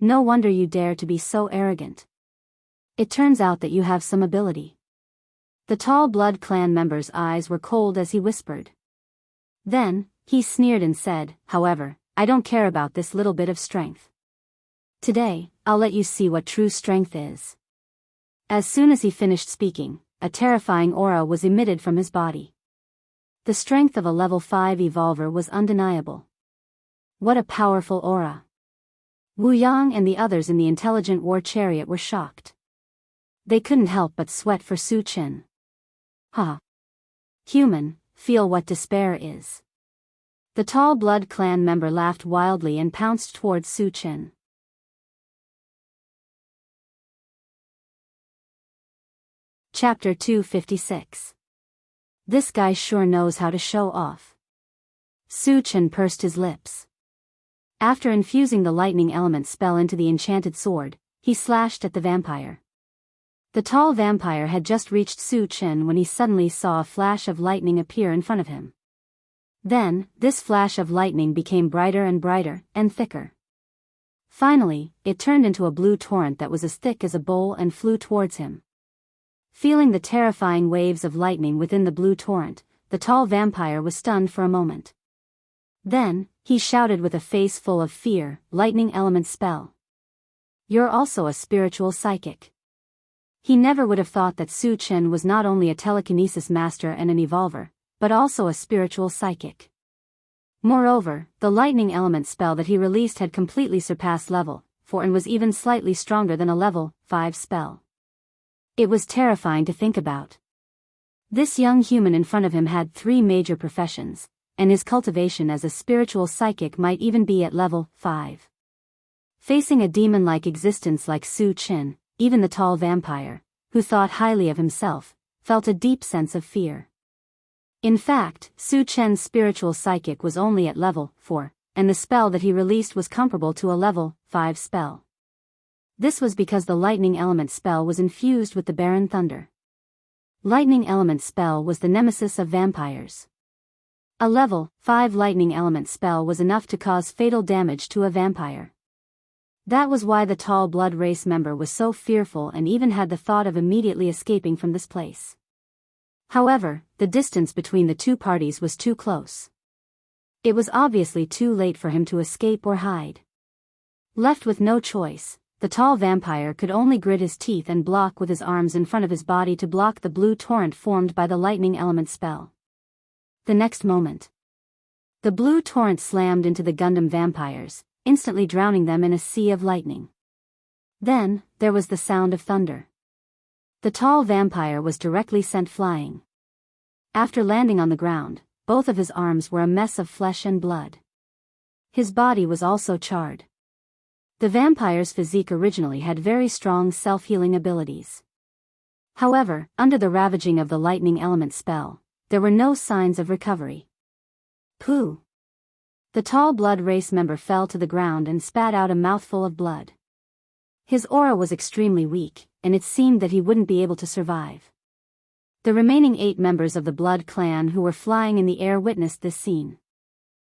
No wonder you dare to be so arrogant. It turns out that you have some ability. The tall Blood clan member's eyes were cold as he whispered. Then, he sneered and said, "However, I don't care about this little bit of strength. Today, I'll let you see what true strength is." As soon as he finished speaking, a terrifying aura was emitted from his body. The strength of a level 5 evolver was undeniable. What a powerful aura. Wu Yang and the others in the intelligent war chariot were shocked. They couldn't help but sweat for Su Chen. Ha! Human, feel what despair is. The tall Blood Clan member laughed wildly and pounced towards Su Chen. Chapter 256. This guy sure knows how to show off. Su Chen pursed his lips. After infusing the lightning element spell into the enchanted sword, he slashed at the vampire. The tall vampire had just reached Su Chen when he suddenly saw a flash of lightning appear in front of him. Then, this flash of lightning became brighter and brighter, and thicker. Finally, it turned into a blue torrent that was as thick as a bowl and flew towards him. Feeling the terrifying waves of lightning within the blue torrent, the tall vampire was stunned for a moment. Then, he shouted with a face full of fear, "Lightning element spell. You're also a spiritual psychic." He never would have thought that Su Chen was not only a telekinesis master and an evolver, but also a spiritual psychic. Moreover, the lightning element spell that he released had completely surpassed level 4 and was even slightly stronger than a level 5 spell. It was terrifying to think about. This young human in front of him had 3 major professions, and his cultivation as a spiritual psychic might even be at level 5. Facing a demon-like existence like Su Chen, even the tall vampire, who thought highly of himself, felt a deep sense of fear. In fact, Su Chen's spiritual psychic was only at level 4, and the spell that he released was comparable to a level 5 spell. This was because the lightning element spell was infused with the Baron Thunder. Lightning element spell was the nemesis of vampires. A level 5 lightning element spell was enough to cause fatal damage to a vampire. That was why the tall blood race member was so fearful and even had the thought of immediately escaping from this place. However, the distance between the two parties was too close. It was obviously too late for him to escape or hide. Left with no choice, the tall vampire could only grit his teeth and block with his arms in front of his body to block the blue torrent formed by the lightning element spell. The next moment, the blue torrent slammed into the Gundam vampires, instantly drowning them in a sea of lightning. Then, there was the sound of thunder. The tall vampire was directly sent flying. After landing on the ground, both of his arms were a mess of flesh and blood. His body was also charred. The vampire's physique originally had very strong self-healing abilities. However, under the ravaging of the lightning element spell, there were no signs of recovery. Pooh! The tall blood race member fell to the ground and spat out a mouthful of blood. His aura was extremely weak, and it seemed that he wouldn't be able to survive. The remaining 8 members of the Blood Clan who were flying in the air witnessed this scene.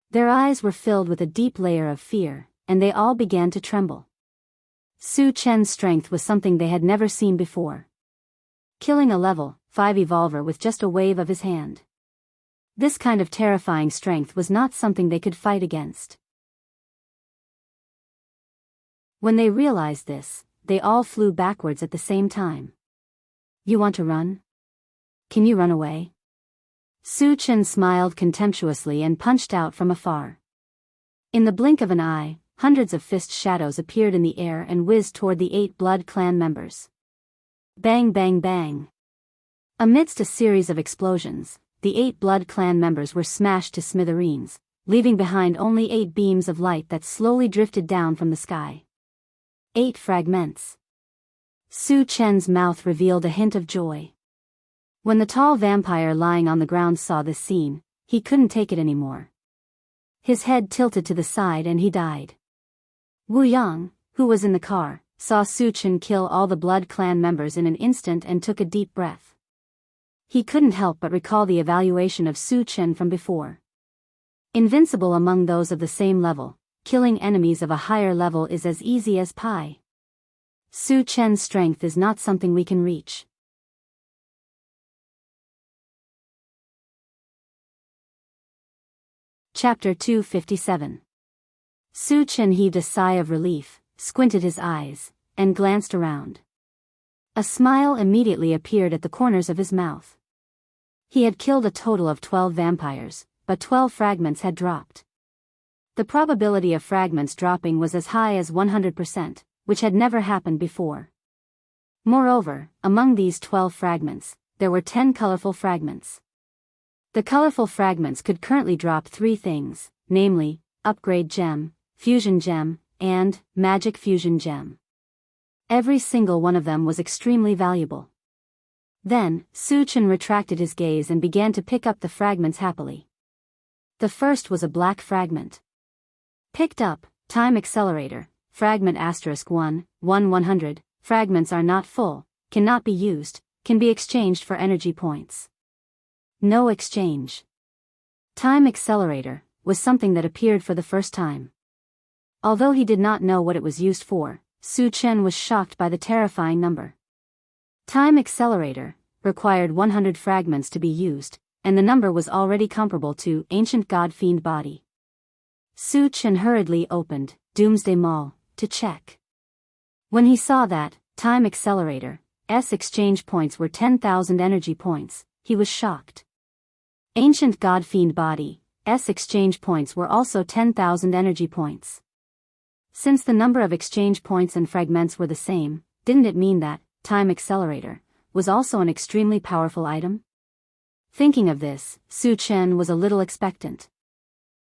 Their eyes were filled with a deep layer of fear, and they all began to tremble. Su Chen's strength was something they had never seen before. Killing a level 5 evolver with just a wave of his hand. This kind of terrifying strength was not something they could fight against. When they realized this, they all flew backwards at the same time. "You want to run? Can you run away?" Su Chen smiled contemptuously and punched out from afar. In the blink of an eye, hundreds of fist shadows appeared in the air and whizzed toward the 8 Blood Clan members. Bang bang bang. Amidst a series of explosions, the 8 Blood Clan members were smashed to smithereens, leaving behind only 8 beams of light that slowly drifted down from the sky. 8 fragments. Su Chen's mouth revealed a hint of joy. When the tall vampire lying on the ground saw this scene, he couldn't take it anymore. His head tilted to the side and he died. Wu Yang, who was in the car, saw Su Chen kill all the Blood Clan members in an instant and took a deep breath. He couldn't help but recall the evaluation of Su Chen from before. Invincible among those of the same level, killing enemies of a higher level is as easy as pie. Su Chen's strength is not something we can reach. Chapter 257. Su Chen heaved a sigh of relief, squinted his eyes, and glanced around. A smile immediately appeared at the corners of his mouth. He had killed a total of 12 vampires, but 12 fragments had dropped. The probability of fragments dropping was as high as 100%, which had never happened before. Moreover, among these 12 fragments, there were 10 colorful fragments. The colorful fragments could currently drop 3 things, namely, Upgrade Gem, Fusion Gem, and Magic Fusion Gem. Every single one of them was extremely valuable. Then, Su-chan retracted his gaze and began to pick up the fragments happily. The first was a black fragment. Picked up, Time Accelerator, Fragment *1, 100, fragments are not full, cannot be used, can be exchanged for energy points. No exchange. Time Accelerator was something that appeared for the first time. Although he did not know what it was used for, Su-chan was shocked by the terrifying number. Time Accelerator required 100 fragments to be used, and the number was already comparable to Ancient God Fiend Body. Su-chan hurriedly opened Doomsday Mall to check. When he saw that Time Accelerator's exchange points were 10,000 energy points, he was shocked. Ancient God Fiend Body's exchange points were also 10,000 energy points. Since the number of exchange points and fragments were the same, didn't it mean that Time Accelerator was also an extremely powerful item? Thinking of this, Su-chan was a little expectant.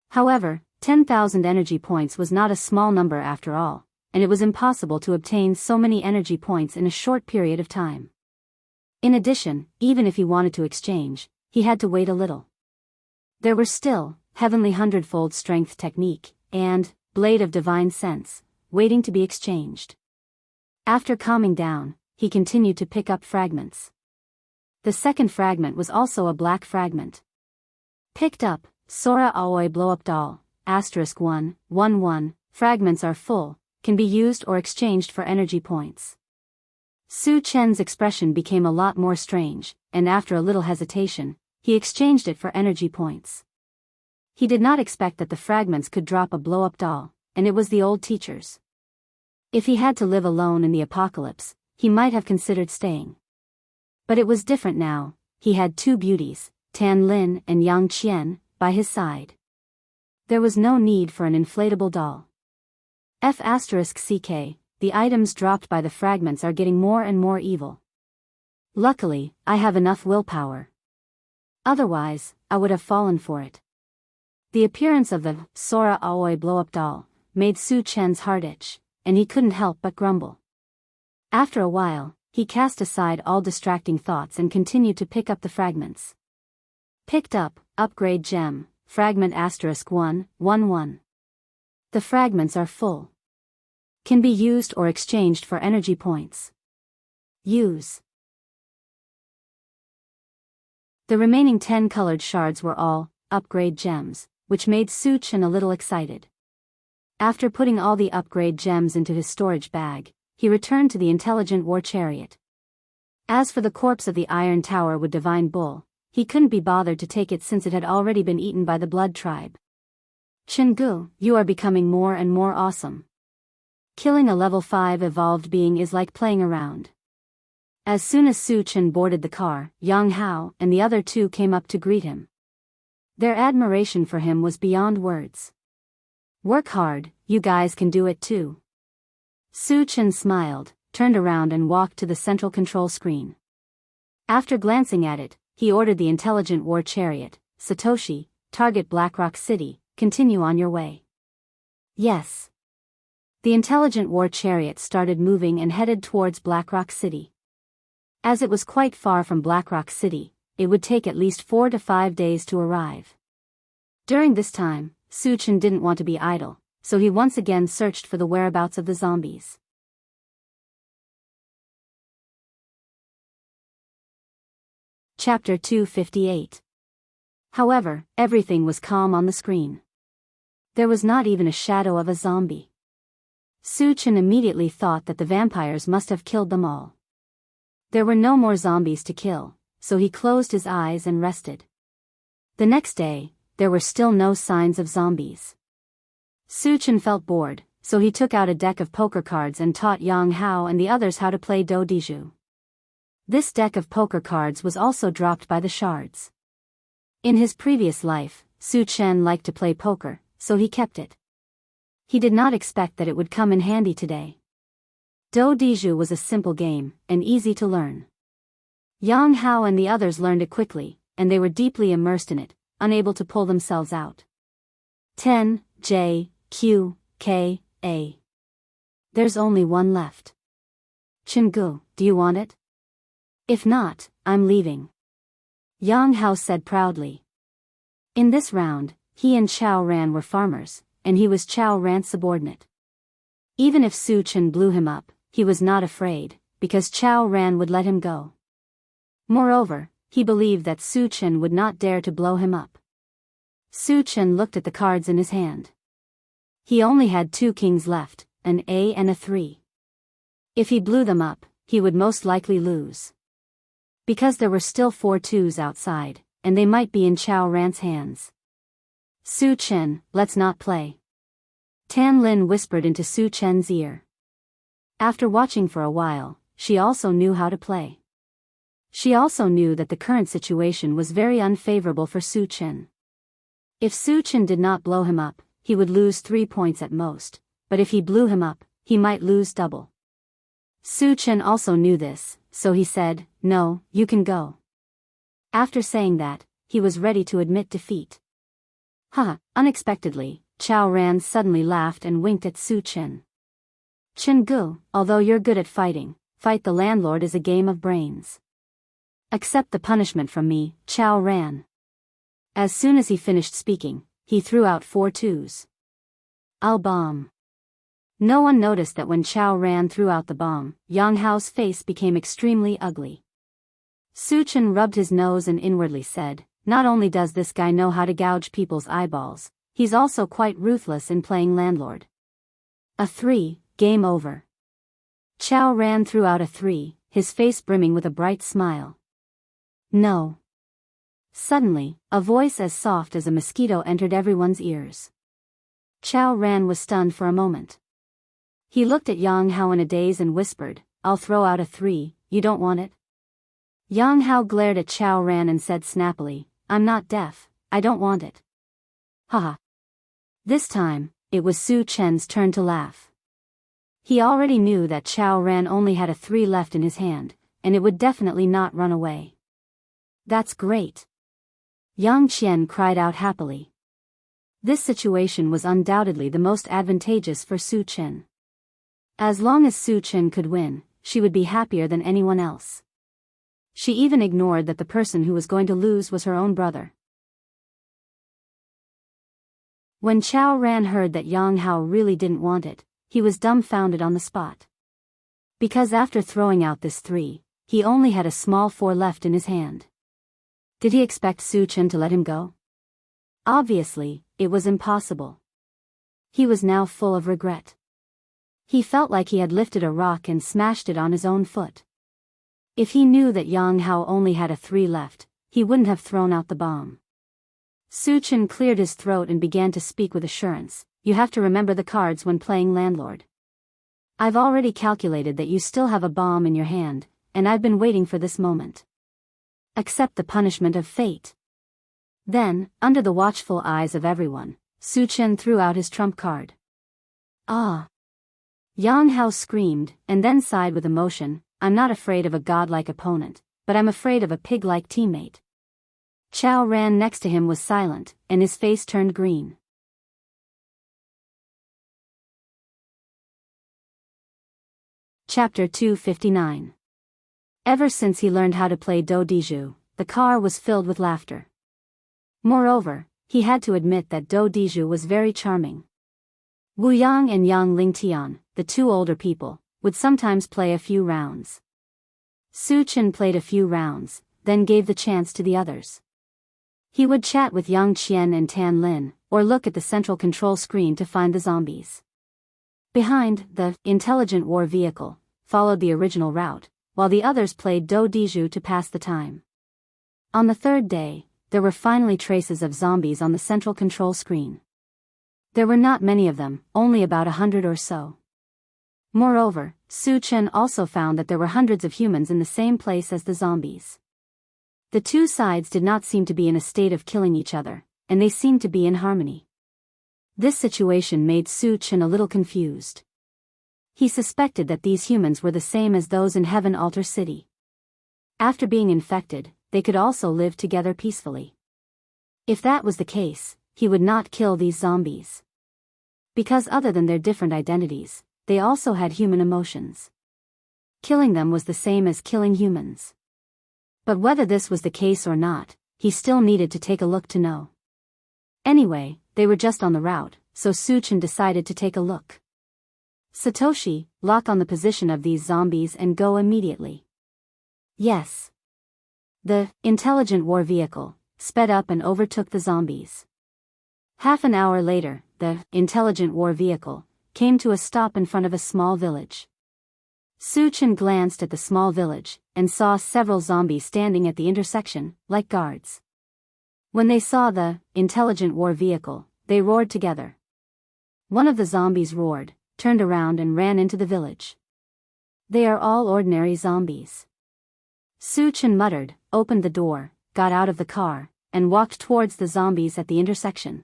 However, 10,000 energy points was not a small number after all, and it was impossible to obtain so many energy points in a short period of time. In addition, even if he wanted to exchange, he had to wait a little. There were still Heavenly Hundredfold Strength Technique and Blade of Divine Sense waiting to be exchanged. After calming down, he continued to pick up fragments. The second fragment was also a black fragment. Picked up, Sora Aoi Blow-Up Doll, *1, 1, fragments are full, can be used or exchanged for energy points. Su-chan's expression became a lot more strange, and after a little hesitation, he exchanged it for energy points. He did not expect that the fragments could drop a blow-up doll, and it was the old teacher's. If he had to live alone in the apocalypse, he might have considered staying. But it was different now. He had 2 beauties, Tan Lin and Yang Qian, by his side. There was no need for an inflatable doll. *CK, the items dropped by the fragments are getting more and more evil. Luckily, I have enough willpower. Otherwise, I would have fallen for it. The appearance of the Sora Aoi blow-up doll made Su-chan's heart itch, and he couldn't help but grumble. After a while, he cast aside all distracting thoughts and continued to pick up the fragments. Picked up, Upgrade Gem, Fragment *1, 1. The fragments are full. Can be used or exchanged for energy points. Use. The remaining 10 colored shards were all upgrade gems, which made Su-chan a little excited. After putting all the upgrade gems into his storage bag, he returned to the intelligent war chariot. As for the corpse of the Iron Tower with Divine Bull, he couldn't be bothered to take it since it had already been eaten by the Blood Tribe. Chengu, you are becoming more and more awesome. Killing a level 5 evolved being is like playing around. As soon as Su-chan boarded the car, Yang Hao and the other 2 came up to greet him. Their admiration for him was beyond words. Work hard, you guys can do it too. Su-chan smiled, turned around and walked to the central control screen. After glancing at it, he ordered the intelligent war chariot, Satoshi, target Blackrock City, continue on your way. Yes. The intelligent war chariot started moving and headed towards Blackrock City. As it was quite far from Blackrock City, it would take at least 4 to 5 days to arrive. During this time, Su-chan didn't want to be idle, so he once again searched for the whereabouts of the zombies. Chapter 258. However, everything was calm on the screen. There was not even a shadow of a zombie. Su-chan immediately thought that the vampires must have killed them all. There were no more zombies to kill, so he closed his eyes and rested. The next day, there were still no signs of zombies. Su-chan felt bored, so he took out a deck of poker cards and taught Yang Hao and the others how to play Do Diju. This deck of poker cards was also dropped by the shards. In his previous life, Su-chan liked to play poker, so he kept it. He did not expect that it would come in handy today. Do Diju was a simple game, and easy to learn. Yang Hao and the others learned it quickly, and they were deeply immersed in it, unable to pull themselves out. 10, J, Q, K, A. There's only one left. Chingu, do you want it? If not, I'm leaving. Yang Hao said proudly. In this round, he and Chao Ran were farmers, and he was Chao Ran's subordinate. Even if Su Chen blew him up, he was not afraid, because Chao Ran would let him go. Moreover, he believed that Su Chen would not dare to blow him up. Su Chen looked at the cards in his hand. He only had 2 kings left, an A and a 3. If he blew them up, he would most likely lose. Because there were still 4 2s outside, and they might be in Chao Ran's hands. Su Chen, let's not play. Tan Lin whispered into Su Chen's ear. After watching for a while, she also knew how to play. She also knew that the current situation was very unfavorable for Su Chen. If Su Chen did not blow him up, he would lose 3 points at most, but if he blew him up, he might lose double. Su Chen also knew this, so he said, "No, you can go." After saying that, he was ready to admit defeat. Unexpectedly, Chao Ran suddenly laughed and winked at Su Chen. "Chingu, although you're good at fighting, fight the landlord is a game of brains. Accept the punishment from me, Chao Ran." As soon as he finished speaking, he threw out 4 2s. I'll bomb. No one noticed that when Chao Ran threw out the bomb, Yang Hao's face became extremely ugly. Su Chen rubbed his nose and inwardly said, not only does this guy know how to gouge people's eyeballs, he's also quite ruthless in playing landlord. A 3, game over. Chao Ran threw out a 3, his face brimming with a bright smile. No. Suddenly, a voice as soft as a mosquito entered everyone's ears. Chao Ran was stunned for a moment. He looked at Yang Hao in a daze and whispered, "I'll throw out a 3, you don't want it?" Yang Hao glared at Chao Ran and said snappily, "I'm not deaf, I don't want it." Haha. This time, it was Su Chen's turn to laugh. He already knew that Chao Ran only had a 3 left in his hand, and it would definitely not run away. That's great. Yang Qian cried out happily. This situation was undoubtedly the most advantageous for Su Chen. As long as Su Chen could win, she would be happier than anyone else. She even ignored that the person who was going to lose was her own brother. When Chao Ran heard that Yang Hao really didn't want it, he was dumbfounded on the spot. Because after throwing out this 3, he only had a small 4 left in his hand. Did he expect Su Chen to let him go? Obviously, it was impossible. He was now full of regret. He felt like he had lifted a rock and smashed it on his own foot. If he knew that Yang Hao only had a 3 left, he wouldn't have thrown out the bomb. Su Chen cleared his throat and began to speak with assurance. "You have to remember the cards when playing landlord. I've already calculated that you still have a bomb in your hand, and I've been waiting for this moment. Accept the punishment of fate." Then, under the watchful eyes of everyone, Su Chen threw out his trump card. Ah! Yang Hao screamed, and then sighed with emotion, "I'm not afraid of a godlike opponent, but I'm afraid of a pig-like teammate." Chao Ran next to him was silent, and his face turned green. Chapter 259. Ever since he learned how to play Do Diju, the car was filled with laughter. Moreover, he had to admit that Do Diju was very charming. Wu Yang and Yang Lingtian, the 2 older people, would sometimes play a few rounds. Su Chen played a few rounds, then gave the chance to the others. He would chat with Yang Qian and Tan Lin, or look at the central control screen to find the zombies. Behind, the intelligent war vehicle followed the original route, while the others played Do Diju to pass the time. On the 3rd day, there were finally traces of zombies on the central control screen. There were not many of them, only about 100 or so. Moreover, Su Chen also found that there were hundreds of humans in the same place as the zombies. The 2 sides did not seem to be in a state of killing each other, and they seemed to be in harmony. This situation made Su Chen a little confused. He suspected that these humans were the same as those in Heaven Altar City. After being infected, they could also live together peacefully. If that was the case, he would not kill these zombies. Because other than their different identities, they also had human emotions. Killing them was the same as killing humans. But whether this was the case or not, he still needed to take a look to know. Anyway, they were just on the route, so Suchin decided to take a look. Satoshi, lock on the position of these zombies and go immediately. Yes. The intelligent war vehicle sped up and overtook the zombies. Half an hour later, the intelligent war vehicle came to a stop in front of a small village. Suchin glanced at the small village and saw several zombies standing at the intersection, like guards. When they saw the intelligent war vehicle, they roared together. One of the zombies roared, turned around and ran into the village. They are all ordinary zombies. Suchin muttered, opened the door, got out of the car, and walked towards the zombies at the intersection.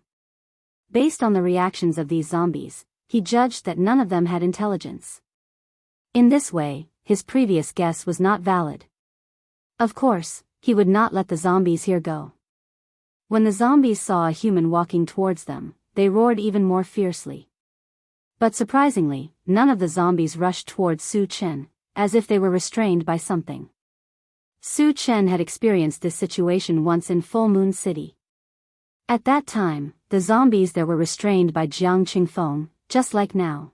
Based on the reactions of these zombies, he judged that none of them had intelligence. In this way, his previous guess was not valid. Of course, he would not let the zombies here go. When the zombies saw a human walking towards them, they roared even more fiercely. But surprisingly, none of the zombies rushed towards Suchin, as if they were restrained by something. Suchin had experienced this situation once in Full Moon City. At that time, the zombies there were restrained by Jiang Qingfeng, just like now.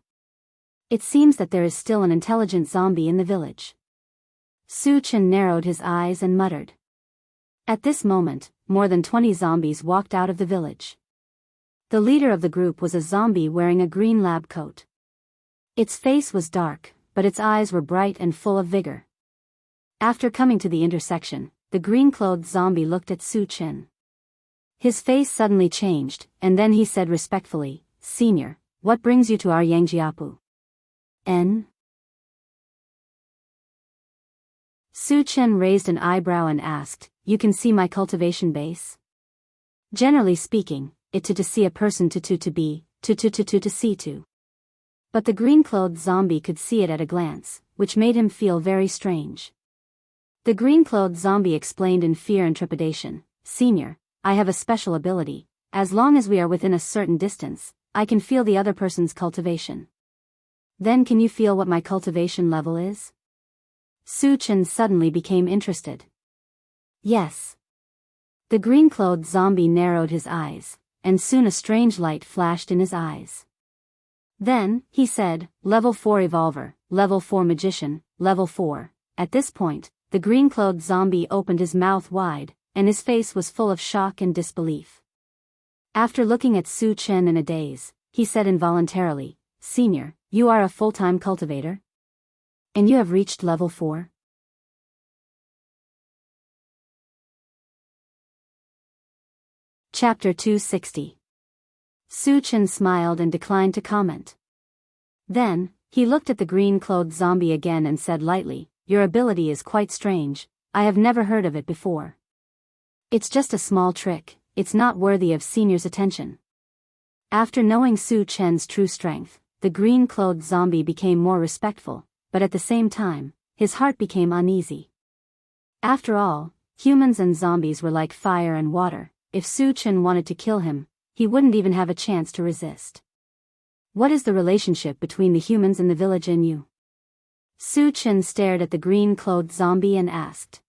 It seems that there is still an intelligent zombie in the village. Suchin narrowed his eyes and muttered. At this moment, more than 20 zombies walked out of the village. The leader of the group was a zombie wearing a green lab coat. Its face was dark, but its eyes were bright and full of vigor. After coming to the intersection, the green-clothed zombie looked at Suchin. His face suddenly changed, and then he said respectfully, "Senior, what brings you to our Yangjiapu?" N. Suchin raised an eyebrow and asked, "You can see my cultivation base?" Generally speaking, it to see a person to be, to see to. But the green-clothed zombie could see it at a glance, which made him feel very strange. The green-clothed zombie explained in fear and trepidation, "Senior, I have a special ability. As long as we are within a certain distance, I can feel the other person's cultivation." "Then can you feel what my cultivation level is?" Suchin suddenly became interested. "Yes." The green-clothed zombie narrowed his eyes, and soon a strange light flashed in his eyes. Then, he said, "Level 4 Evolver, Level 4 Magician, Level 4. At this point, the green-clothed zombie opened his mouth wide, and his face was full of shock and disbelief. After looking at Suchin in a daze, he said involuntarily, "Senior, you are a full-time cultivator? And you have reached level 4? Chapter 260. Suchin smiled and declined to comment. Then, he looked at the green-clothed zombie again and said lightly, "Your ability is quite strange. I have never heard of it before. It's just a small trick, it's not worthy of Senior's attention." After knowing Suchin's true strength, the green-clothed zombie became more respectful, but at the same time, his heart became uneasy. After all, humans and zombies were like fire and water. If Suchin wanted to kill him, he wouldn't even have a chance to resist. "What is the relationship between the humans in the village and you?" Suchin stared at the green-clothed zombie and asked.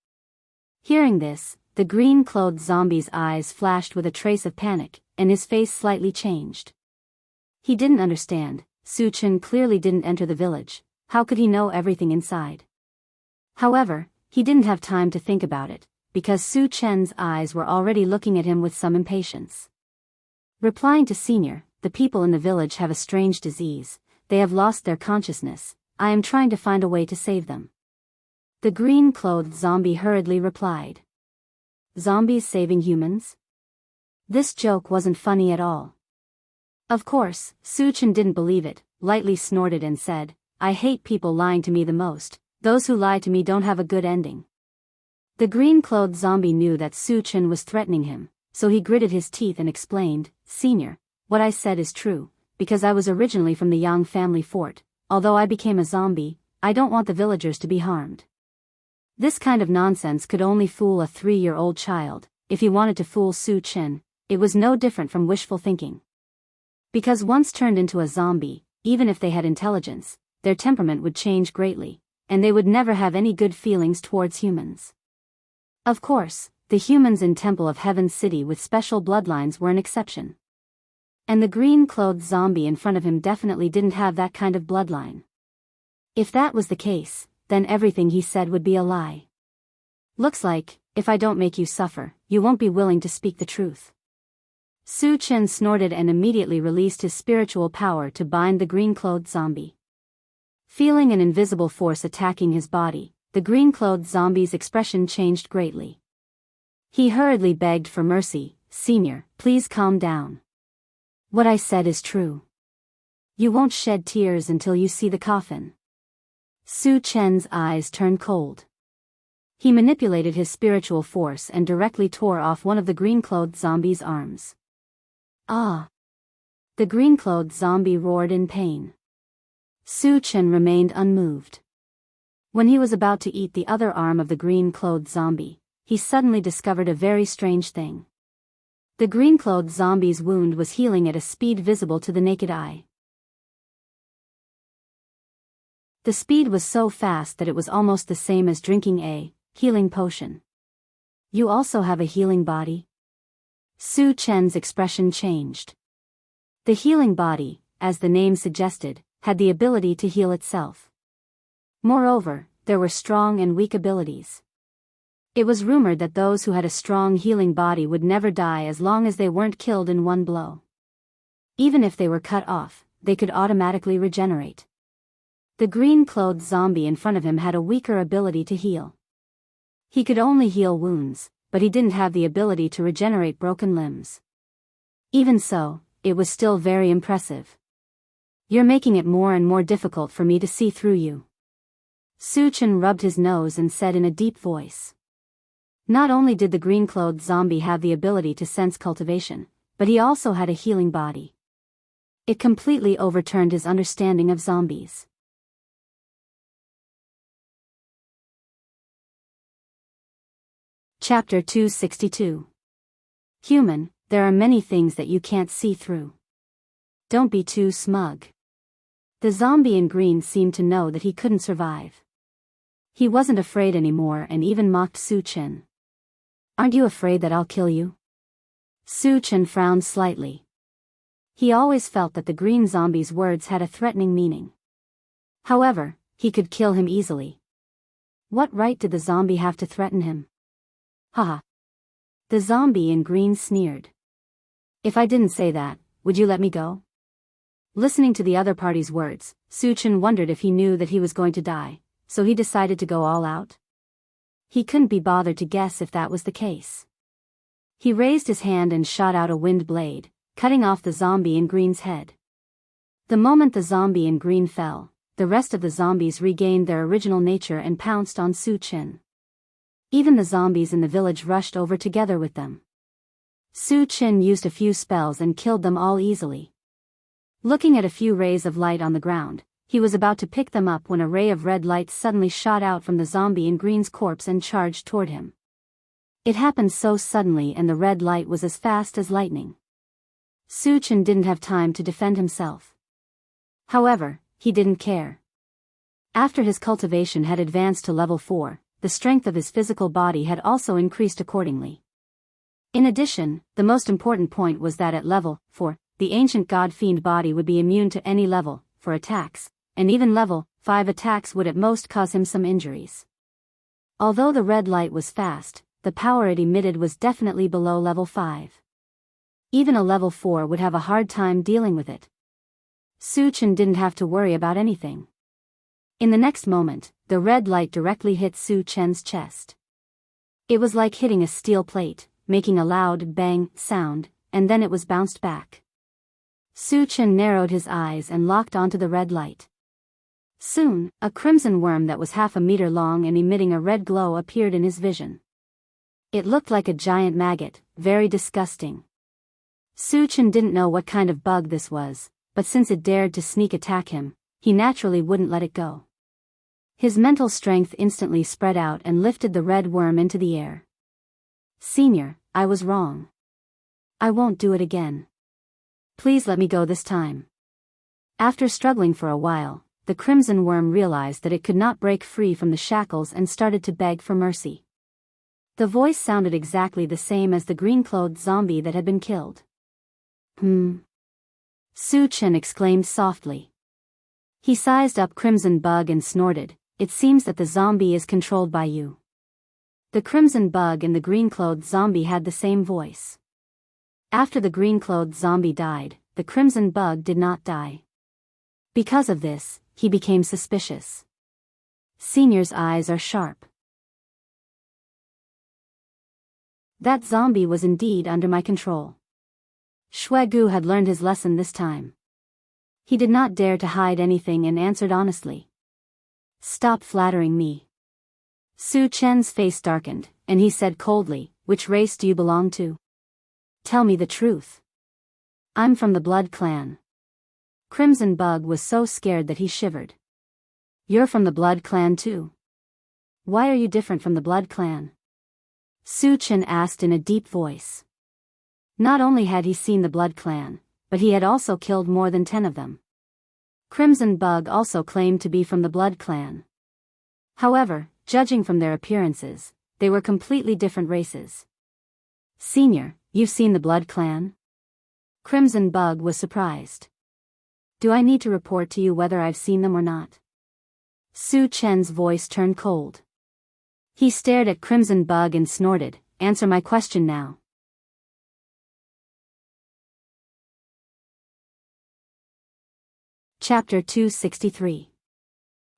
Hearing this, the green-clothed zombie's eyes flashed with a trace of panic, and his face slightly changed. He didn't understand. Suchin clearly didn't enter the village. How could he know everything inside? However, he didn't have time to think about it, because Suchin's eyes were already looking at him with some impatience. Replying to Senior, "The people in the village have a strange disease. They have lost their consciousness. I am trying to find a way to save them." The green-clothed zombie hurriedly replied. "Zombies saving humans?" This joke wasn't funny at all. Of course, Suchin didn't believe it, lightly snorted and said, "I hate people lying to me the most. Those who lie to me don't have a good ending." The green-clothed zombie knew that Suchin was threatening him, so he gritted his teeth and explained, "Senior, what I said is true, because I was originally from the Yang family fort. Although I became a zombie, I don't want the villagers to be harmed." This kind of nonsense could only fool a 3-year-old child. If he wanted to fool Su Chen, it was no different from wishful thinking. Because once turned into a zombie, even if they had intelligence, their temperament would change greatly, and they would never have any good feelings towards humans. Of course, the humans in Temple of Heaven's city with special bloodlines were an exception. And the green-clothed zombie in front of him definitely didn't have that kind of bloodline. If that was the case, then everything he said would be a lie. Looks like, if I don't make you suffer, you won't be willing to speak the truth. Su Chen snorted and immediately released his spiritual power to bind the green-clothed zombie. Feeling an invisible force attacking his body, the green-clothed zombie's expression changed greatly. He hurriedly begged for mercy. "Senior, please calm down. What I said is true. You won't shed tears until you see the coffin." Su Chen's eyes turned cold. He manipulated his spiritual force and directly tore off one of the green-clothed zombie's arms. Ah! The green-clothed zombie roared in pain. Su Chen remained unmoved. When he was about to eat the other arm of the green-clothed zombie, he suddenly discovered a very strange thing. The green-clothed zombie's wound was healing at a speed visible to the naked eye. The speed was so fast that it was almost the same as drinking a healing potion. "You also have a healing body?" Su Chen's expression changed. The healing body, as the name suggested, had the ability to heal itself. Moreover, there were strong and weak abilities. It was rumored that those who had a strong healing body would never die as long as they weren't killed in one blow. Even if they were cut off, they could automatically regenerate. The green-clothed zombie in front of him had a weaker ability to heal. He could only heal wounds, but he didn't have the ability to regenerate broken limbs. Even so, it was still very impressive. "You're making it more and more difficult for me to see through you." Su Chen rubbed his nose and said in a deep voice. Not only did the green-clothed zombie have the ability to sense cultivation, but he also had a healing body. It completely overturned his understanding of zombies. Chapter 262. Human, there are many things that you can't see through. Don't be too smug. The zombie in green seemed to know that he couldn't survive. He wasn't afraid anymore and even mocked Su Chen. "Aren't you afraid that I'll kill you?" Su Chen frowned slightly. He always felt that the green zombie's words had a threatening meaning. However, he could kill him easily. What right did the zombie have to threaten him? Haha. The zombie in green sneered. "If I didn't say that, would you let me go?" Listening to the other party's words, Su Chen wondered if he knew that he was going to die, so he decided to go all out. He couldn't be bothered to guess if that was the case. He raised his hand and shot out a wind blade, cutting off the zombie in green's head. The moment the zombie in green fell, the rest of the zombies regained their original nature and pounced on Su Chen. Even the zombies in the village rushed over together with them. Su Chen used a few spells and killed them all easily. Looking at a few rays of light on the ground, he was about to pick them up when a ray of red light suddenly shot out from the zombie in green's corpse and charged toward him. It happened so suddenly and the red light was as fast as lightning. Su Chen didn't have time to defend himself. However, he didn't care. After his cultivation had advanced to level 4, the strength of his physical body had also increased accordingly. In addition, the most important point was that at level 4, the ancient god-fiend body would be immune to any level 4 attacks, and even level 5 attacks would at most cause him some injuries. Although the red light was fast, the power it emitted was definitely below level 5. Even a level 4 would have a hard time dealing with it. Su Chen didn't have to worry about anything. In the next moment, the red light directly hit Su Chen's chest. It was like hitting a steel plate, making a loud bang sound, and then it was bounced back. Su Chen narrowed his eyes and locked onto the red light. Soon, a crimson worm that was half a meter long and emitting a red glow appeared in his vision. It looked like a giant maggot, very disgusting. Su Chen didn't know what kind of bug this was, but since it dared to sneak attack him, he naturally wouldn't let it go. His mental strength instantly spread out and lifted the red worm into the air. "Senior, I was wrong. I won't do it again. Please let me go this time." After struggling for a while, the crimson worm realized that it could not break free from the shackles and started to beg for mercy. The voice sounded exactly the same as the green-clothed zombie that had been killed. Su Chen exclaimed softly. He sized up Crimson Bug and snorted, "It seems that the zombie is controlled by you." The Crimson Bug and the green-clothed zombie had the same voice. After the green-clothed zombie died, the Crimson Bug did not die. Because of this, he became suspicious. Senior's eyes are sharp. That zombie was indeed under my control. Shuegu had learned his lesson this time. He did not dare to hide anything and answered honestly. "Stop flattering me." Su Chen's face darkened, and he said coldly, "Which race do you belong to? Tell me the truth." "I'm from the Blood Clan." Crimson Bug was so scared that he shivered. "You're from the Blood Clan too? Why are you different from the Blood Clan?" Su Chen asked in a deep voice. Not only had he seen the Blood Clan, but he had also killed more than 10 of them. Crimson Bug also claimed to be from the Blood Clan. However, judging from their appearances, they were completely different races. "Senior, you've seen the Blood Clan?" Crimson Bug was surprised. "Do I need to report to you whether I've seen them or not?" Su Chen's voice turned cold. He stared at Crimson Bug and snorted, "Answer my question now." Chapter 263.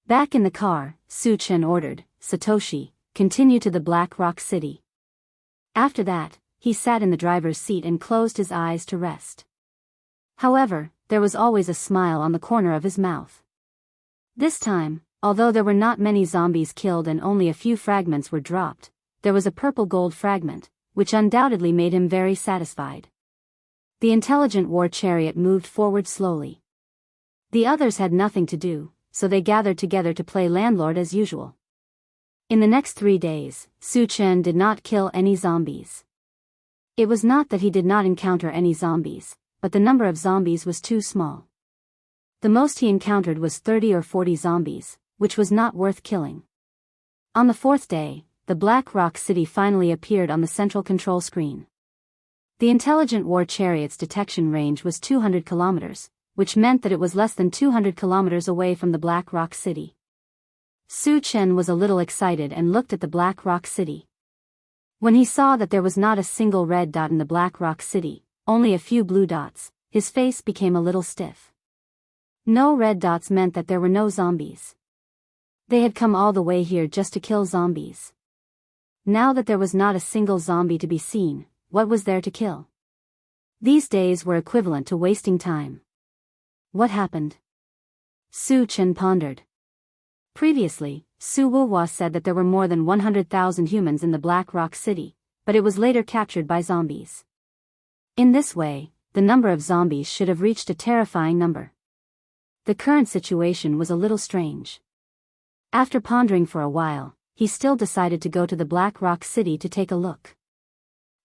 Back in the car, Su Chen ordered, "Satoshi, continue to the Black Rock City." After that, he sat in the driver's seat and closed his eyes to rest. However, there was always a smile on the corner of his mouth. This time, although there were not many zombies killed and only a few fragments were dropped, there was a purple gold fragment, which undoubtedly made him very satisfied. The intelligent war chariot moved forward slowly. The others had nothing to do, so they gathered together to play landlord as usual. In the next 3 days, Su Chen did not kill any zombies. It was not that he did not encounter any zombies, but the number of zombies was too small. The most he encountered was 30 or 40 zombies, which was not worth killing. On the 4th day, the Black Rock City finally appeared on the central control screen. The intelligent war chariot's detection range was 200 kilometers, which meant that it was less than 200 kilometers away from the Black Rock City. Su Chen was a little excited and looked at the Black Rock City. When he saw that there was not a single red dot in the Black Rock City, only a few blue dots, his face became a little stiff. No red dots meant that there were no zombies. They had come all the way here just to kill zombies. Now that there was not a single zombie to be seen, what was there to kill? These days were equivalent to wasting time. What happened? Su Chen pondered. Previously, Su Wuhua said that there were more than 100,000 humans in the Black Rock City, but it was later captured by zombies. In this way, the number of zombies should have reached a terrifying number. The current situation was a little strange. After pondering for a while, he still decided to go to the Black Rock City to take a look.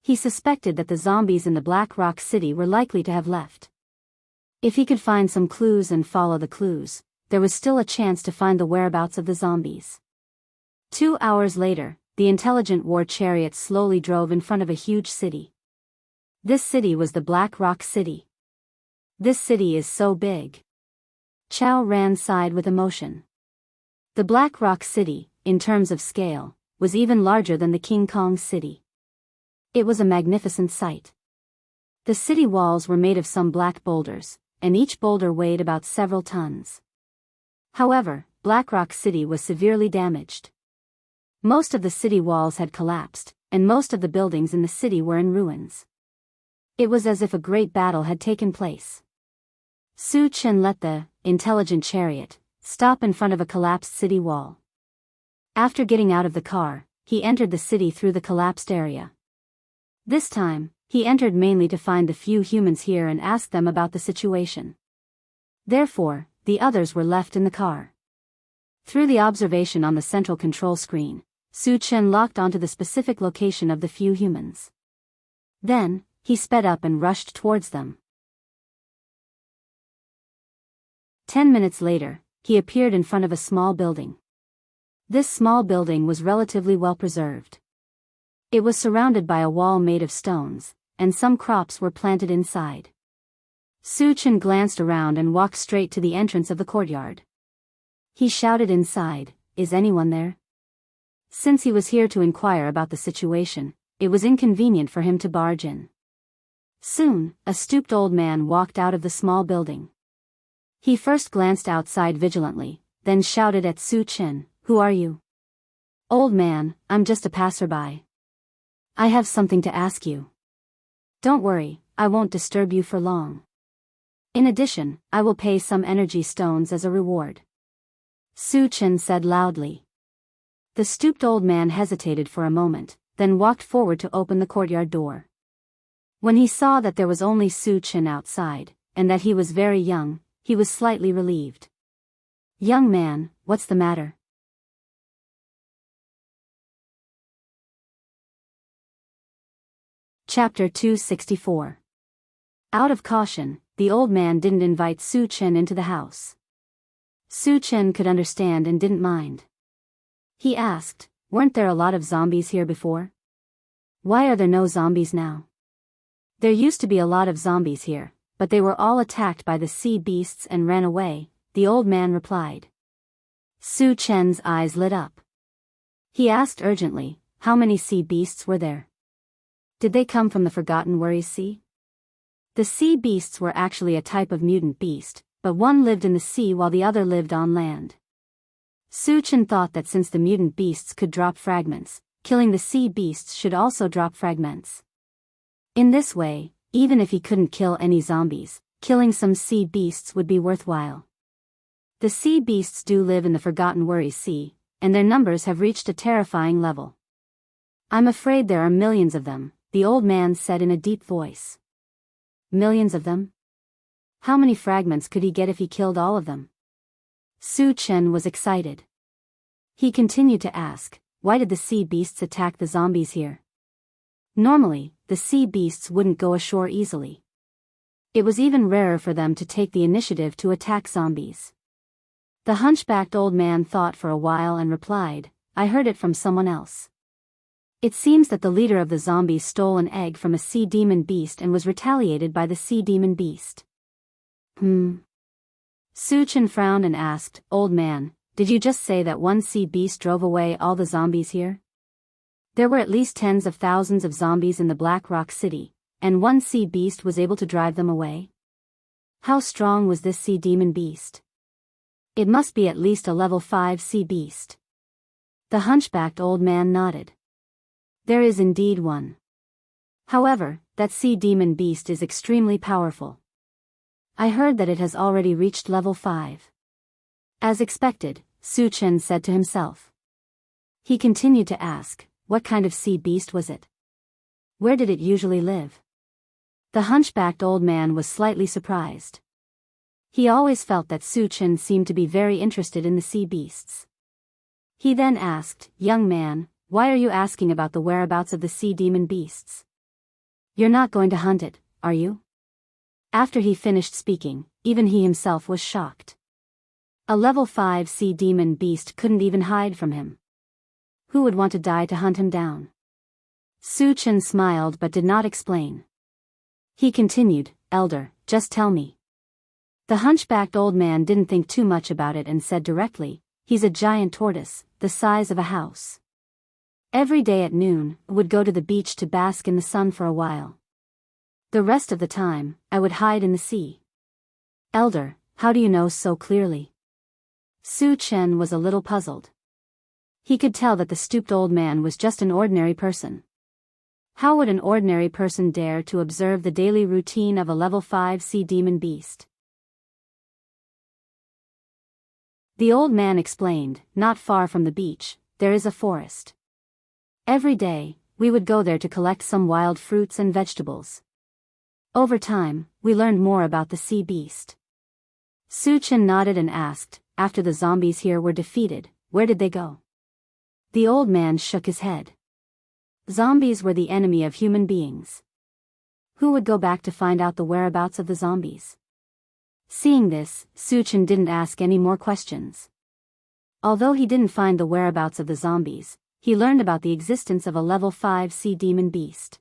He suspected that the zombies in the Black Rock City were likely to have left. If he could find some clues and follow the clues, there was still a chance to find the whereabouts of the zombies. 2 hours later, the intelligent war chariot slowly drove in front of a huge city. This city was the Black Rock City. "This city is so big." Chao Ran sighed with emotion. The Black Rock City, in terms of scale, was even larger than the King Kong City. It was a magnificent sight. The city walls were made of some black boulders, and each boulder weighed about several tons. However, Black Rock City was severely damaged. Most of the city walls had collapsed, and most of the buildings in the city were in ruins. It was as if a great battle had taken place. Su Chen let the intelligent chariot stop in front of a collapsed city wall. After getting out of the car, he entered the city through the collapsed area. This time, he entered mainly to find the few humans here and ask them about the situation. Therefore, the others were left in the car. Through the observation on the central control screen, Su Chen locked onto the specific location of the few humans. Then, he sped up and rushed towards them. 10 minutes later, he appeared in front of a small building. This small building was relatively well preserved. It was surrounded by a wall made of stones, and some crops were planted inside. Su Chen glanced around and walked straight to the entrance of the courtyard. He shouted inside, "Is anyone there?" Since he was here to inquire about the situation, it was inconvenient for him to barge in. Soon, a stooped old man walked out of the small building. He first glanced outside vigilantly, then shouted at Su Chen, "Who are you?" "Old man, I'm just a passerby. I have something to ask you." "Don't worry, I won't disturb you for long. In addition, I will pay some energy stones as a reward," Su Chen said loudly. The stooped old man hesitated for a moment, then walked forward to open the courtyard door. When he saw that there was only Su Chen outside, and that he was very young, he was slightly relieved. "Young man, what's the matter?" Chapter 264. Out of caution, the old man didn't invite Su Chen into the house. Su Chen could understand and didn't mind. He asked, "Weren't there a lot of zombies here before? Why are there no zombies now?" "There used to be a lot of zombies here, but they were all attacked by the sea beasts and ran away," the old man replied. Su Chen's eyes lit up. He asked urgently, "How many sea beasts were there? Did they come from the Forgotten Worries Sea?" The sea beasts were actually a type of mutant beast, but one lived in the sea while the other lived on land. Su Chen thought that since the mutant beasts could drop fragments, killing the sea beasts should also drop fragments. In this way, even if he couldn't kill any zombies, killing some sea beasts would be worthwhile. The sea beasts do live in the Forgotten Worries Sea, and their numbers have reached a terrifying level. "I'm afraid there are millions of them," the old man said in a deep voice. "Millions of them? How many fragments could he get if he killed all of them?" Su Chen was excited. He continued to ask, "Why did the sea beasts attack the zombies here? Normally, the sea beasts wouldn't go ashore easily. It was even rarer for them to take the initiative to attack zombies." The hunchbacked old man thought for a while and replied, "I heard it from someone else. It seems that the leader of the zombies stole an egg from a sea demon beast and was retaliated by the sea demon beast." Su Chen frowned and asked, "Old man, did you just say that one sea beast drove away all the zombies here? There were at least tens of thousands of zombies in the Black Rock City, and one sea beast was able to drive them away? How strong was this sea demon beast? It must be at least a level 5 sea beast." The hunchbacked old man nodded. "There is indeed one. However, that sea demon beast is extremely powerful. I heard that it has already reached level 5. As expected, Su Chen said to himself. He continued to ask, "What kind of sea beast was it? Where did it usually live?" The hunchbacked old man was slightly surprised. He always felt that Su Chen seemed to be very interested in the sea beasts. He then asked, "Young man, why are you asking about the whereabouts of the sea demon beasts? You're not going to hunt it, are you?" After he finished speaking, even he himself was shocked. A level 5 sea demon beast couldn't even hide from him. Who would want to die to hunt him down? Su Chen smiled but did not explain. He continued, "Elder, just tell me." The hunchbacked old man didn't think too much about it and said directly, "He's a giant tortoise, the size of a house. Every day at noon, I would go to the beach to bask in the sun for a while. The rest of the time, I would hide in the sea." "Elder, how do you know so clearly?" Su Chen was a little puzzled. He could tell that the stooped old man was just an ordinary person. How would an ordinary person dare to observe the daily routine of a level 5 sea demon beast? The old man explained, "Not far from the beach, there is a forest. Every day, we would go there to collect some wild fruits and vegetables. Over time, we learned more about the sea beast." Su Chen nodded and asked, after the zombies here were defeated, where did they go? The old man shook his head. Zombies were the enemy of human beings. Who would go back to find out the whereabouts of the zombies? Seeing this, Suchin didn't ask any more questions. Although he didn't find the whereabouts of the zombies, he learned about the existence of a level 5 sea demon beast.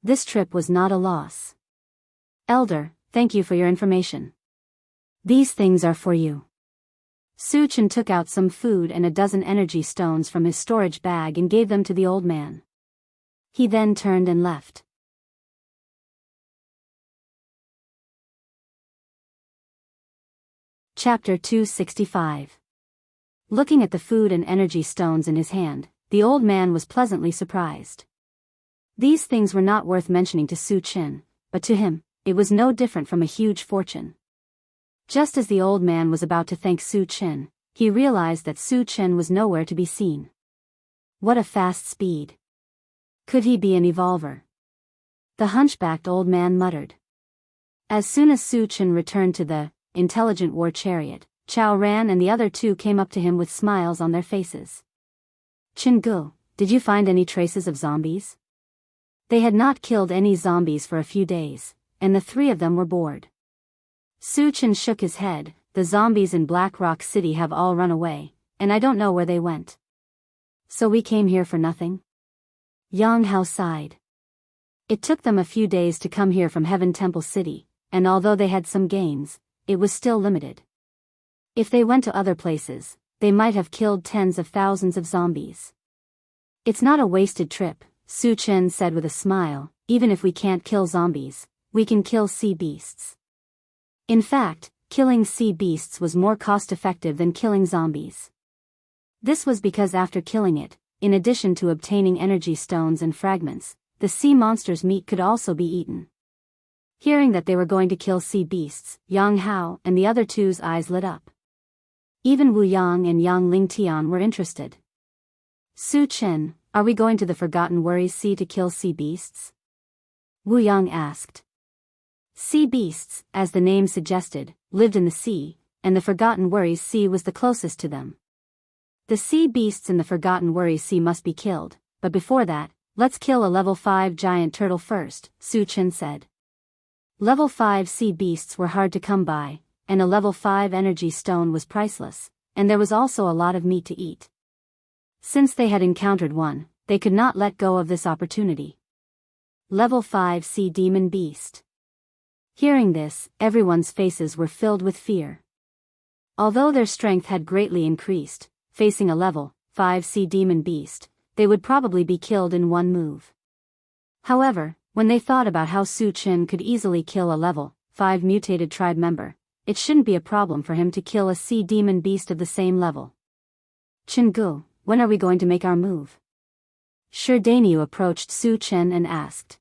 This trip was not a loss. Elder, thank you for your information. These things are for you. Suchin took out some food and a dozen energy stones from his storage bag and gave them to the old man. He then turned and left. Chapter 265. Looking at the food and energy stones in his hand, the old man was pleasantly surprised. These things were not worth mentioning to Suchin, but to him, it was no different from a huge fortune. Just as the old man was about to thank Suchin, he realized that Suchin was nowhere to be seen. What a fast speed! Could he be an evolver? The hunchbacked old man muttered. As soon as Suchin returned to the intelligent war chariot, Chao Ran and the other two came up to him with smiles on their faces. Chingu, did you find any traces of zombies? They had not killed any zombies for a few days, and the three of them were bored. Suchin shook his head. The zombies in Black Rock City have all run away, and I don't know where they went. So we came here for nothing? Yang Hao sighed. It took them a few days to come here from Heaven Temple City, and although they had some gains, it was still limited. If they went to other places, they might have killed tens of thousands of zombies. It's not a wasted trip, Suchin said with a smile. Even if we can't kill zombies, we can kill sea beasts. In fact, killing sea beasts was more cost-effective than killing zombies. This was because after killing it, in addition to obtaining energy stones and fragments, the sea monster's meat could also be eaten. Hearing that they were going to kill sea beasts, Yang Hao and the other two's eyes lit up. Even Wu Yang and Yang Lingtian were interested. Suchin, are we going to the Forgotten Worries Sea to kill sea beasts? Wu Yang asked. Sea beasts, as the name suggested, lived in the sea, and the Forgotten Worries Sea was the closest to them. The sea beasts in the Forgotten Worries Sea must be killed, but before that, let's kill a level 5 giant turtle first, Suchin said. Level 5 sea beasts were hard to come by, and a level 5 energy stone was priceless, and there was also a lot of meat to eat. Since they had encountered one, they could not let go of this opportunity. Level 5 sea demon beast. Hearing this, everyone's faces were filled with fear. Although their strength had greatly increased, facing a level 5 sea demon beast, they would probably be killed in one move. However, when they thought about how Suchin could easily kill a level 5 mutated tribe member, it shouldn't be a problem for him to kill a sea demon beast of the same level. Chingu, when are we going to make our move? Sherdaniu approached Suchin and asked.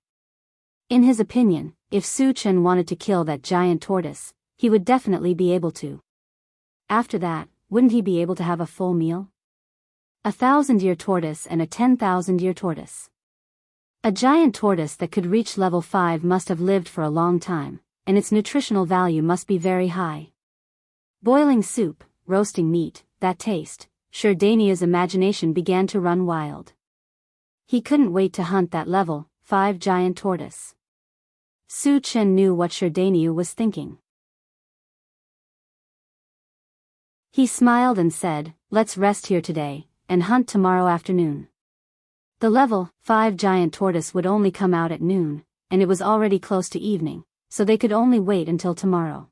In his opinion, if Suchin wanted to kill that giant tortoise, he would definitely be able to. After that, wouldn't he be able to have a full meal? 1,000-year tortoise and a 10,000-year tortoise. A giant tortoise that could reach level 5 must have lived for a long time, and its nutritional value must be very high. Boiling soup, roasting meat, that taste, Sherdania's imagination began to run wild. He couldn't wait to hunt that level 5 giant tortoise. Suchin knew what Sherdaniu was thinking. He smiled and said, let's rest here today, and hunt tomorrow afternoon. The level 5 giant tortoise would only come out at noon, and it was already close to evening, so they could only wait until tomorrow.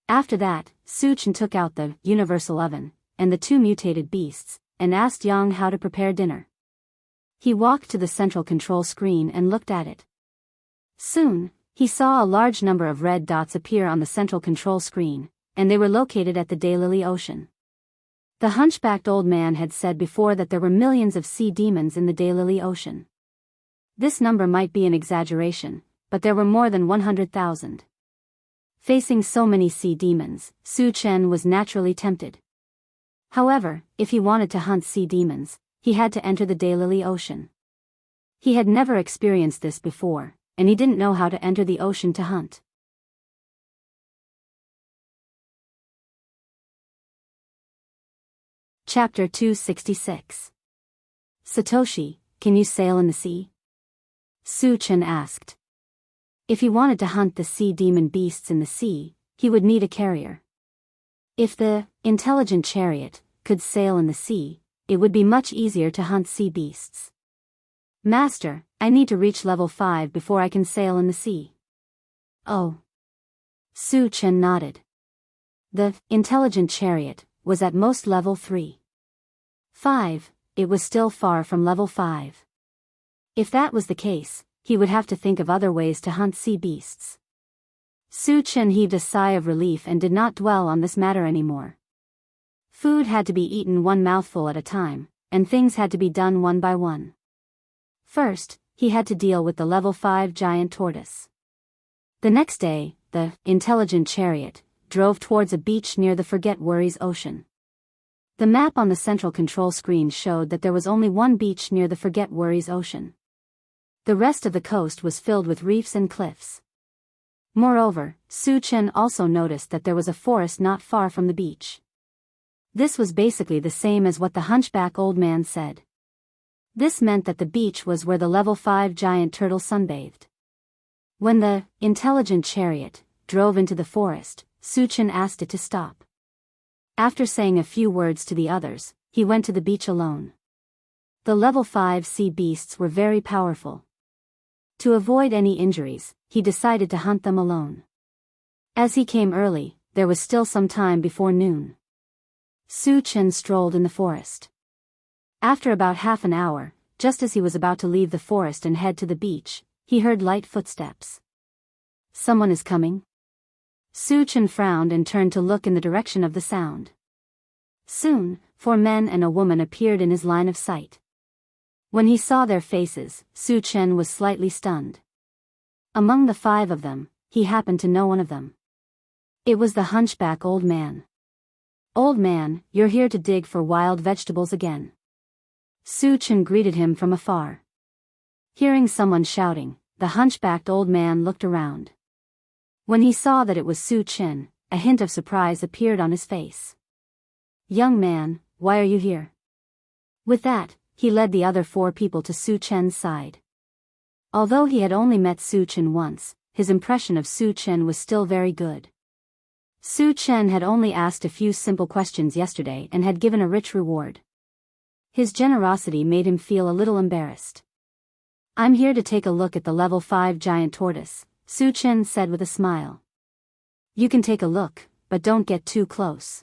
After that, Suchin took out the universal oven, and the 2 mutated beasts, and asked Yang how to prepare dinner. He walked to the central control screen and looked at it. Soon, he saw a large number of red dots appear on the central control screen, and they were located at the Daylily Ocean. The hunchbacked old man had said before that there were millions of sea demons in the Daylily Ocean. This number might be an exaggeration, but there were more than 100,000. Facing so many sea demons, Suchin was naturally tempted. However, if he wanted to hunt sea demons, he had to enter the Daylily Ocean. He had never experienced this before, and he didn't know how to enter the ocean to hunt. Chapter 266. Satoshi, can you sail in the sea? Su-chan asked. If he wanted to hunt the sea demon beasts in the sea, he would need a carrier. If the intelligent chariot could sail in the sea, it would be much easier to hunt sea beasts. Master, I need to reach level 5 before I can sail in the sea. Oh. Su-chan nodded. The intelligent chariot was at most level 3. 5, it was still far from level 5. If that was the case, he would have to think of other ways to hunt sea beasts. Su-chan heaved a sigh of relief and did not dwell on this matter anymore. Food had to be eaten one mouthful at a time, and things had to be done one by one. First, he had to deal with the level 5 giant tortoise. The next day, the intelligent chariot drove towards a beach near the Forget Worries Ocean. The map on the central control screen showed that there was only one beach near the Forget Worries Ocean. The rest of the coast was filled with reefs and cliffs. Moreover, Su-chan also noticed that there was a forest not far from the beach. This was basically the same as what the hunchback old man said. This meant that the beach was where the level 5 giant turtle sunbathed. When the intelligent chariot drove into the forest, Su-chan asked it to stop. After saying a few words to the others, he went to the beach alone. The level 5 sea beasts were very powerful. To avoid any injuries, he decided to hunt them alone. As he came early, there was still some time before noon. Su-chan strolled in the forest. After about half an hour, just as he was about to leave the forest and head to the beach, he heard light footsteps. Someone is coming? Su-chan frowned and turned to look in the direction of the sound. Soon, 4 men and a woman appeared in his line of sight. When he saw their faces, Su-chan was slightly stunned. Among the 5 of them, he happened to know one of them. It was the hunchback old man. Old man, you're here to dig for wild vegetables again. Su-chan greeted him from afar. Hearing someone shouting, the hunchbacked old man looked around. When he saw that it was Su-chan, a hint of surprise appeared on his face. Young man, why are you here? With that, he led the other 4 people to Su-chan's side. Although he had only met Su-chan once, his impression of Su-chan was still very good. Su-chan had only asked a few simple questions yesterday and had given a rich reward. His generosity made him feel a little embarrassed. I'm here to take a look at the level 5 giant tortoise, Su-chan said with a smile. You can take a look, but don't get too close.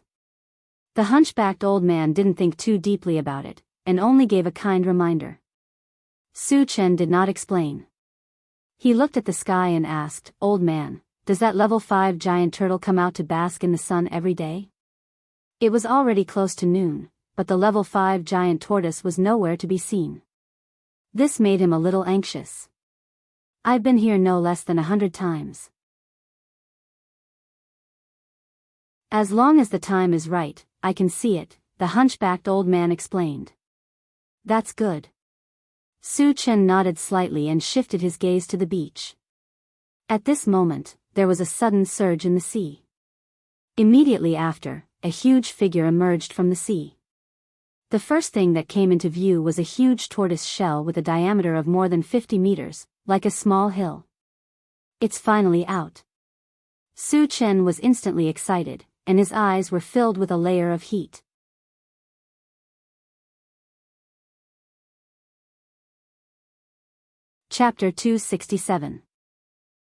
The hunchbacked old man didn't think too deeply about it, and only gave a kind reminder. Su-chan did not explain. He looked at the sky and asked, Old man, does that level 5 giant turtle come out to bask in the sun every day? It was already close to noon, but the level 5 giant tortoise was nowhere to be seen. This made him a little anxious. I've been here no less than 100 times. As long as the time is right, I can see it, the hunchbacked old man explained. That's good. Su-chan nodded slightly and shifted his gaze to the beach. At this moment, there was a sudden surge in the sea. Immediately after, a huge figure emerged from the sea. The first thing that came into view was a huge tortoise shell with a diameter of more than 50 meters, like a small hill. It's finally out. Su-chan was instantly excited, and his eyes were filled with a layer of heat. Chapter 267.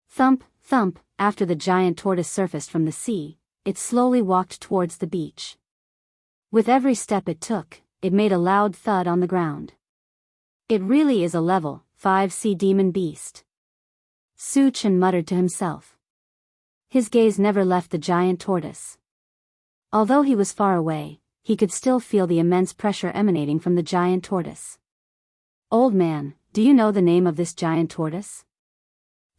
Thump, thump, after the giant tortoise surfaced from the sea, it slowly walked towards the beach. With every step it took, it made a loud thud on the ground. It really is a level 5 sea demon beast. Su-chan muttered to himself. His gaze never left the giant tortoise. Although he was far away, he could still feel the immense pressure emanating from the giant tortoise. Old man, do you know the name of this giant tortoise?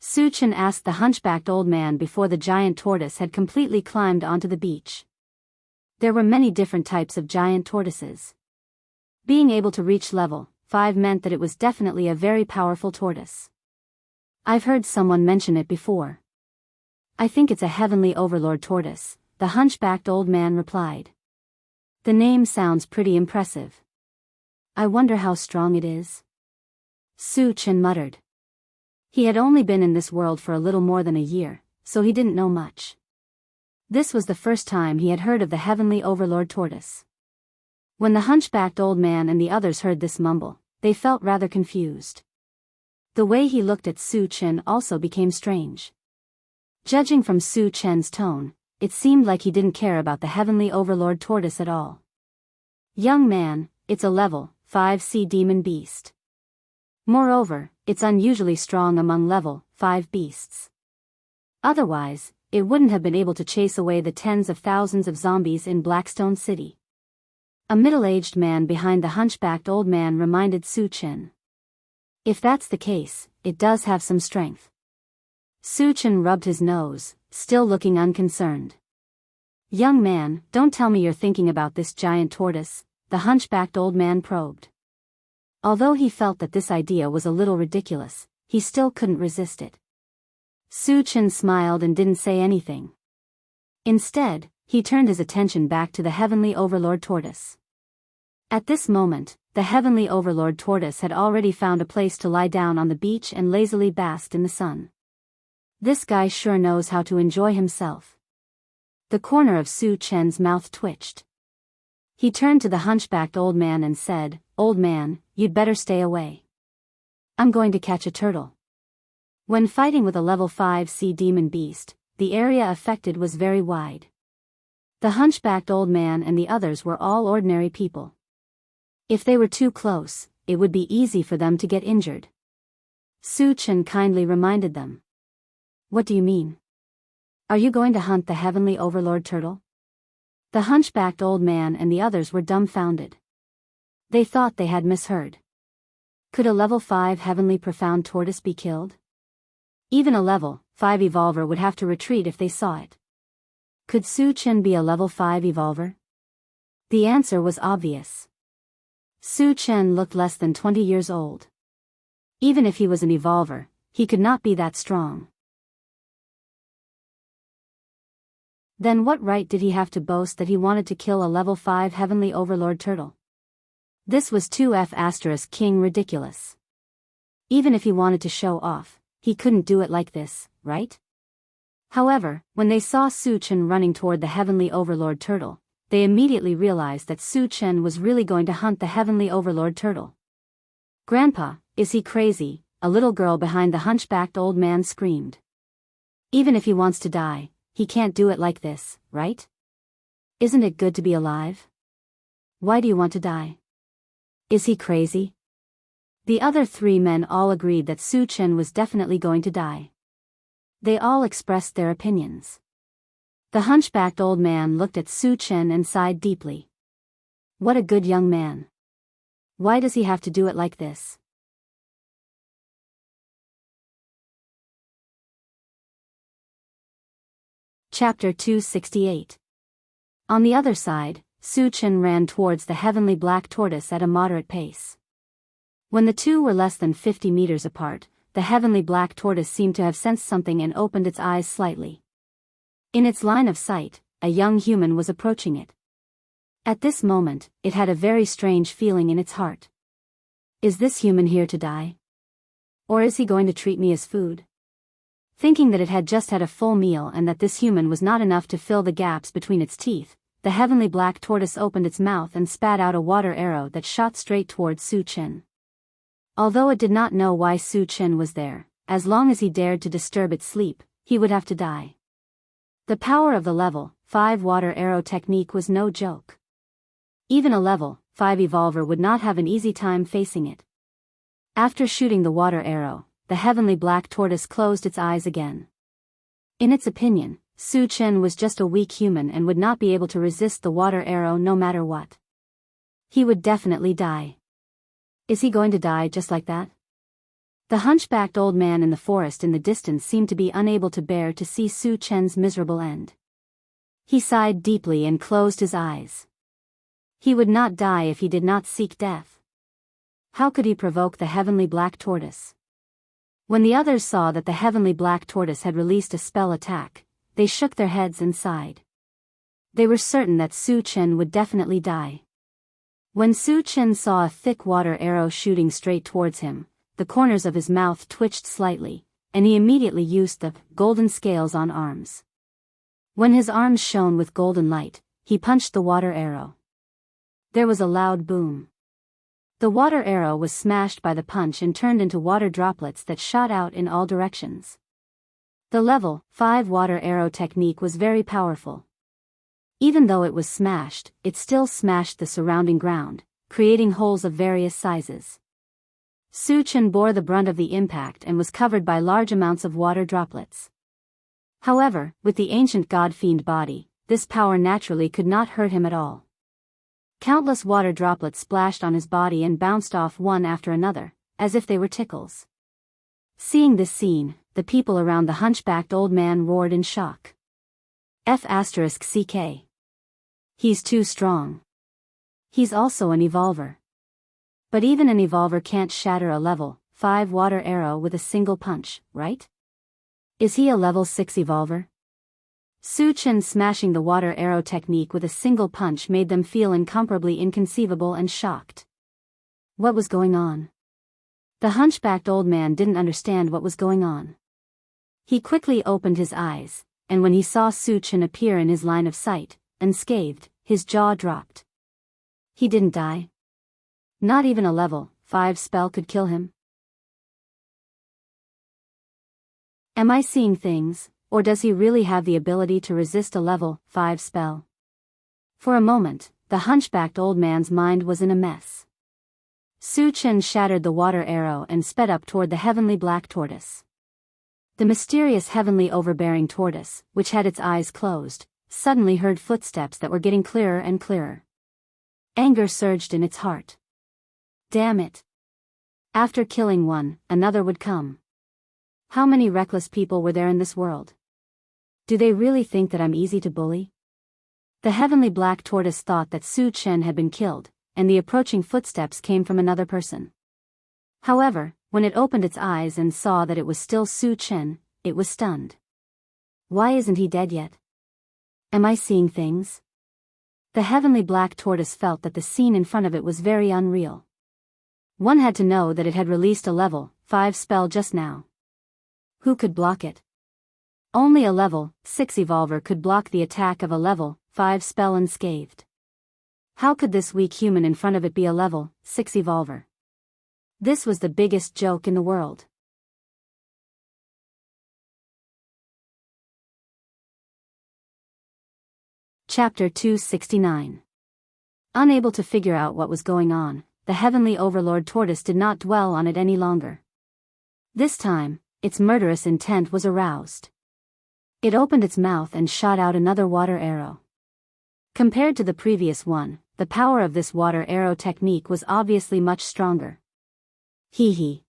Su-chan asked the hunchbacked old man before the giant tortoise had completely climbed onto the beach. There were many different types of giant tortoises. Being able to reach level 5 meant that it was definitely a very powerful tortoise. I've heard someone mention it before. I think it's a heavenly overlord tortoise, the hunchbacked old man replied. The name sounds pretty impressive. I wonder how strong it is. Su Chen muttered. He had only been in this world for a little more than a year, so he didn't know much. This was the first time he had heard of the heavenly overlord tortoise. When the hunchbacked old man and the others heard this mumble, they felt rather confused. The way he looked at Su Chen also became strange. Judging from Su Chen's tone, it seemed like he didn't care about the heavenly overlord tortoise at all. Young man, it's a level 5 sea demon beast. Moreover, it's unusually strong among level 5 beasts. Otherwise, it wouldn't have been able to chase away the tens of thousands of zombies in Blackstone City. A middle-aged man behind the hunchbacked old man reminded Su Chen. If that's the case, it does have some strength. Su Chen rubbed his nose, still looking unconcerned. Young man, don't tell me you're thinking about this giant tortoise, the hunchbacked old man probed. Although he felt that this idea was a little ridiculous, he still couldn't resist it. Su Chen smiled and didn't say anything. Instead, he turned his attention back to the heavenly overlord tortoise. At this moment, the heavenly overlord tortoise had already found a place to lie down on the beach and lazily basked in the sun. This guy sure knows how to enjoy himself. The corner of Su Chen's mouth twitched. He turned to the hunchbacked old man and said, "Old man, you'd better stay away. I'm going to catch a turtle." When fighting with a level 5 sea demon beast, the area affected was very wide. The hunchbacked old man and the others were all ordinary people. If they were too close, it would be easy for them to get injured. Su Chen kindly reminded them. What do you mean? Are you going to hunt the heavenly overlord turtle? The hunchbacked old man and the others were dumbfounded. They thought they had misheard. Could a level 5 heavenly profound tortoise be killed? Even a level 5 evolver would have to retreat if they saw it. Could Su Chen be a level 5 evolver? The answer was obvious. Su Chen looked less than 20 years old. Even if he was an evolver, he could not be that strong. Then what right did he have to boast that he wanted to kill a level 5 heavenly overlord turtle? This was 2F** king ridiculous. Even if he wanted to show off, he couldn't do it like this, right? However, when they saw Su Chen running toward the heavenly overlord turtle, they immediately realized that Su Chen was really going to hunt the heavenly overlord turtle. "Grandpa, is he crazy?" a little girl behind the hunchbacked old man screamed. "Even if he wants to die, he can't do it like this, right? Isn't it good to be alive? Why do you want to die? Is he crazy?" The other 3 men all agreed that Su Chen was definitely going to die. They all expressed their opinions. The hunchbacked old man looked at Su Chen and sighed deeply. What a good young man. Why does he have to do it like this? Chapter 268. On the other side, Su Chen ran towards the heavenly black tortoise at a moderate pace. When the two were less than 50 meters apart, the heavenly black tortoise seemed to have sensed something and opened its eyes slightly. In its line of sight, a young human was approaching it. At this moment, it had a very strange feeling in its heart. Is this human here to die? Or is he going to treat me as food? Thinking that it had just had a full meal and that this human was not enough to fill the gaps between its teeth, the heavenly black tortoise opened its mouth and spat out a water arrow that shot straight towards Su Chen. Although it did not know why Su Chen was there, as long as he dared to disturb its sleep, he would have to die. The power of the level 5 water arrow technique was no joke. Even a level 5 evolver would not have an easy time facing it. After shooting the water arrow, the heavenly black tortoise closed its eyes again. In its opinion, Su Chen was just a weak human and would not be able to resist the water arrow no matter what. He would definitely die. Is he going to die just like that? The hunchbacked old man in the forest in the distance seemed to be unable to bear to see Su Chen's miserable end. He sighed deeply and closed his eyes. He would not die if he did not seek death. How could he provoke the heavenly black tortoise? When the others saw that the heavenly black tortoise had released a spell attack, they shook their heads and sighed. They were certain that Su Chen would definitely die. When Su Chen saw a thick water arrow shooting straight towards him, the corners of his mouth twitched slightly, and he immediately used the golden scales on arms. When his arms shone with golden light, he punched the water arrow. There was a loud boom. The water arrow was smashed by the punch and turned into water droplets that shot out in all directions. The level 5 water arrow technique was very powerful. Even though it was smashed, it still smashed the surrounding ground, creating holes of various sizes. Su Chen bore the brunt of the impact and was covered by large amounts of water droplets. However, with the ancient god-fiend body, this power naturally could not hurt him at all. Countless water droplets splashed on his body and bounced off one after another, as if they were tickles. Seeing this scene, the people around the hunchbacked old man roared in shock. F***ck. He's too strong. He's also an evolver. But even an evolver can't shatter a level 5 water arrow with a single punch, right? Is he a level 6 evolver? Su Chen smashing the water arrow technique with a single punch made them feel incomparably inconceivable and shocked. What was going on? The hunchbacked old man didn't understand what was going on. He quickly opened his eyes, and when he saw Su Chen appear in his line of sight, unscathed, his jaw dropped. He didn't die. Not even a level 5 spell could kill him. Am I seeing things, or does he really have the ability to resist a level 5 spell? For a moment, the hunchbacked old man's mind was in a mess. Su Chen shattered the water arrow and sped up toward the heavenly black tortoise. The mysterious heavenly overbearing tortoise, which had its eyes closed, suddenly heard footsteps that were getting clearer and clearer. Anger surged in its heart. Damn it! After killing one, another would come. How many reckless people were there in this world? Do they really think that I'm easy to bully? The heavenly black tortoise thought that Su Chen had been killed, and the approaching footsteps came from another person. However, when it opened its eyes and saw that it was still Su Chen, it was stunned. Why isn't he dead yet? Am I seeing things? The heavenly black tortoise felt that the scene in front of it was very unreal. One had to know that it had released a level 5 spell just now. Who could block it? Only a level 6 evolver could block the attack of a level 5 spell unscathed. How could this weak human in front of it be a level 6 evolver? This was the biggest joke in the world. Chapter 269. Unable to figure out what was going on, the heavenly overlord tortoise did not dwell on it any longer. This time, its murderous intent was aroused. It opened its mouth and shot out another water arrow. Compared to the previous one, the power of this water arrow technique was obviously much stronger. Hee hee.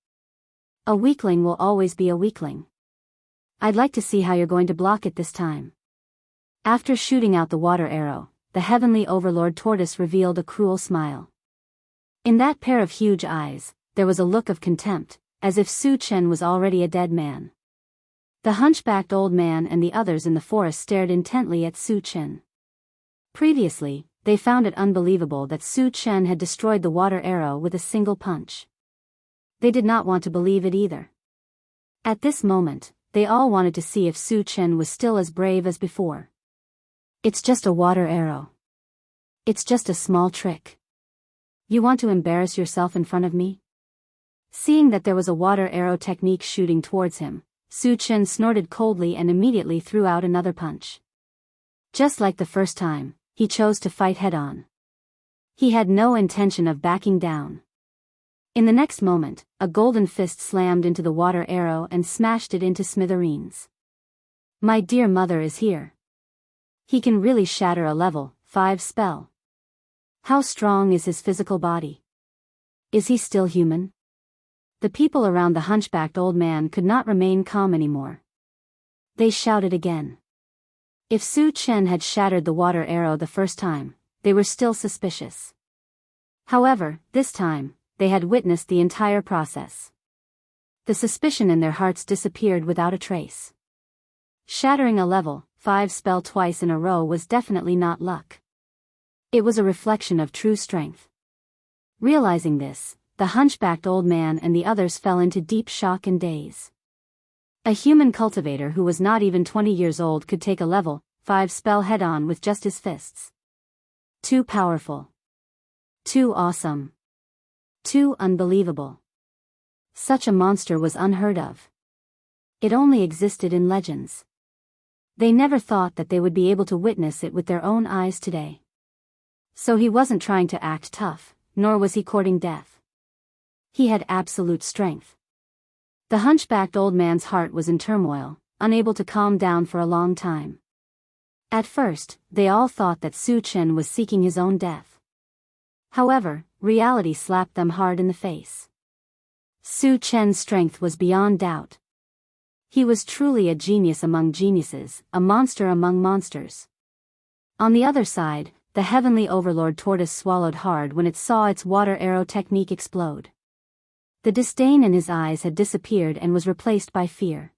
A weakling will always be a weakling. I'd like to see how you're going to block it this time. After shooting out the water arrow, the heavenly overlord tortoise revealed a cruel smile. In that pair of huge eyes, there was a look of contempt, as if Su Chen was already a dead man. The hunchbacked old man and the others in the forest stared intently at Su Chen. Previously, they found it unbelievable that Su Chen had destroyed the water arrow with a single punch. They did not want to believe it either. At this moment, they all wanted to see if Su Chen was still as brave as before. It's just a water arrow. It's just a small trick. You want to embarrass yourself in front of me? Seeing that there was a water arrow technique shooting towards him, Su Chen snorted coldly and immediately threw out another punch. Just like the first time, he chose to fight head-on. He had no intention of backing down. In the next moment, a golden fist slammed into the water arrow and smashed it into smithereens. My dear mother is here. He can really shatter a level 5 spell. How strong is his physical body? Is he still human? The people around the hunchbacked old man could not remain calm anymore. They shouted again. If Su Chen had shattered the water arrow the first time, they were still suspicious. However, this time, they had witnessed the entire process. The suspicion in their hearts disappeared without a trace. Shattering a level 5 spell twice in a row was definitely not luck. It was a reflection of true strength. Realizing this, the hunchbacked old man and the others fell into deep shock and daze. A human cultivator who was not even 20 years old could take a level 5 spell head-on with just his fists. Too powerful. Too awesome. Too unbelievable. Such a monster was unheard of. It only existed in legends. They never thought that they would be able to witness it with their own eyes today. So he wasn't trying to act tough, nor was he courting death. He had absolute strength. The hunchbacked old man's heart was in turmoil, unable to calm down for a long time. At first, they all thought that Su Chen was seeking his own death. However, reality slapped them hard in the face. Su Chen's strength was beyond doubt. He was truly a genius among geniuses, a monster among monsters. On the other side, the heavenly overlord tortoise swallowed hard when it saw its water arrow technique explode. The disdain in his eyes had disappeared and was replaced by fear.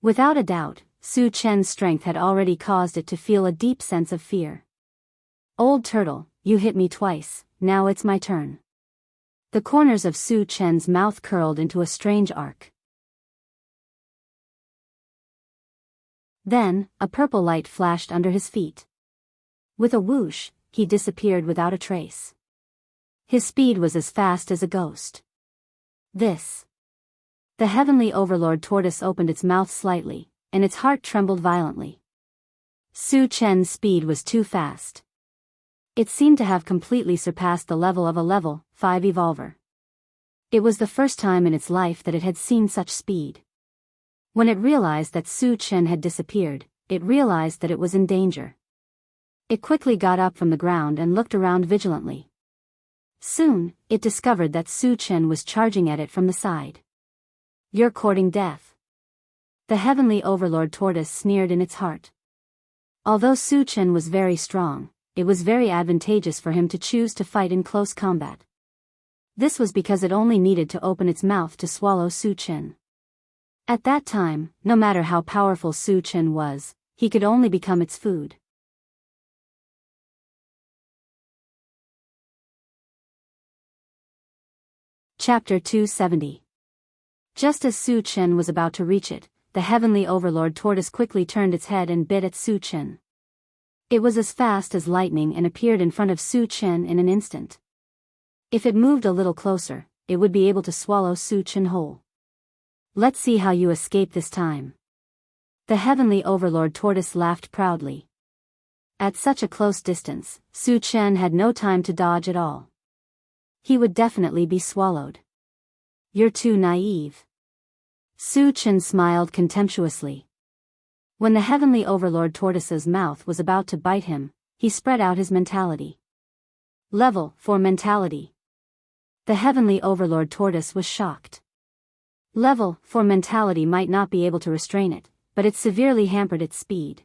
Without a doubt, Su Chen's strength had already caused it to feel a deep sense of fear. Old turtle, you hit me twice, now it's my turn. The corners of Su Chen's mouth curled into a strange arc. Then, a purple light flashed under his feet. With a whoosh, he disappeared without a trace. His speed was as fast as a ghost. This. The heavenly overlord tortoise opened its mouth slightly, and its heart trembled violently. Su Chen's speed was too fast. It seemed to have completely surpassed the level of a level 5 evolver. It was the first time in its life that it had seen such speed. When it realized that Su Chen had disappeared, it realized that it was in danger. It quickly got up from the ground and looked around vigilantly. Soon, it discovered that Su Chen was charging at it from the side. You're courting death. The heavenly overlord tortoise sneered in its heart. Although Su Chen was very strong, it was very advantageous for him to choose to fight in close combat. This was because it only needed to open its mouth to swallow Su Chen. At that time, no matter how powerful Su Chen was, he could only become its food. Chapter 270. Just as Su Chen was about to reach it, the heavenly overlord tortoise quickly turned its head and bit at Su Chen. It was as fast as lightning and appeared in front of Su Chen in an instant. If it moved a little closer, it would be able to swallow Su Chen whole. Let's see how you escape this time. The heavenly overlord tortoise laughed proudly. At such a close distance, Su Chen had no time to dodge at all. He would definitely be swallowed. You're too naive. Su Chen smiled contemptuously. When the heavenly overlord tortoise's mouth was about to bite him, he spread out his mentality. Level 4 mentality. The heavenly overlord tortoise was shocked. Level 4 mentality might not be able to restrain it, but it severely hampered its speed.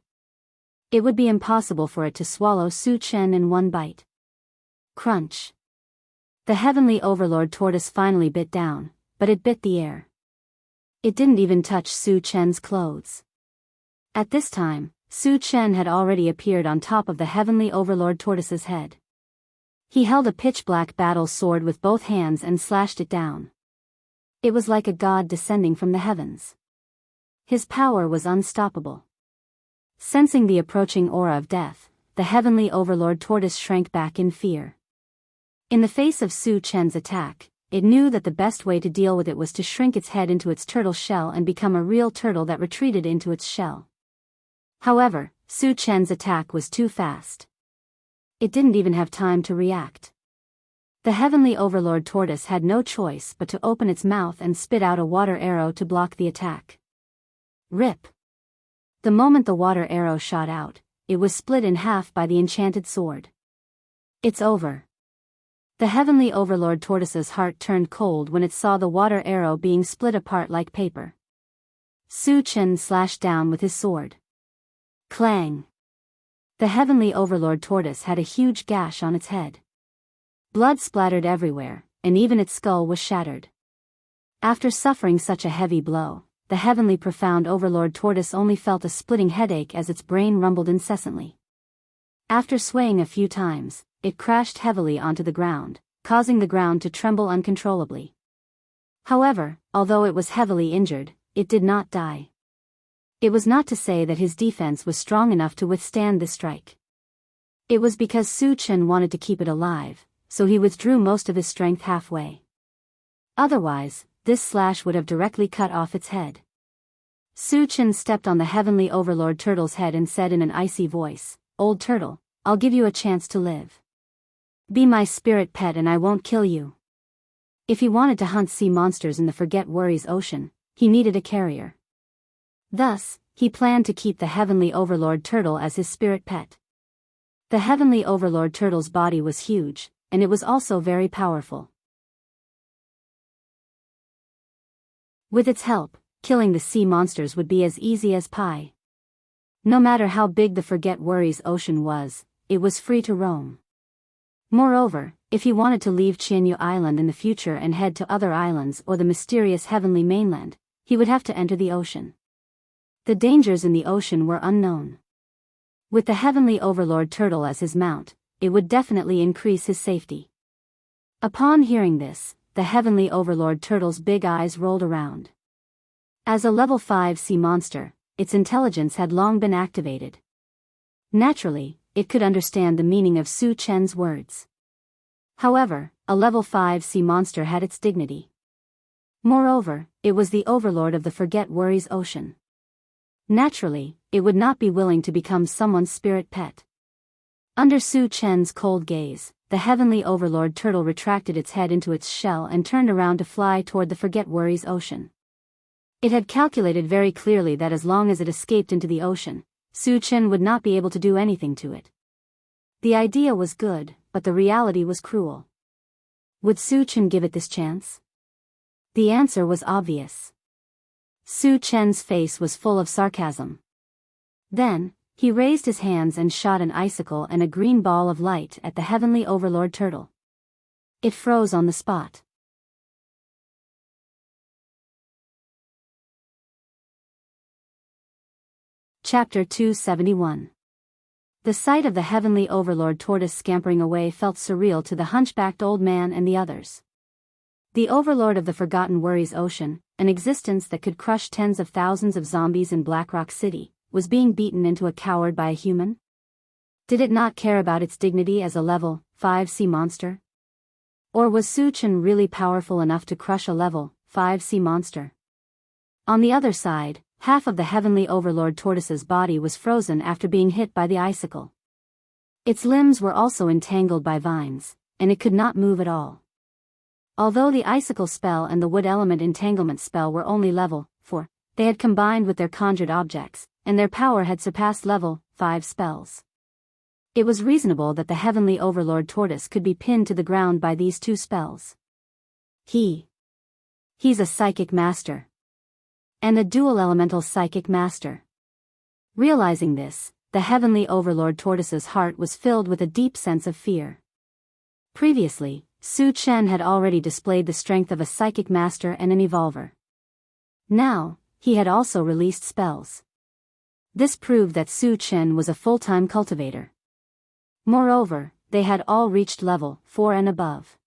It would be impossible for it to swallow Su Chen in one bite. Crunch. The heavenly overlord tortoise finally bit down, but it bit the air. It didn't even touch Su Chen's clothes. At this time, Su Chen had already appeared on top of the heavenly overlord tortoise's head. He held a pitch-black battle sword with both hands and slashed it down. It was like a god descending from the heavens. His power was unstoppable. Sensing the approaching aura of death, the heavenly overlord tortoise shrank back in fear. In the face of Su Chen's attack, it knew that the best way to deal with it was to shrink its head into its turtle shell and become a real turtle that retreated into its shell. However, Su Chen's attack was too fast. It didn't even have time to react. The heavenly overlord tortoise had no choice but to open its mouth and spit out a water arrow to block the attack. Rip! The moment the water arrow shot out, it was split in half by the enchanted sword. It's over. The heavenly overlord tortoise's heart turned cold when it saw the water arrow being split apart like paper. Su Chen slashed down with his sword. Clang! The heavenly overlord tortoise had a huge gash on its head. Blood splattered everywhere, and even its skull was shattered. After suffering such a heavy blow, the heavenly profound overlord tortoise only felt a splitting headache as its brain rumbled incessantly. After swaying a few times, it crashed heavily onto the ground, causing the ground to tremble uncontrollably. However, although it was heavily injured, it did not die. It was not to say that his defense was strong enough to withstand this strike. It was because Su Chen wanted to keep it alive, so he withdrew most of his strength halfway. Otherwise, this slash would have directly cut off its head. Su Chen stepped on the heavenly overlord turtle's head and said in an icy voice, "Old turtle, I'll give you a chance to live. Be my spirit pet and I won't kill you." If he wanted to hunt sea monsters in the Forget Worries Ocean, he needed a carrier. Thus, he planned to keep the heavenly overlord turtle as his spirit pet. The heavenly overlord turtle's body was huge, and it was also very powerful. With its help, killing the sea monsters would be as easy as pie. No matter how big the Forget Worries Ocean was, it was free to roam. Moreover, if he wanted to leave Qianyu Island in the future and head to other islands or the mysterious heavenly mainland, he would have to enter the ocean. The dangers in the ocean were unknown. With the heavenly overlord turtle as his mount, it would definitely increase his safety. Upon hearing this, the heavenly overlord turtle's big eyes rolled around. As a level 5 sea monster, its intelligence had long been activated. Naturally, it could understand the meaning of Su Chen's words. However, a level 5 sea monster had its dignity. Moreover, it was the overlord of the Forget Worries Ocean. Naturally, it would not be willing to become someone's spirit pet. Under Su Chen's cold gaze, the heavenly overlord turtle retracted its head into its shell and turned around to fly toward the Forget Worries Ocean. It had calculated very clearly that as long as it escaped into the ocean, Su Chen would not be able to do anything to it. The idea was good, but the reality was cruel. Would Su Chen give it this chance? The answer was obvious. Su Chen's face was full of sarcasm. Then, he raised his hands and shot an icicle and a green ball of light at the heavenly overlord turtle. It froze on the spot. Chapter 271. The sight of the heavenly overlord tortoise scampering away felt surreal to the hunchbacked old man and the others. The overlord of the Forgotten Worries Ocean, an existence that could crush tens of thousands of zombies in Black Rock City, was being beaten into a coward by a human? Did it not care about its dignity as a level 5 sea monster? Or was Su Chen really powerful enough to crush a level 5 sea monster? On the other side, half of the heavenly overlord tortoise's body was frozen after being hit by the icicle. Its limbs were also entangled by vines, and it could not move at all. Although the icicle spell and the wood element entanglement spell were only level 4, they had combined with their conjured objects, and their power had surpassed level 5 spells. It was reasonable that the heavenly overlord tortoise could be pinned to the ground by these two spells. He's a psychic master. And a dual elemental psychic master. Realizing this, the heavenly overlord tortoise's heart was filled with a deep sense of fear. Previously, Su Chen had already displayed the strength of a psychic master and an evolver. Now, he had also released spells. This proved that Su Chen was a full-time cultivator. Moreover, they had all reached level 4 and above.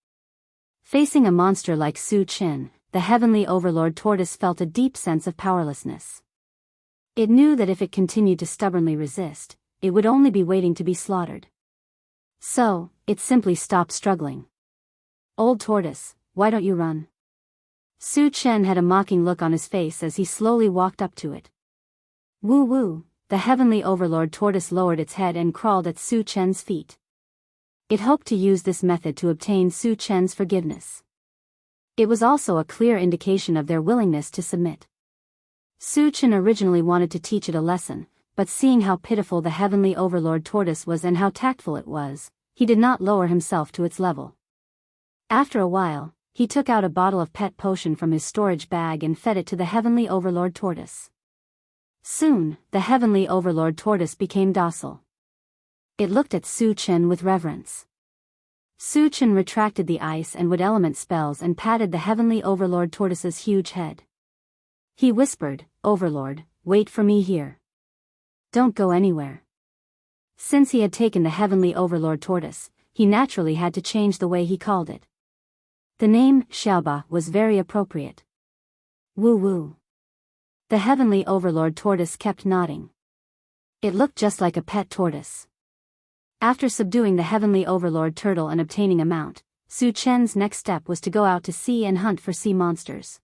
Facing a monster like Su Chen, the heavenly overlord tortoise felt a deep sense of powerlessness. It knew that if it continued to stubbornly resist, it would only be waiting to be slaughtered. So, it simply stopped struggling. "Old tortoise, why don't you run?" Su Chen had a mocking look on his face as he slowly walked up to it. Woo-woo, the heavenly overlord tortoise lowered its head and crawled at Su Chen's feet. It hoped to use this method to obtain Su Chen's forgiveness. It was also a clear indication of their willingness to submit. Su Chen originally wanted to teach it a lesson, but seeing how pitiful the heavenly overlord tortoise was and how tactful it was, he did not lower himself to its level. After a while, he took out a bottle of pet potion from his storage bag and fed it to the heavenly overlord tortoise. Soon, the heavenly overlord tortoise became docile. It looked at Su Chen with reverence. Su Chen retracted the ice and wood element spells and patted the heavenly overlord tortoise's huge head. He whispered, "Overlord, wait for me here. Don't go anywhere." Since he had taken the heavenly Overlord tortoise, he naturally had to change the way he called it. The name, Xiaoba, was very appropriate. Woo woo. The heavenly Overlord tortoise kept nodding. It looked just like a pet tortoise. After subduing the heavenly Overlord turtle and obtaining a mount, Su Chen's next step was to go out to sea and hunt for sea monsters.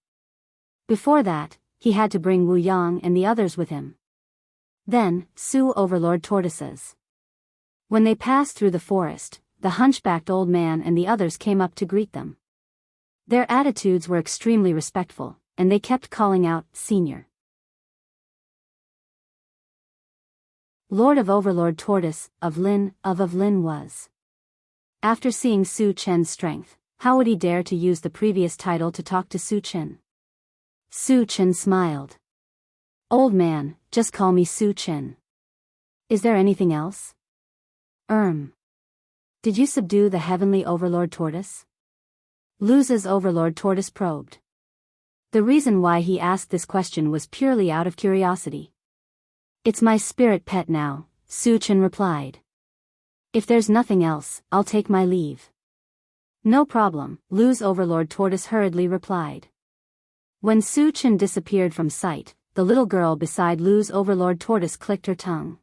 Before that, he had to bring Wu Yang and the others with him. Then, Su Overlord tortoises. When they passed through the forest, the hunchbacked old man and the others came up to greet them. Their attitudes were extremely respectful, and they kept calling out, "Senior." Lord of Overlord Tortoise, of Lin was. After seeing Su Chen's strength, how would he dare to use the previous title to talk to Su Chen? Su Chen smiled. "Old man, just call me Su Chen. Is there anything else?" Did you subdue the heavenly Overlord Tortoise?" Lu's Overlord Tortoise probed. The reason why he asked this question was purely out of curiosity. "It's my spirit pet now," Su Chen replied. "If there's nothing else, I'll take my leave." "No problem," Lu's Overlord Tortoise hurriedly replied. When Su Chen disappeared from sight, the little girl beside Lu's Overlord Tortoise clicked her tongue.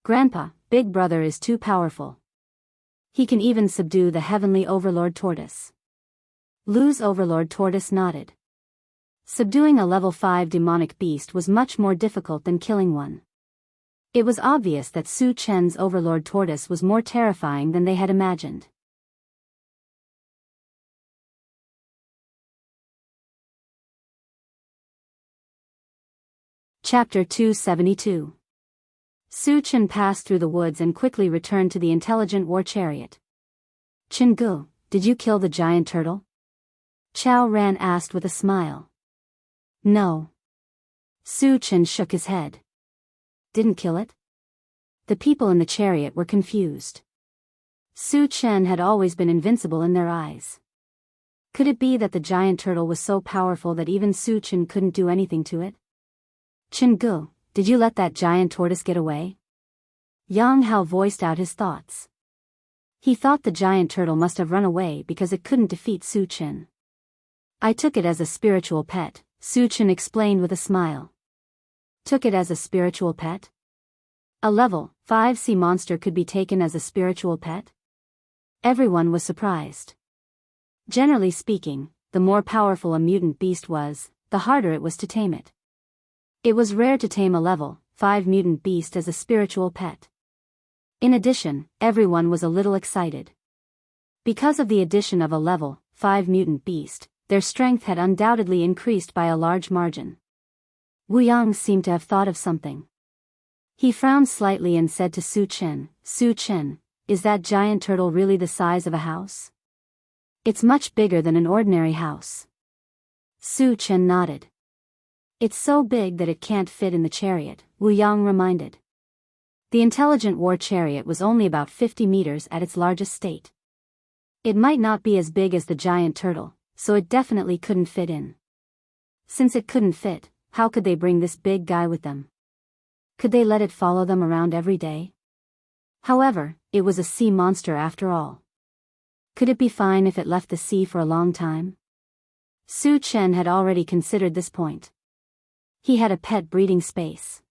"Grandpa, Big Brother is too powerful. He can even subdue the heavenly Overlord Tortoise." Lu's Overlord Tortoise nodded. Subduing a level 5 demonic beast was much more difficult than killing one. It was obvious that Su Chen's Overlord Tortoise was more terrifying than they had imagined. Chapter 272. Su Chen passed through the woods and quickly returned to the intelligent war chariot. "Chengu, did you kill the giant turtle?" Chao Ran asked with a smile. "No." Su Chen shook his head. "Didn't kill it?" The people in the chariot were confused. Su Chen had always been invincible in their eyes. Could it be that the giant turtle was so powerful that even Su Chen couldn't do anything to it? "Chengu, did you let that giant tortoise get away?" Yang Hao voiced out his thoughts. He thought the giant turtle must have run away because it couldn't defeat Su Chen. "I took it as a spiritual pet," Su Chen explained with a smile. Took it as a spiritual pet? A level 5 sea monster could be taken as a spiritual pet? Everyone was surprised. Generally speaking, the more powerful a mutant beast was, the harder it was to tame it. It was rare to tame a level 5 mutant beast as a spiritual pet. In addition, everyone was a little excited. Because of the addition of a level 5 mutant beast, their strength had undoubtedly increased by a large margin. Wu Yang seemed to have thought of something. He frowned slightly and said to Su Chen, "Su Chen, is that giant turtle really the size of a house?" "It's much bigger than an ordinary house." Su Chen nodded. "It's so big that it can't fit in the chariot," Wu Yang reminded. The intelligent war chariot was only about 50 meters at its largest state. It might not be as big as the giant turtle, so it definitely couldn't fit in. Since it couldn't fit, how could they bring this big guy with them? Could they let it follow them around every day? However, it was a sea monster after all. Could it be fine if it left the sea for a long time? Su Chen had already considered this point. He had a pet breeding space.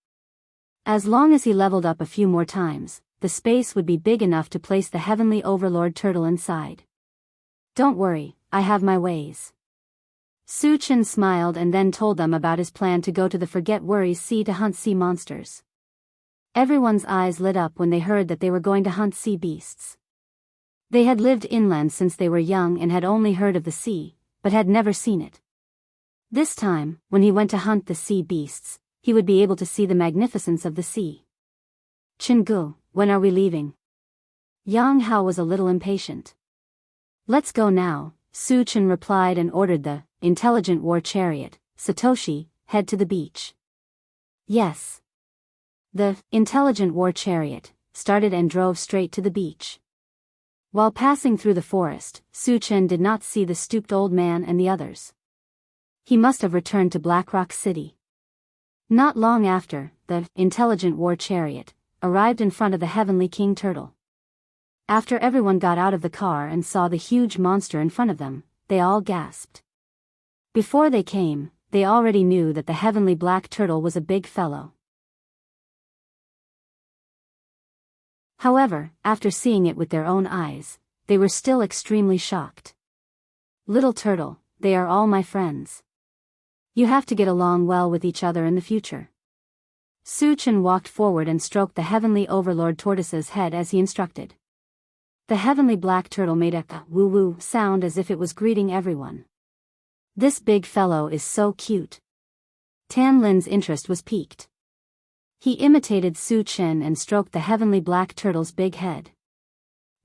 As long as he leveled up a few more times, the space would be big enough to place the heavenly Overlord turtle inside. "Don't worry, I have my ways." Su Chen smiled and then told them about his plan to go to the Forget Worries Sea to hunt sea monsters. Everyone's eyes lit up when they heard that they were going to hunt sea beasts. They had lived inland since they were young and had only heard of the sea, but had never seen it. This time, when he went to hunt the sea beasts, he would be able to see the magnificence of the sea. "Chengu, when are we leaving?" Yang Hao was a little impatient. "Let's go now," Su Chen replied and ordered the intelligent war chariot, Satoshi, head to the beach. Yes. The intelligent war chariot started and drove straight to the beach. While passing through the forest, Su Chen did not see the stooped old man and the others. He must have returned to Blackrock City. Not long after, the intelligent war chariot arrived in front of the Heavenly King Turtle. After everyone got out of the car and saw the huge monster in front of them, they all gasped. Before they came, they already knew that the Heavenly Black Turtle was a big fellow. However, after seeing it with their own eyes, they were still extremely shocked. "Little Turtle, they are all my friends. You have to get along well with each other in the future." Su-chan walked forward and stroked the Heavenly Overlord Tortoise's head as he instructed. The Heavenly Black Turtle made a woo-woo sound as if it was greeting everyone. "This big fellow is so cute." Tan Lin's interest was piqued. He imitated Su-chan and stroked the Heavenly Black Turtle's big head.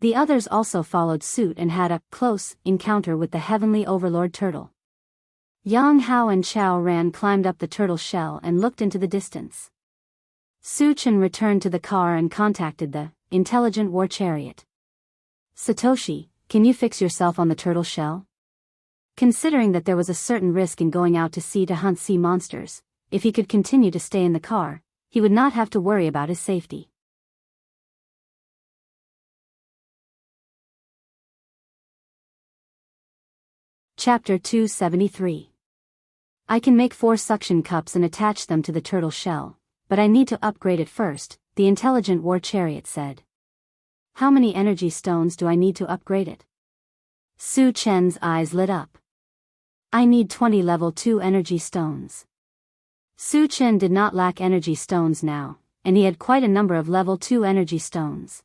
The others also followed suit and had a close encounter with the Heavenly Overlord Turtle. Yang Hao and Chao Ran climbed up the turtle shell and looked into the distance. Su-chan returned to the car and contacted the intelligent war chariot. "Satoshi, can you fix yourself on the turtle shell?" Considering that there was a certain risk in going out to sea to hunt sea monsters, if he could continue to stay in the car, he would not have to worry about his safety. Chapter 273. I can make 4 suction cups and attach them to the turtle shell, but I need to upgrade it first, the intelligent war chariot said. "How many energy stones do I need to upgrade it?" Su-chan's eyes lit up. "I need 20 level 2 energy stones." Su-chan did not lack energy stones now, and he had quite a number of level 2 energy stones.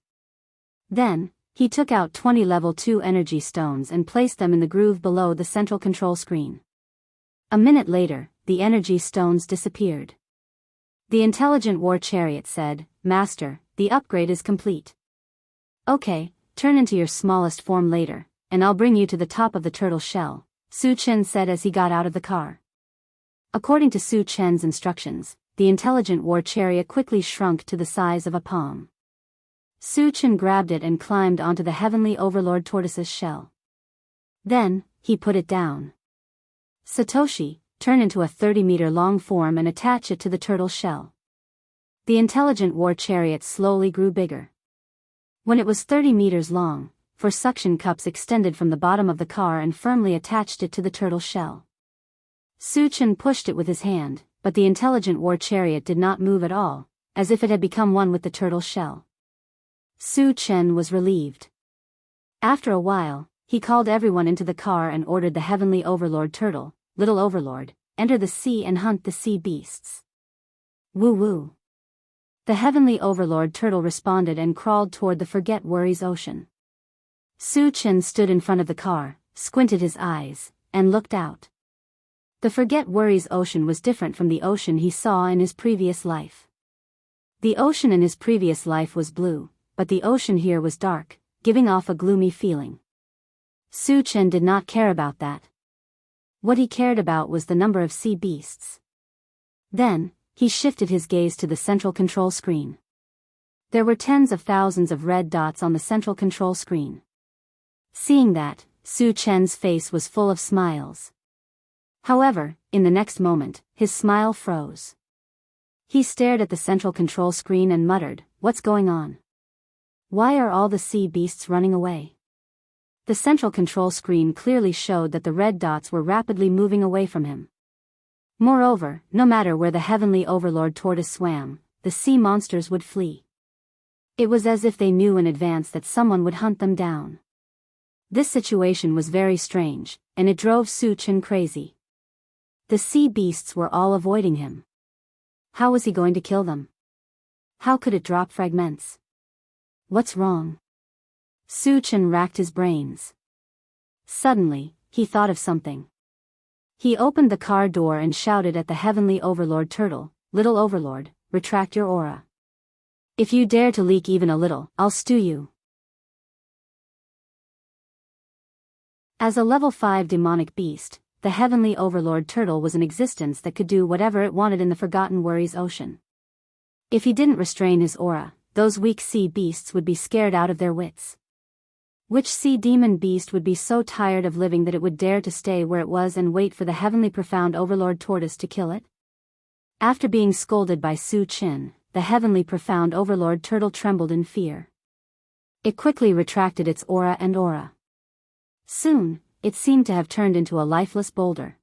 Then, he took out 20 level 2 energy stones and placed them in the groove below the central control screen. A minute later, the energy stones disappeared. The intelligent war chariot said, "Master, the upgrade is complete. Okay, turn into your smallest form later, and I'll bring you to the top of the turtle shell," Su-chan said as he got out of the car. According to Su-chan's instructions, the intelligent war chariot quickly shrunk to the size of a palm. Su-chan grabbed it and climbed onto the Heavenly Overlord Tortoise's shell. Then, he put it down. "Satoshi, turn into a 30-meter-long form and attach it to the turtle shell." The intelligent war chariot slowly grew bigger. When it was 30 meters long, 4 suction cups extended from the bottom of the car and firmly attached it to the turtle shell. Su-chan pushed it with his hand, but the intelligent war chariot did not move at all, as if it had become one with the turtle shell. Su-chan was relieved. After a while, he called everyone into the car and ordered the Heavenly Overlord Turtle, "Little Overlord, enter the sea and hunt the sea beasts." Woo-woo. The Heavenly Overlord Turtle responded and crawled toward the Forget Worries Ocean. Su-chan stood in front of the car, squinted his eyes, and looked out. The Forget Worries Ocean was different from the ocean he saw in his previous life. The ocean in his previous life was blue, but the ocean here was dark, giving off a gloomy feeling. Su-chan did not care about that. What he cared about was the number of sea beasts. Then, he shifted his gaze to the central control screen. There were tens of thousands of red dots on the central control screen. Seeing that, Su-chan's face was full of smiles. However, in the next moment, his smile froze. He stared at the central control screen and muttered, "What's going on? Why are all the sea beasts running away?" The central control screen clearly showed that the red dots were rapidly moving away from him. Moreover, no matter where the Heavenly Overlord Tortoise swam, the sea monsters would flee. It was as if they knew in advance that someone would hunt them down. This situation was very strange, and it drove Su-chan crazy. The sea beasts were all avoiding him. How was he going to kill them? How could it drop fragments? What's wrong? Su-chan racked his brains. Suddenly, he thought of something. He opened the car door and shouted at the Heavenly Overlord Turtle, "Little Overlord, retract your aura. If you dare to leak even a little, I'll stew you." As a level 5 demonic beast, the Heavenly Overlord Turtle was an existence that could do whatever it wanted in the Forgotten Worries Ocean. If he didn't restrain his aura, those weak sea beasts would be scared out of their wits. Which sea demon beast would be so tired of living that it would dare to stay where it was and wait for the heavenly profound overlord tortoise to kill it? After being scolded by Su Chin, the heavenly profound overlord turtle trembled in fear. It quickly retracted its aura. Soon, it seemed to have turned into a lifeless boulder.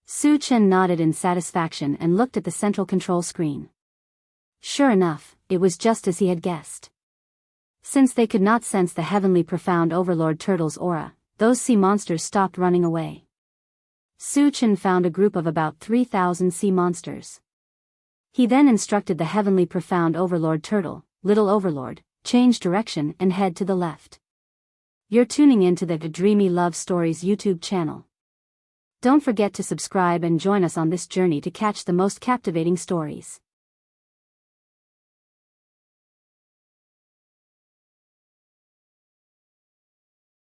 Su Chin nodded in satisfaction and looked at the central control screen. Sure enough, it was just as he had guessed. Since they could not sense the heavenly profound overlord turtle's aura, those sea monsters stopped running away. Su Chin found a group of about 3,000 sea monsters. He then instructed the heavenly profound overlord turtle, little overlord, change direction and head to the left. You're tuning in to the Dreamy Love Stories YouTube channel. Don't forget to subscribe and join us on this journey to catch the most captivating stories.